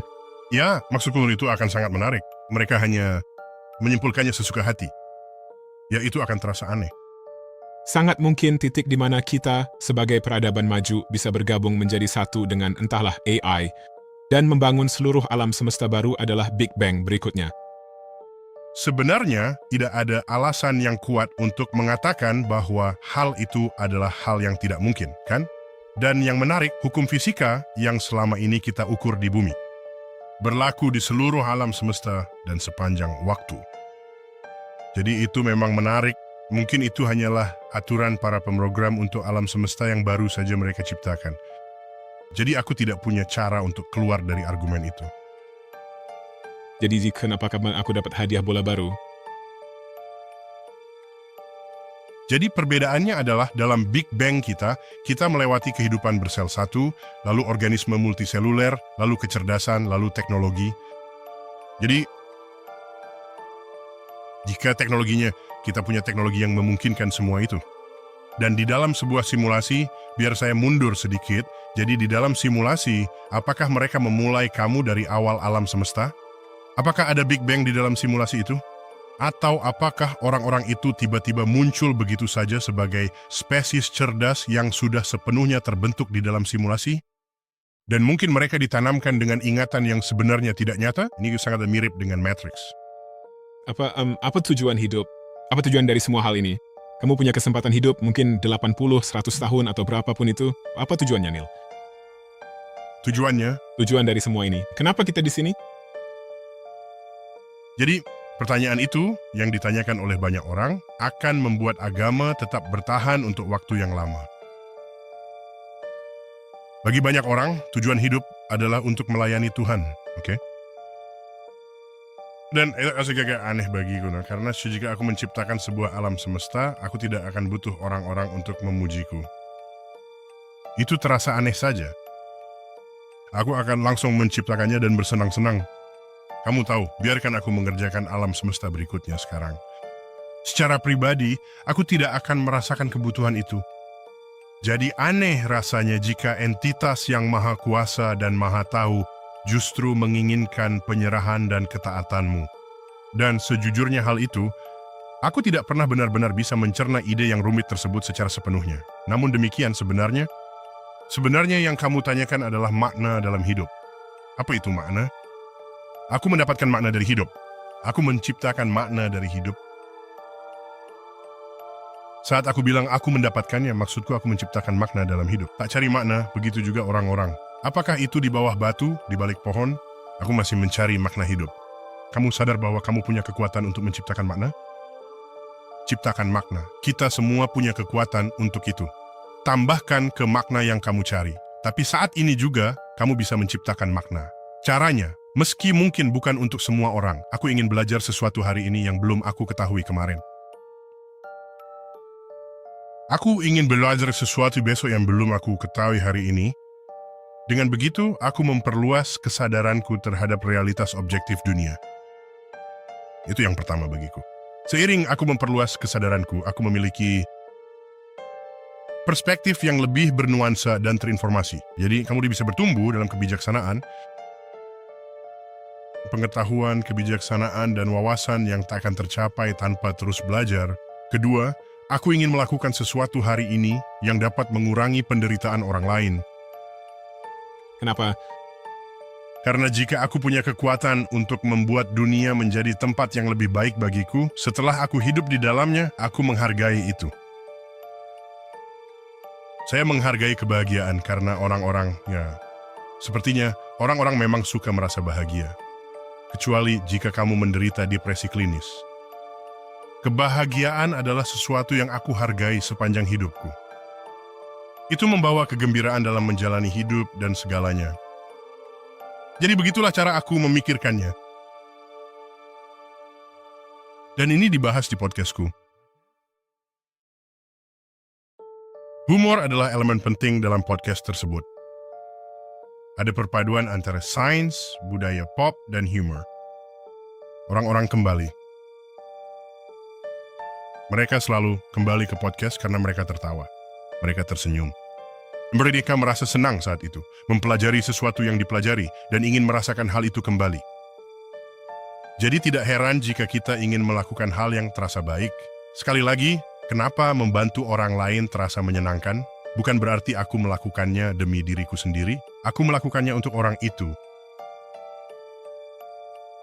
Ya, maksudku itu akan sangat menarik. Mereka hanya menyimpulkannya sesuka hati. Ya, itu akan terasa aneh. sangat mungkin titik di mana kita sebagai peradaban maju bisa bergabung menjadi satu dengan entahlah AI dan membangun seluruh alam semesta baru adalah Big Bang berikutnya. Sebenarnya, tidak ada alasan yang kuat untuk mengatakan bahwa hal itu adalah hal yang tidak mungkin, kan? Dan yang menarik, hukum fisika yang selama ini kita ukur di bumi berlaku di seluruh alam semesta dan sepanjang waktu. Jadi itu memang menarik. Mungkin itu hanyalah aturan para pemrogram untuk alam semesta yang baru saja mereka ciptakan. Jadi aku tidak punya cara untuk keluar dari argumen itu. Jadi kenapa aku dapat hadiah bola baru? Jadi perbedaannya adalah dalam Big Bang kita melewati kehidupan bersel satu, lalu organisme multiseluler, lalu kecerdasan, lalu teknologi. Jadi, jika teknologinya, kita punya teknologi yang memungkinkan semua itu. Dan di dalam sebuah simulasi, biar saya mundur sedikit. Jadi di dalam simulasi, apakah mereka memulai kamu dari awal alam semesta? Apakah ada Big Bang di dalam simulasi itu? Atau apakah orang-orang itu tiba-tiba muncul begitu saja sebagai spesies cerdas yang sudah sepenuhnya terbentuk di dalam simulasi? Dan mungkin mereka ditanamkan dengan ingatan yang sebenarnya tidak nyata? Ini sangat mirip dengan Matrix. Apa tujuan hidup? Apa tujuan dari semua hal ini? Kamu punya kesempatan hidup mungkin 80, 100 tahun atau berapapun itu. Apa tujuannya, Neil? Tujuannya? Tujuan dari semua ini. Kenapa kita di sini? Jadi, pertanyaan itu yang ditanyakan oleh banyak orang akan membuat agama tetap bertahan untuk waktu yang lama. Bagi banyak orang, tujuan hidup adalah untuk melayani Tuhan, oke? Dan itu agak aneh bagiku, karena jika aku menciptakan sebuah alam semesta, aku tidak akan butuh orang-orang untuk memujiku. Itu terasa aneh saja. Aku akan langsung menciptakannya dan bersenang-senang. Kamu tahu, biarkan aku mengerjakan alam semesta berikutnya sekarang. Secara pribadi, aku tidak akan merasakan kebutuhan itu. Jadi aneh rasanya jika entitas yang maha kuasa dan maha tahu justru menginginkan penyerahan dan ketaatanmu. Dan sejujurnya hal itu, aku tidak pernah benar-benar bisa mencerna ide yang rumit tersebut secara sepenuhnya. Namun demikian sebenarnya yang kamu tanyakan adalah makna dalam hidup. Apa itu makna? Aku mendapatkan makna dari hidup. Aku menciptakan makna dari hidup. Saat aku bilang aku mendapatkannya, maksudku aku menciptakan makna dalam hidup. Tak cari makna, begitu juga orang-orang. Apakah itu di bawah batu, di balik pohon? Aku masih mencari makna hidup. Kamu sadar bahwa kamu punya kekuatan untuk menciptakan makna? Ciptakan makna. Kita semua punya kekuatan untuk itu. Tambahkan ke makna yang kamu cari. Tapi saat ini juga, kamu bisa menciptakan makna. Caranya, meski mungkin bukan untuk semua orang, aku ingin belajar sesuatu hari ini yang belum aku ketahui kemarin. Aku ingin belajar sesuatu besok yang belum aku ketahui hari ini. Dengan begitu, aku memperluas kesadaranku terhadap realitas objektif dunia. Itu yang pertama bagiku. Seiring aku memperluas kesadaranku, aku memiliki perspektif yang lebih bernuansa dan terinformasi. Jadi, kamu bisa bertumbuh dalam kebijaksanaan, pengetahuan, kebijaksanaan, dan wawasan yang tak akan tercapai tanpa terus belajar. Kedua, aku ingin melakukan sesuatu hari ini yang dapat mengurangi penderitaan orang lain. Kenapa? Karena jika aku punya kekuatan untuk membuat dunia menjadi tempat yang lebih baik bagiku, setelah aku hidup di dalamnya, aku menghargai itu. Saya menghargai kebahagiaan karena sepertinya orang-orang memang suka merasa bahagia. Kecuali jika kamu menderita depresi klinis. Kebahagiaan adalah sesuatu yang aku hargai sepanjang hidupku. Itu membawa kegembiraan dalam menjalani hidup dan segalanya. Jadi begitulah cara aku memikirkannya. Dan ini dibahas di podcastku. Humor adalah elemen penting dalam podcast tersebut. Ada perpaduan antara sains, budaya pop, dan humor. Orang-orang kembali. Mereka selalu kembali ke podcast karena mereka tertawa. Mereka tersenyum. Mereka merasa senang saat itu, mempelajari sesuatu yang dipelajari, dan ingin merasakan hal itu kembali. Jadi tidak heran jika kita ingin melakukan hal yang terasa baik. Sekali lagi, kenapa membantu orang lain terasa menyenangkan? Bukan berarti aku melakukannya demi diriku sendiri. Aku melakukannya untuk orang itu.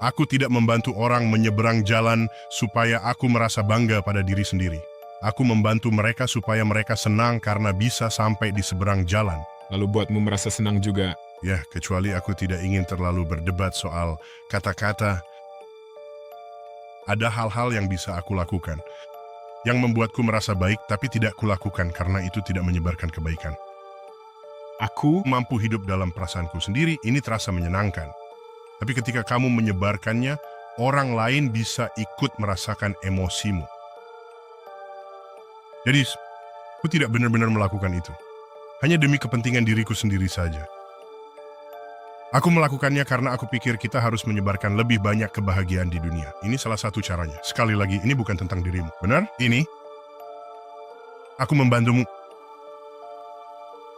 Aku tidak membantu orang menyeberang jalan supaya aku merasa bangga pada diri sendiri. Aku membantu mereka supaya mereka senang karena bisa sampai di seberang jalan. Lalu buatmu merasa senang juga. Ya, kecuali aku tidak ingin terlalu berdebat soal kata-kata. Ada hal-hal yang bisa aku lakukan, yang membuatku merasa baik tapi tidak kulakukan karena itu tidak menyebarkan kebaikan. Aku mampu hidup dalam perasaanku sendiri, ini terasa menyenangkan. Tapi ketika kamu menyebarkannya, orang lain bisa ikut merasakan emosimu. Jadi, aku tidak benar-benar melakukan itu. Hanya demi kepentingan diriku sendiri saja. Aku melakukannya karena aku pikir kita harus menyebarkan lebih banyak kebahagiaan di dunia. Ini salah satu caranya. Sekali lagi, ini bukan tentang dirimu. Benar? Ini. Aku membantumu.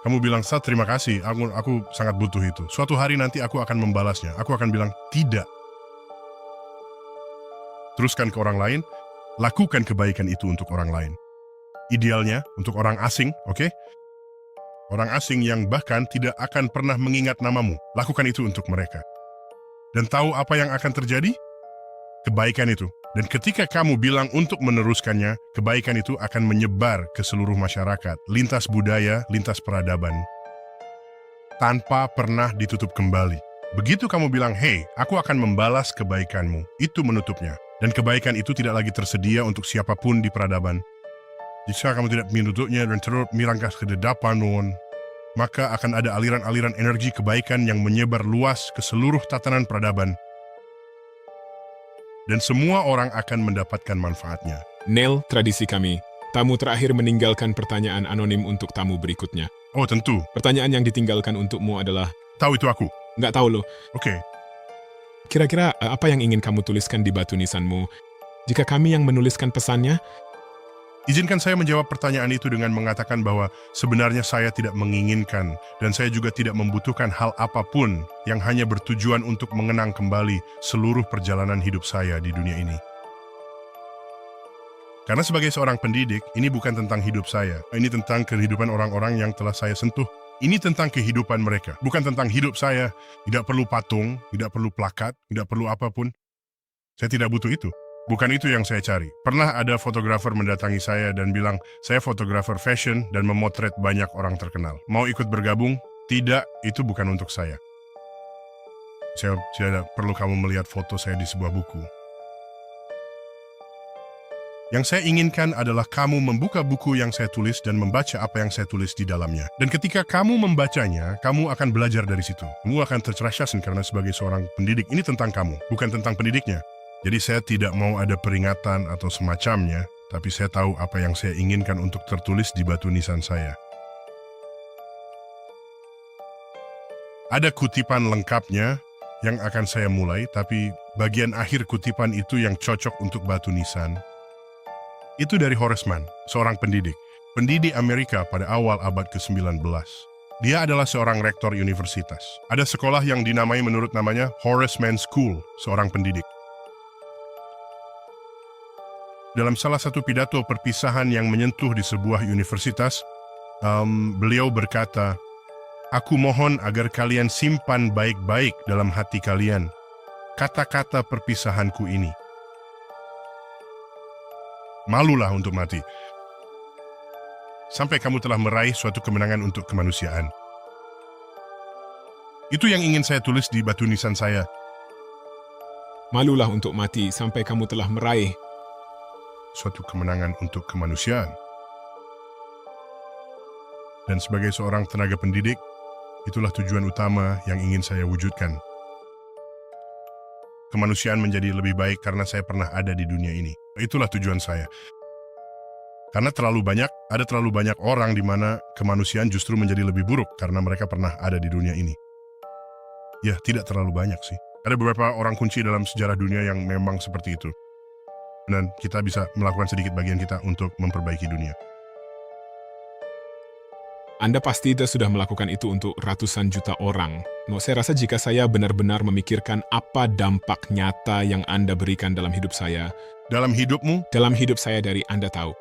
Kamu bilang, Sat, terima kasih, aku sangat butuh itu. Suatu hari nanti aku akan membalasnya. Aku akan bilang, tidak. Teruskan ke orang lain, lakukan kebaikan itu untuk orang lain. Idealnya untuk orang asing, oke? Orang asing yang bahkan tidak akan pernah mengingat namamu. Lakukan itu untuk mereka. Dan tahu apa yang akan terjadi? Kebaikan itu. Dan ketika kamu bilang untuk meneruskannya, kebaikan itu akan menyebar ke seluruh masyarakat, lintas budaya, lintas peradaban, tanpa pernah ditutup kembali. Begitu kamu bilang, hey, aku akan membalas kebaikanmu, itu menutupnya. Dan kebaikan itu tidak lagi tersedia untuk siapapun di peradaban. Jika kamu tidak menutupnya dan terus merangkak ke depan, maka akan ada aliran-aliran energi kebaikan yang menyebar luas ke seluruh tatanan peradaban. Dan semua orang akan mendapatkan manfaatnya. Neil, tradisi kami. Tamu terakhir meninggalkan pertanyaan anonim untuk tamu berikutnya. Oh, tentu. Pertanyaan yang ditinggalkan untukmu adalah, Tahu itu aku. nggak tahu loh, Oke. kira-kira apa yang ingin kamu tuliskan di batu nisanmu? Jika kami yang menuliskan pesannya, Izinkan saya menjawab pertanyaan itu dengan mengatakan bahwa sebenarnya saya tidak menginginkan dan saya juga tidak membutuhkan hal apapun yang hanya bertujuan untuk mengenang kembali seluruh perjalanan hidup saya di dunia ini. Karena sebagai seorang pendidik, ini bukan tentang hidup saya. Ini tentang kehidupan orang-orang yang telah saya sentuh. Ini tentang kehidupan mereka, bukan tentang hidup saya. Tidak perlu patung, tidak perlu plakat, tidak perlu apapun. Saya tidak butuh itu. Bukan itu yang saya cari. Pernah ada fotografer mendatangi saya dan bilang, saya fotografer fashion dan memotret banyak orang terkenal. Mau ikut bergabung? Tidak, itu bukan untuk saya. Saya tidak perlu kamu melihat foto saya di sebuah buku. Yang saya inginkan adalah kamu membuka buku yang saya tulis dan membaca apa yang saya tulis di dalamnya. Dan ketika kamu membacanya, kamu akan belajar dari situ. Kamu akan tercerahkan karena sebagai seorang pendidik, ini tentang kamu, bukan tentang pendidiknya. Jadi saya tidak mau ada peringatan atau semacamnya, tapi saya tahu apa yang saya inginkan untuk tertulis di batu nisan saya. Ada kutipan lengkapnya yang akan saya mulai, tapi bagian akhir kutipan itu yang cocok untuk batu nisan. Itu dari Horace Mann, seorang pendidik Amerika pada awal abad ke-19. Dia adalah seorang rektor universitas. Ada sekolah yang dinamai menurut namanya Horace Mann School, seorang pendidik. Dalam salah satu pidato perpisahan yang menyentuh di sebuah universitas, beliau berkata, "Aku mohon agar kalian simpan baik-baik dalam hati kalian kata-kata perpisahanku ini. Malulah untuk mati, sampai kamu telah meraih suatu kemenangan untuk kemanusiaan." Itu yang ingin saya tulis di batu nisan saya. malulah untuk mati sampai kamu telah meraih. Suatu kemenangan untuk kemanusiaan. Dan sebagai seorang tenaga pendidik, itulah tujuan utama yang ingin saya wujudkan. Kemanusiaan menjadi lebih baik karena saya pernah ada di dunia ini. Itulah tujuan saya. Karena ada terlalu banyak orang di mana kemanusiaan justru menjadi lebih buruk karena mereka pernah ada di dunia ini. Ya, tidak terlalu banyak sih. Ada beberapa orang kunci dalam sejarah dunia yang memang seperti itu. Dan kita bisa melakukan sedikit bagian kita untuk memperbaiki dunia. Anda pasti sudah melakukan itu untuk ratusan juta orang. No, saya rasa jika saya benar-benar memikirkan apa dampak nyata yang Anda berikan dalam hidup saya, Dalam hidupmu, dalam hidup saya dari Anda tahu.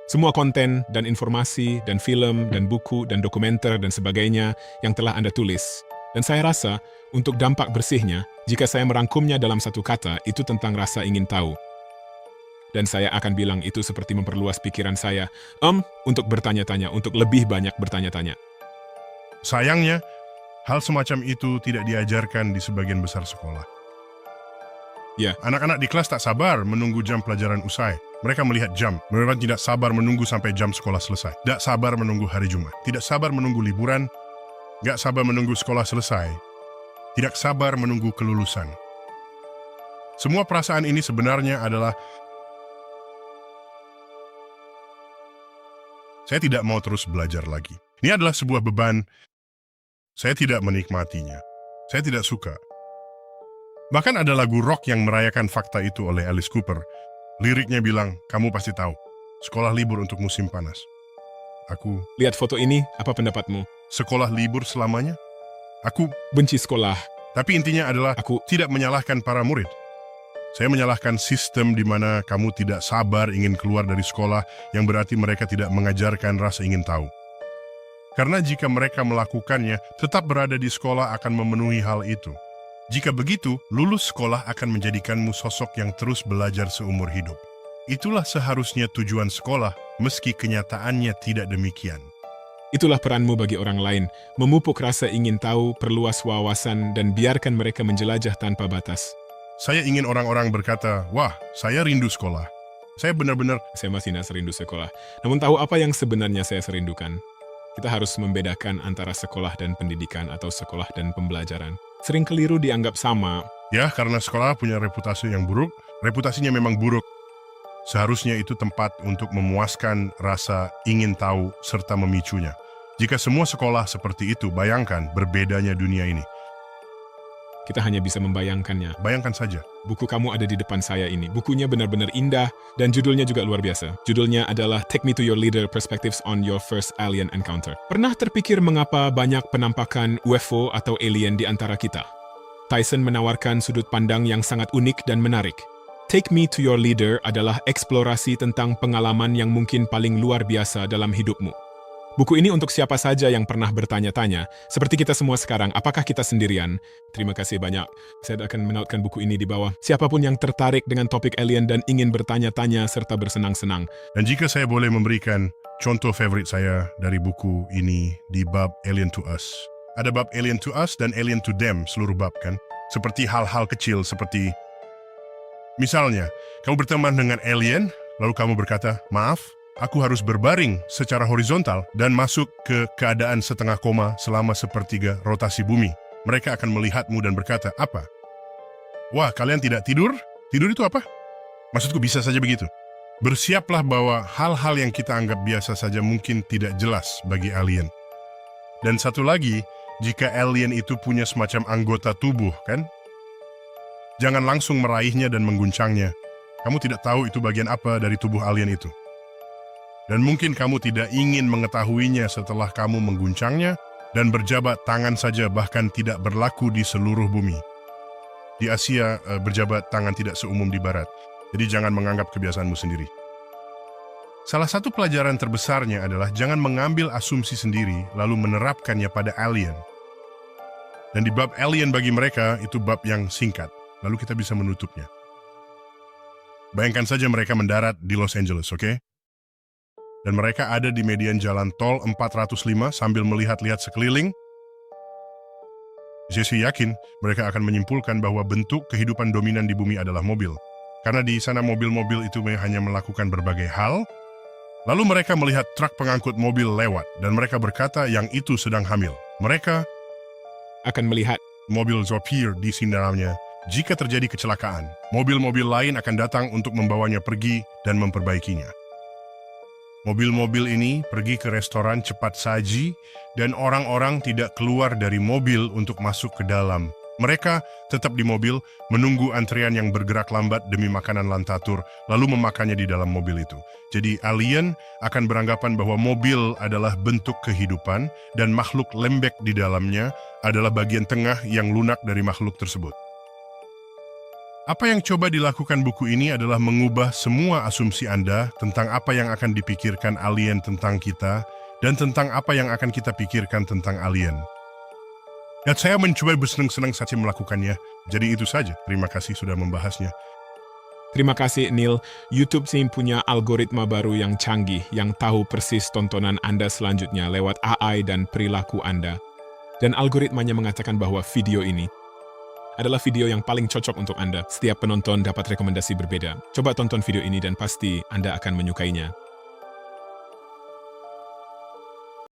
Semua konten dan informasi dan film dan buku dan dokumenter dan sebagainya yang telah Anda tulis. Dan saya rasa untuk dampak bersihnya, jika saya merangkumnya dalam satu kata, itu tentang rasa ingin tahu. Dan saya akan bilang itu seperti memperluas pikiran saya, untuk bertanya-tanya, untuk lebih banyak bertanya-tanya. sayangnya, hal semacam itu tidak diajarkan di sebagian besar sekolah. Ya. Anak-anak di kelas tak sabar menunggu jam pelajaran usai. Mereka melihat jam. Mereka tidak sabar menunggu sampai jam sekolah selesai. Tidak sabar menunggu hari Jumat. Tidak sabar menunggu liburan. Gak sabar menunggu sekolah selesai. Tidak sabar menunggu kelulusan. Semua perasaan ini sebenarnya adalah saya tidak mau terus belajar lagi. Ini adalah sebuah beban. Saya tidak menikmatinya. Saya tidak suka. Bahkan ada lagu rock yang merayakan fakta itu oleh Alice Cooper. Liriknya bilang, kamu pasti tahu, sekolah libur untuk musim panas. Aku Lihat foto ini, apa pendapatmu? Sekolah libur selamanya? Aku, Benci sekolah. tapi intinya adalah Aku tidak menyalahkan para murid. Saya menyalahkan sistem di mana kamu tidak sabar ingin keluar dari sekolah, yang berarti mereka tidak mengajarkan rasa ingin tahu. Karena jika mereka melakukannya, tetap berada di sekolah akan memenuhi hal itu. Jika begitu, lulus sekolah akan menjadikanmu sosok yang terus belajar seumur hidup. Itulah seharusnya tujuan sekolah, meski kenyataannya tidak demikian. Itulah peranmu bagi orang lain, memupuk rasa ingin tahu, perluas wawasan, dan biarkan mereka menjelajah tanpa batas. Saya ingin orang-orang berkata, wah, saya rindu sekolah. Saya benar-benar, Saya masih serindu sekolah. Namun tahu apa yang sebenarnya saya serindukan? Kita harus membedakan antara sekolah dan pendidikan atau sekolah dan pembelajaran. Sering keliru dianggap sama. ya karena sekolah punya reputasi yang buruk, reputasinya memang buruk. Seharusnya itu tempat untuk memuaskan rasa ingin tahu serta memicunya. Jika semua sekolah seperti itu, bayangkan berbedanya dunia ini. Kita hanya bisa membayangkannya. Bayangkan saja. Buku kamu ada di depan saya ini. Bukunya benar-benar indah dan judulnya juga luar biasa. Judulnya adalah Take Me to Your Leader, Perspectives on Your First Alien Encounter. Pernah terpikir mengapa banyak penampakan UFO atau alien di antara kita? Tyson menawarkan sudut pandang yang sangat unik dan menarik. Take Me to Your Leader adalah eksplorasi tentang pengalaman yang mungkin paling luar biasa dalam hidupmu. Buku ini untuk siapa saja yang pernah bertanya-tanya, seperti kita semua sekarang, apakah kita sendirian? Terima kasih banyak. Saya akan menautkan buku ini di bawah. Siapapun yang tertarik dengan topik alien dan ingin bertanya-tanya serta bersenang-senang. Dan jika saya boleh memberikan contoh favorit saya dari buku ini di bab Alien to Us. Ada bab Alien to Us dan Alien to Them, seluruh bab kan? Seperti hal-hal kecil seperti, misalnya, kamu berteman dengan alien, lalu kamu berkata, maaf, aku harus berbaring secara horizontal dan masuk ke keadaan setengah koma selama sepertiga rotasi bumi. Mereka akan melihatmu dan berkata, apa? Wah, kalian tidak tidur? Tidur itu apa? Maksudku bisa saja begitu. Bersiaplah bahwa hal-hal yang kita anggap biasa saja mungkin tidak jelas bagi alien. Dan satu lagi, jika alien itu punya semacam anggota tubuh, kan? Jangan langsung meraihnya dan mengguncangnya. Kamu tidak tahu itu bagian apa dari tubuh alien itu. Dan mungkin kamu tidak ingin mengetahuinya setelah kamu mengguncangnya dan berjabat tangan saja bahkan tidak berlaku di seluruh bumi. Di Asia, berjabat tangan tidak seumum di Barat. Jadi jangan menganggap kebiasaanmu sendiri. Salah satu pelajaran terbesarnya adalah jangan mengambil asumsi sendiri lalu menerapkannya pada alien. Dan di bab alien bagi mereka itu bab yang singkat. Lalu kita bisa menutupnya. Bayangkan saja mereka mendarat di Los Angeles, oke? Dan mereka ada di median jalan tol 405 sambil melihat-lihat sekeliling. Saya yakin mereka akan menyimpulkan bahwa bentuk kehidupan dominan di bumi adalah mobil. Karena di sana mobil-mobil itu hanya melakukan berbagai hal. Lalu mereka melihat truk pengangkut mobil lewat dan mereka berkata yang itu sedang hamil. Mereka Akan melihat mobil Zopir di dalamnya. Jika terjadi kecelakaan, mobil-mobil lain akan datang untuk membawanya pergi dan memperbaikinya. Mobil-mobil ini pergi ke restoran cepat saji dan orang-orang tidak keluar dari mobil untuk masuk ke dalam. Mereka tetap di mobil menunggu antrian yang bergerak lambat demi makanan lantatur lalu memakannya di dalam mobil itu. Jadi alien akan beranggapan bahwa mobil adalah bentuk kehidupan dan makhluk lembek di dalamnya adalah bagian tengah yang lunak dari makhluk tersebut. Apa yang coba dilakukan buku ini adalah mengubah semua asumsi Anda tentang apa yang akan dipikirkan alien tentang kita dan tentang apa yang akan kita pikirkan tentang alien. Dan saya mencoba bersenang-senang saja melakukannya. Jadi itu saja. Terima kasih sudah membahasnya. Terima kasih, Neil. YouTube sih punya algoritma baru yang canggih, yang tahu persis tontonan Anda selanjutnya lewat AI dan perilaku Anda. Dan algoritmanya mengatakan bahwa video ini adalah video yang paling cocok untuk Anda. Setiap penonton dapat rekomendasi berbeda. Coba tonton video ini dan pasti Anda akan menyukainya.